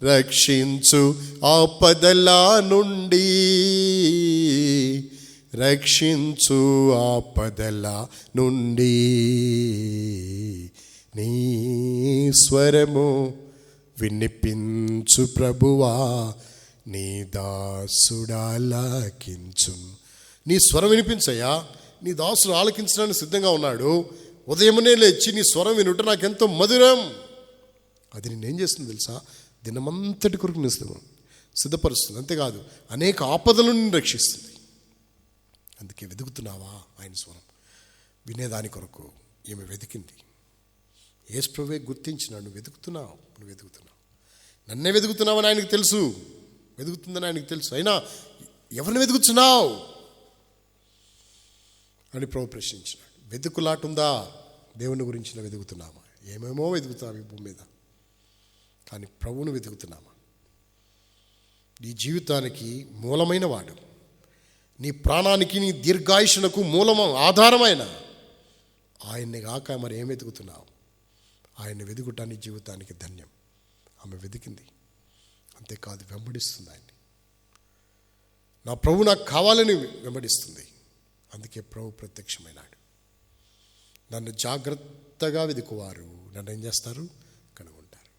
రక్షించు ఆపదల నుండి, రక్షించు ఆపదల నుండి. నీ స్వరము వినిపించు ప్రభువా, నీ దాసుడాలకించు. నీ స్వరం వినిపించయ్యా, నీ దాసుడు ఆలకించడానికి సిద్ధంగా ఉన్నాడు. ఉదయమునే లేచి నీ స్వరం వినుట నాకెంతో మధురం. అది నేనేం చేస్తుంది తెలుసా? దినమంతటి కొరకు సిద్ధపరుస్తుంది. అంతేకాదు అనేక ఆపదలను రక్షిస్తుంది. అందుకే వెతుకుతున్నావా ఆయన స్వరం? వినేదాని కొరకు ఈమె వెతికింది. యేసు ప్రభువే గుర్తించినాడు. నువ్వు వెతుకుతున్నావు. నన్నే వెతుకుతున్నావని ఆయనకు తెలుసు, వెతుకుతుందని ఆయనకు తెలుసు. అయినా ఎవరిని వెతుకుతున్నావు అని ప్రభు ప్రశ్నించినాడు. వెతుకులాటుందా? దేవుని గురించి వెతుకుతున్నామా? ఏమేమో వెతుకుతాం ఈ భూమి మీద, కానీ ప్రభువును వెతుకుతున్నామా? నీ జీవితానికి మూలమైన వాడు, నీ ప్రాణానికి, నీ దీర్ఘాయుషునకు మూలము ఆధారమైన ఆయన్ని కాక మరి ఏం వెతుకుతున్నావు? ఆయన్ని వెతుకుట నీ జీవితానికి ధన్యం. ఆమె వెతికింది, అంతేకాదు వెంబడిస్తుంది ఆయన్ని. నా ప్రభు నాకు కావాలని వెంబడిస్తుంది. అందుకే ప్రభు ప్రత్యక్షమైనాడు. నన్ను జాగ్రత్తగా వెతుకువారు నన్ను ఏం చేస్తారు? కనుగొంటారు.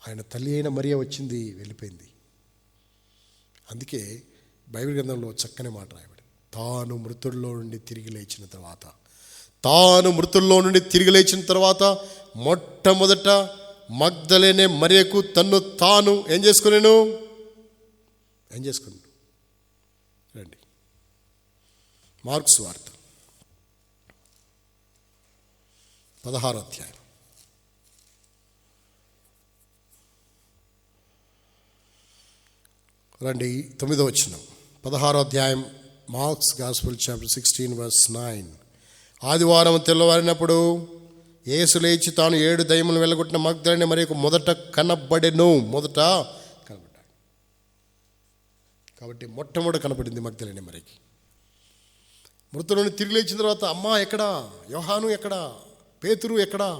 ఆయన తల్లి అయిన మరియ వచ్చింది, వెళ్ళిపోయింది. అందుకే బైబిల్ గ్రంథంలో చక్కని మాట రాయబడి, తాను మృతుల్లో నుండి తిరిగి లేచిన తర్వాత మొట్టమొదట మగ్దలేనే మరియకు తన్ను తాను ఏం చేసుకున్నాను? రండి, మార్కు సువార్త 16వ అధ్యాయం. రండి, 9వ వచనం. 16వ అధ్యాయం, మార్క్స్ గాస్పెల్ చాప్టర్ 16 verse 9. ఆదివారం తెల్లవారినప్పుడు యేసు లేచి తాను 7 దయ్యములు వెళ్ళగొట్టిన మగ్దలేనే మరియకు మొదట కనబడెను. కాబట్టి మొట్టమొదట కనబడింది మగ్దలేనే మరియకి. మృతులను తిరిగి లేచిన తర్వాత అమ్మా ఎక్కడా, యోహాను ఎక్కడా, పేతురు ఎక్కడా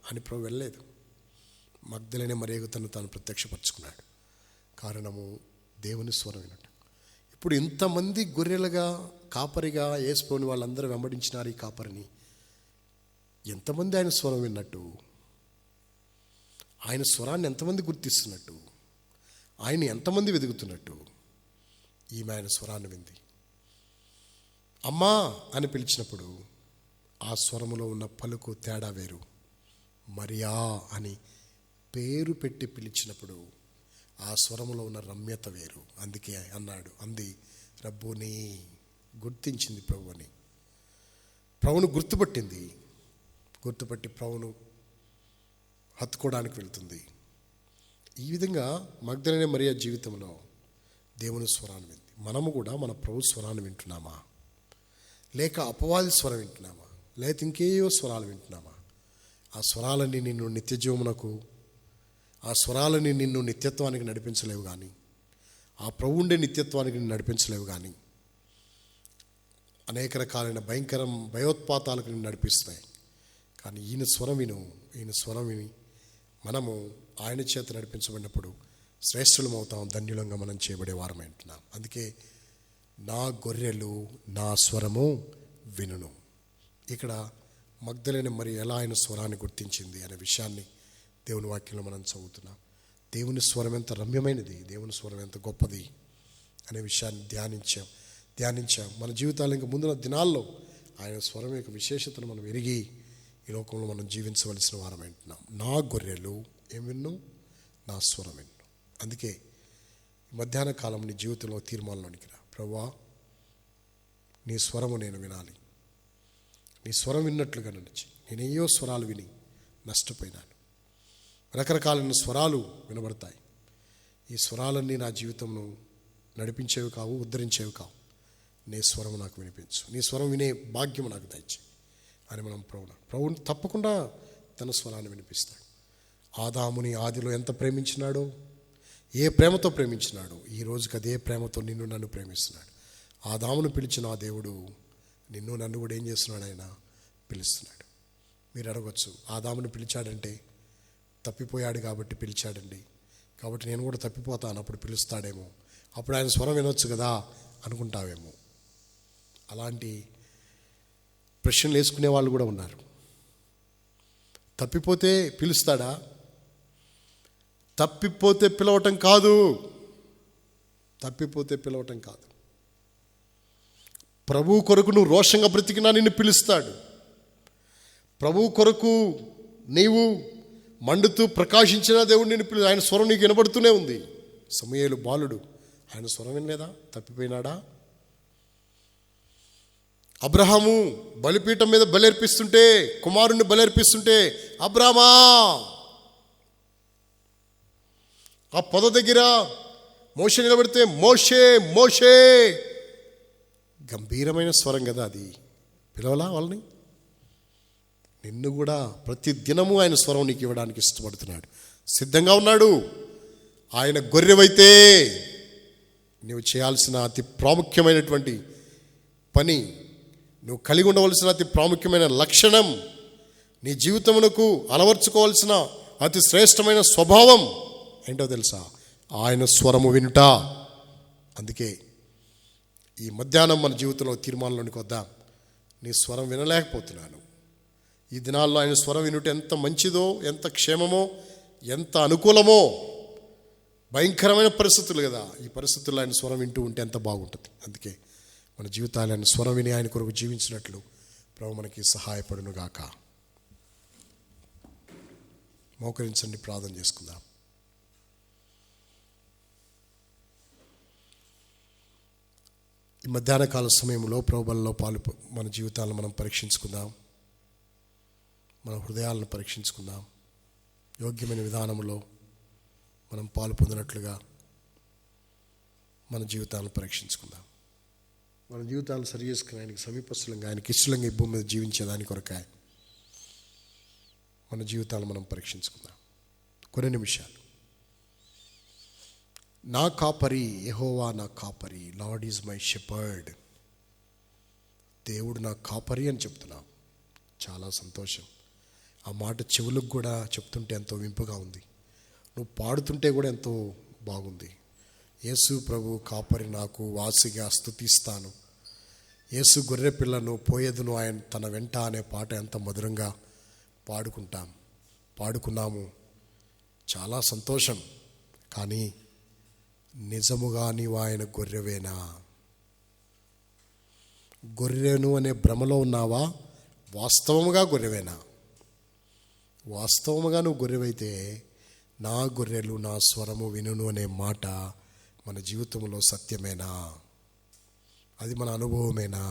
అని ప్రభు వెళ్ళలేదు. మగ్దలేనే మరియకు తాను ప్రత్యక్షపరుచుకున్నాడు. కారణము దేవుని స్వరం వినట. ఇప్పుడు ఇంతమంది గొర్రెలుగా కాపరిగా యేసుని వాళ్ళందరూ వెంబడించినారు ఈ కాపరిని. ఎంతమంది ఆయన స్వరం విన్నట్టు? ఆయన స్వరాన్ని ఎంతమంది గుర్తిస్తున్నట్టు? ఆయన ఎంతమంది వెతుకుతున్నట్టు? ఈమె ఆయన స్వరాన్ని వింది. అమ్మా అని పిలిచినప్పుడు ఆ స్వరములో ఉన్న పలుకు తేడా వేరు. మరియా అని పేరు పెట్టి పిలిచినప్పుడు ఆ స్వరములో ఉన్న రమ్యత వేరు. అందుకే అంది రబ్బూని. గుర్తించింది ప్రభుని. ప్రభును గుర్తుపట్టి ప్రభును హత్తుకోవడానికి వెళ్తుంది. ఈ విధంగా మగ్దలేనే మరియ జీవితంలో దేవుని స్వరాన్ని వింది. మనము కూడా మన ప్రభు స్వరాన్ని వింటున్నామా? లేక అపవాది స్వరం వింటున్నామా? లేక ఇంకేయో స్వరాలు వింటున్నామా? ఆ స్వరాలన్నీ నిన్ను నిత్యజీవమునకు, ఆ స్వరాలని నిన్ను నిత్యత్వానికి నడిపించలేవు కానీ, ఆ ప్రభు ఉండే నిత్యత్వానికి నిన్ను నడిపించలేవు కానీ, అనేక రకాలైన భయోత్పాతాలకు నిన్ను నడిపిస్తాయి. కానీ ఈయన స్వరం విని మనము ఆయన చేత నడిపించబడినప్పుడు శ్రేష్ఠులం అవుతాం, ధన్యులంగా మనం చేయబడే వారమై ఉంటున్నాం. అందుకే నా గొర్రెలు నా స్వరము వినును. ఇక్కడ మగ్దలేనే మరి ఎలా ఆయన స్వరాన్ని గుర్తించింది అనే విషయాన్ని దేవుని వాక్యంలో మనం చదువుతున్నాం. దేవుని స్వరం ఎంత రమ్యమైనది, దేవుని స్వరం ఎంత గొప్పది అనే విషయాన్ని ధ్యానించాం. మన జీవితాలు ఇంకా ముందున్న దినాల్లో ఆయన స్వరం యొక్క విశేషతను మనం ఎరిగి ఈ లోకంలో మనం జీవించవలసిన వారం అంటున్నాం. నా గొర్రెలు ఏం విన్ను? నా స్వరం విన్ను. అందుకే మధ్యాహ్న కాలం నీ జీవితంలో తీర్మానంలోనికి రా. ప్రభువా, నీ స్వరము నేను వినాలి. నీ స్వరం విన్నట్లుగా నడిచి, నేనేయో స్వరాలు విని నష్టపోయినాను. రకరకాలైన స్వరాలు వినబడతాయి. ఈ స్వరాలన్నీ నా జీవితంను నడిపించేవి కావు, ఉద్ధరించేవి కావు. నీ స్వరం నాకు వినిపించు, నీ స్వరం వినే భాగ్యం నాకు దయచేయి అని మనం ప్రభువుని తప్పకుండా తన స్వరాన్ని వినిపిస్తాడు. ఆదాముని ఆదిలో ఎంత ప్రేమించినాడో, ఏ ప్రేమతో ప్రేమించినాడో, ఈ రోజుకి అదే ప్రేమతో నిన్ను నన్ను ప్రేమిస్తున్నాడు. ఆదామును పిలిచిన ఆ దేవుడు నిన్ను నన్ను కూడా ఏం చేస్తున్నాడు? ఆయన పిలుస్తున్నాడు. మీరు అడగచ్చు, ఆదామును పిలిచాడంటే తప్పిపోయాడు కాబట్టి పిలిచాడండి, కాబట్టి నేను కూడా తప్పిపోతాను, అప్పుడు పిలుస్తాడేమో, అప్పుడు ఆయన స్వరం వినొచ్చు కదా అనుకుంటావేమో. అలాంటి ప్రశ్నలు వేసుకునే వాళ్ళు కూడా ఉన్నారు. తప్పిపోతే పిలుస్తాడా? తప్పిపోతే పిలవటం కాదు, తప్పిపోతే పిలవటం కాదు. ప్రభువు కొరకు నువ్వు రోషంగా బ్రతికినా నిన్ను పిలుస్తాడు. ప్రభువు కొరకు నీవు మండుతూ ప్రకాశించిన దేవుడు నిన్ను ఆయన స్వరం నీకు వినబడుతూనే ఉంది. సమూయేలు బాలుడు, ఆయన స్వరం వినలేదా? తప్పిపోయినాడా? అబ్రహాము బలిపీఠం మీద బలర్పిస్తుంటే, కుమారుణ్ణి బలర్పిస్తుంటే, అబ్రామా ఆ పొద దగ్గర మోషే నిలబడితే, మోషే మోషే, గంభీరమైన స్వరం కదా అది. పిలవలా వాళ్ళని? నిన్ను కూడా ప్రతి దినము ఆయన స్వరం నీకు ఇవ్వడానికి ఇష్టపడుతున్నాడు, సిద్ధంగా ఉన్నాడు. ఆయన గొర్రెవైతే నువ్వు చేయాల్సిన అతి ప్రాముఖ్యమైనటువంటి పని, నువ్వు కలిగి ఉండవలసిన అతి ప్రాముఖ్యమైన లక్షణం, నీ జీవితమునకు అలవర్చుకోవాల్సిన అతి శ్రేష్టమైన స్వభావం ఏంటో తెలుసా? ఆయన స్వరము వినుట. అందుకే ఈ మధ్యాహ్నం మన జీవితంలో తీర్మానంలోనికి వద్దాం. నీ స్వరం వినలేకపోతున్నాను. ఈ దినాల్లో ఆయన స్వరం వినుట ఎంత మంచిదో, ఎంత క్షేమమో, ఎంత అనుకూలమో. భయంకరమైన పరిస్థితులు కదా, ఈ పరిస్థితుల్లో ఆయన స్వరం వింటూ ఉంటే ఎంత బాగుంటుంది. అందుకే మన జీవితాలు ఆయన స్వరం విని ఆయన కొరకు జీవించినట్లు ప్రభు మనకి సహాయపడును గాక. మోకరించండి, ప్రార్థన చేసుకుందాం. ఈ మధ్యాహ్న కాల సమయంలో ప్రభువులో మన జీవితాలను మనం పరీక్షించుకుందాం, మన హృదయాలను పరీక్షించుకుందాం. యోగ్యమైన విధానంలో మనం పాలు పొందినట్లుగా మన జీవితాలను పరీక్షించుకుందాం. మన జీవితాలను సరి చేసుకుని ఆయనకి సమీపస్తులంగా, ఆయనకి ఇష్టలంగా ఈ భూమి మీద జీవించేదాని కొరకాయ మన జీవితాలను మనం పరీక్షించుకుందాం. కొన్ని నిమిషాలు. నా కాపరి యెహోవా, నా కాపరి, లార్డ్ ఈజ్ మై షెపర్డ్. దేవుడు నా కాపరి అని చెప్తున్నాం. చాలా సంతోషం. ఆ మాట చెవులకు కూడా చెప్తుంటే ఎంతో వింపుగా ఉంది. నువ్వు పాడుతుంటే కూడా ఎంతో బాగుంది. యేసు ప్రభు కాపరి, నాకు వాసిగా స్తుతిస్తాను. యేసు గొర్రె పిల్లను పోయేదును ఆయన తన వెంట అనే పాట ఎంత మధురంగా పాడుకున్నాము. చాలా సంతోషం. కానీ నిజముగా నీవు ఆయన గొర్రెవేనా? గొర్రెను అనే భ్రమలో ఉన్నావా? వాస్తవముగా గొర్రెవేనా? వాస్తవముగా నువ్వు గొర్రెవైతే, నా గొర్రెలు నా స్వరము వినును అనే మాట మన జీవితంలో సత్యమేనా? అది మన అనుభవమేనా?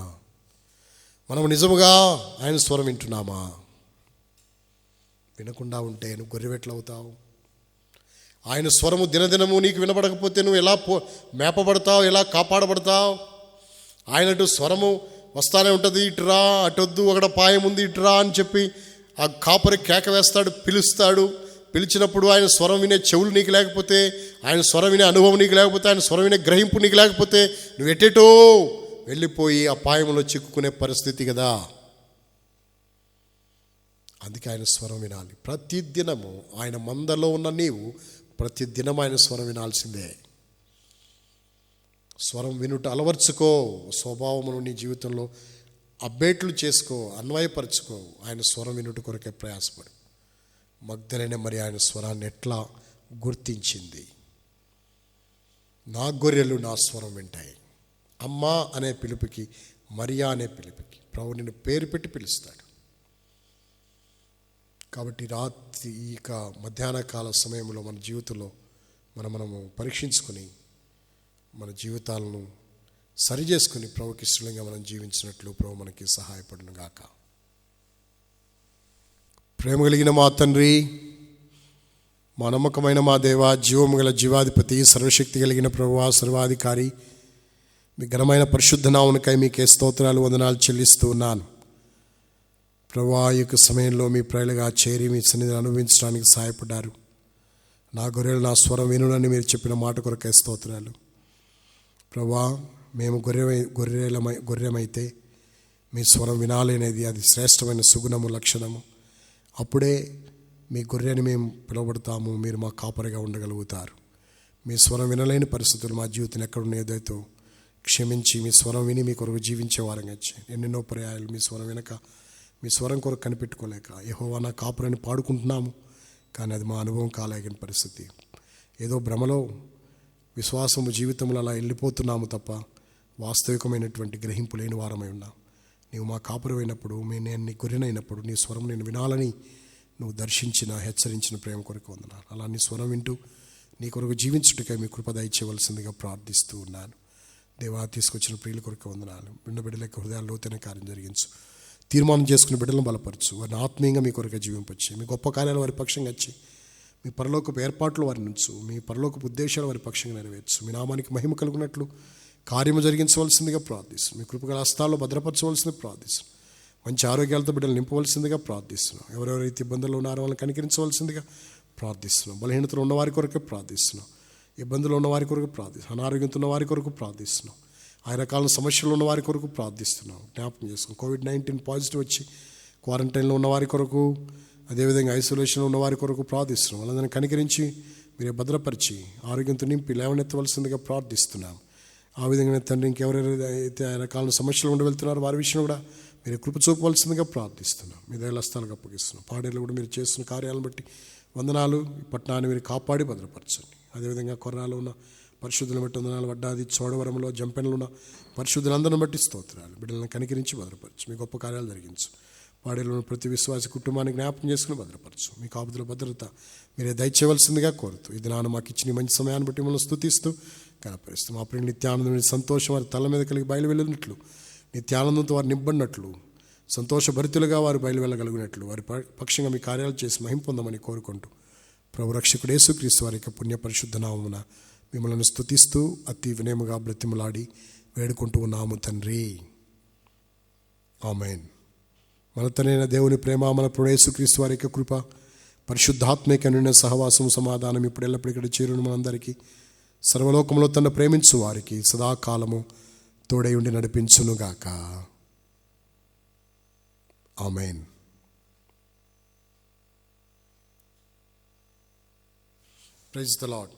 మనం నిజముగా ఆయన స్వరం వింటున్నామా? వినకుండా ఉంటే నువ్వు గొర్రెవెట్లవుతావు? ఆయన స్వరము దినదినము నీకు వినబడకపోతే నువ్వు ఎలా మేపబడతావు, ఎలా కాపాడబడతావు? ఆయనటు స్వరము వస్తానే ఉంటుంది. ఇటురా, అటొద్దు, ఒకడ పాయం ఉంది, ఇటురా అని చెప్పి ఆ కాపరి కేక వేస్తాడు, పిలుస్తాడు. పిలిచినప్పుడు ఆయన స్వరం వినే చెవులు నీకు లేకపోతే, ఆయన స్వరం వినే అనుభవం నీకు లేకపోతే, ఆయన స్వరం వినే గ్రహింపు నీకు లేకపోతే నువ్వు ఎటెటో వెళ్ళిపోయి ఆ పాయంలో చిక్కుకునే పరిస్థితి కదా. అందుకే ఆయన స్వరం వినాలి. ప్రతిదినము ఆయన మందలో ఉన్న నీవు ప్రతిదినం ఆయన స్వరం వినాల్సిందే. స్వరం వినుట అలవర్చుకో. స్వభావమును నీ జీవితంలో అప్డేట్లు చేసుకో, అన్వయపరచుకో. ఆయన స్వరం వినుట కొరకే ప్రయాసపడు. మగ్దలేనే మరి ఆయన స్వరాన్ని ఎట్లా గుర్తించింది? నా గొర్రెలు నా స్వరం వింటాయి. అమ్మా అనే పిలుపుకి, మరియా అనే పిలుపుకి ప్రభు నిన్ను పేరు పెట్టి పిలుస్తాడు. కాబట్టి రాత్రి ఇక మధ్యాహ్న కాల సమయంలో మన జీవితంలో మనము పరీక్షించుకొని మన జీవితాలను సరి చేసుకుని ప్రభుకి ఇష్టంగా మనం జీవించినట్లు ప్రభు మనకి సహాయపడును గాక. ప్రేమ కలిగిన మా తండ్రి, మా నమ్మకమైన మా దేవ, జీవము గల జీవాధిపతి, సర్వశక్తి కలిగిన ప్రభువా, సర్వాధికారి, మీ ఘనమైన పరిశుద్ధ నామమునకై మీకే స్తోత్రాలు, వందనాలు చెల్లిస్తూ ఉన్నాను. ప్రభువా, ఈ యొక్క సమయంలో మీ ప్రజలుగా చేరి మీ సన్నిధిని అనుభవించడానికి సహాయపడ్డారు. నా గొర్రెలు నా స్వరం వినునని మీరు చెప్పిన మాట కొరకే స్తోత్రాలు. ప్రభువా, మేము గొర్రెమైతే మీ స్వరం వినాలి అనేది అది శ్రేష్టమైన సుగుణము, లక్షణము. అప్పుడే మీ గొర్రె అని మేము పిలువబడతాము, మీరు మా కాపరిగా ఉండగలుగుతారు. మీ స్వరం వినలేని పరిస్థితులు మా జీవితం ఎక్కడున్నాయేదో క్షమించి మీ స్వరం విని మీ కొరకు జీవించే వారంగా చేయండి. ఎన్నెన్నో పర్యాయాలు మీ స్వరం వినక, మీ స్వరం కొరకు కనిపెట్టుకోలేక యెహోవా నా కాపురని పాడుకుంటున్నాము, కానీ అది మా అనుభవం కాలేగిన పరిస్థితి. ఏదో భ్రమలో విశ్వాసము జీవితంలో అలా వెళ్ళిపోతున్నాము తప్ప వాస్తవికమైనటువంటి గ్రహింపు లేని వారమై ఉన్నాం. నీవు మా కాపురమైనప్పుడు, నేను నీ గొర్రెనైనప్పుడు నీ స్వరం నేను వినాలని నువ్వు దర్శించిన, హెచ్చరించిన ప్రేమ కొరకు వందనాలు. అలా నీ స్వరం వింటూ నీ కొరకు జీవించుటకై మీ కృప దయచేయవలసిందిగా ప్రార్థిస్తూ ఉన్నాను. దేవా, తీసుకొచ్చిన ప్రియుల కొరకు వందనాలు. విన్న బిడ్డలకి హృదయాలు లోతైన కార్యం జరిగించు. తీర్మానం చేసుకున్న బిడ్డలను బలపరచు. వారిని ఆత్మీయంగా మీ కొరకు జీవింపచ్చు. మీ గొప్ప కార్యాలు వారి పక్షంగా వచ్చి మీ పరలోకపు ఏర్పాట్లు వారి నుంచు, మీ పరలోకపు ఉద్దేశాలు వారి పక్షంగా నెరవేర్చు. మీ నామానికి మహిమ కలుగునట్లు కార్యము జరిగించవలసిందిగా ప్రార్థిస్తున్నాం. మీ కృపగల హస్తాల్లో భద్రపరచవలసిందిగా ప్రార్థిస్తున్నాం. మంచి ఆరోగ్యాలతో బిడ్డలు నింపవలసిందిగా ప్రార్థిస్తున్నాం. ఎవరెవరైతే ఇబ్బందుల్లో ఉన్నారో వాళ్ళని కనికరించవలసిందిగా ప్రార్థిస్తున్నాం. బలహీనతలు ఉన్నవారి కొరకు ప్రార్థిస్తున్నాం. ఇబ్బందులు ఉన్న వారి కొరకు ప్రార్థిస్తున్నాం. అనారోగ్యంతో ఉన్న వారి కొరకు ప్రార్థిస్తున్నాం. ఆ రకాల సమస్యలు ఉన్న వారి కొరకు ప్రార్థిస్తున్నాం. జ్ఞాపకం చేసుకున్నాం. కోవిడ్-19 పాజిటివ్ వచ్చి క్వారంటైన్లో ఉన్న వారి కొరకు, అదేవిధంగా ఐసోలేషన్లో ఉన్న వారి కొరకు ప్రార్థిస్తున్నాం. వాళ్ళందరినీ కనికరించి మీరే భద్రపరిచి ఆరోగ్యంతో నింపి లేవనెత్తవలసిందిగా ప్రార్థిస్తున్నాం. ఆ విధంగా తండ్రి, ఇంకెవరైతే ఆ రకాల సమస్యలు ఉండి వెళ్తున్నారో వారి విషయంలో కూడా మీరు కృప చూపవలసిందిగా ప్రార్థిస్తున్నాం. మీ దయల హస్తాలకు అప్పగిస్తున్నాం. పాడేళ్ళు కూడా మీరు చేస్తున్న కార్యాలను బట్టి వందనాలు. ఈ పట్టణాన్ని మీరు కాపాడి భద్రపరచండి. అదేవిధంగా కొర్రాలో ఉన్న పరిశుద్ధులను బట్టి వందనాలు. వడ్డాది, చోడవరంలో, జంపెనలో ఉన్న పరిశుద్ధులందరిని బట్టి స్తోత్రాలు. బిడ్డలను కనికరించి భద్రపరచు. మీ గొప్ప కార్యాలు జరిగించు. పాడేలో ఉన్న ప్రతి విశ్వాసి కుటుంబాన్ని జ్ఞాపకం చేసుకుని భద్రపరచు. మీ కాపుదల భద్రత మీరే దయచేయవలసిందిగా కోరుతూ, ఇది నాన్న మాకు ఇచ్చిన మంచి సమయాన్ని బట్టి మిమ్మల్ని స్తుతిస్తూ కనపరుస్తూ, మా ప్రియులు నిత్యానందం, సంతోషం వారి తల మీద కలిగి బయలు వెళ్ళినట్లు, నిత్యానందంతో వారు నింబడినట్లు, సంతోషభరితులుగా వారు బయలు వెళ్ళగలిగినట్లు వారి పక్షంగా మీ కార్యాలు చేసి మహిమ పొందమని కోరుకుంటూ, ప్రభు రక్షకుడు యేసుక్రీస్తు వారి యొక్క పుణ్య పరిశుద్ధ నామమున మిమ్మల్ని స్తుతిస్తూ అతి వినయముగా బ్రతిమలాడి వేడుకుంటూ ఉన్నాము తండ్రి. ఆమేన్. మన తండ్రైన దేవుని ప్రేమ, మన ప్రభు యేసుక్రీస్తు వారి యొక్క కృప, పరిశుద్ధాత్మిక నిన్న సహవాసం, సమాధానం ఇప్పుడు ఎల్లప్పుడు ఇక్కడ చేరును మనందరికీ, సర్వలోకంలో తన ప్రేమించు వారికి సదాకాలము తోడై ఉండి నడిపించునుగాక. ఆమేన్. Praise the lord.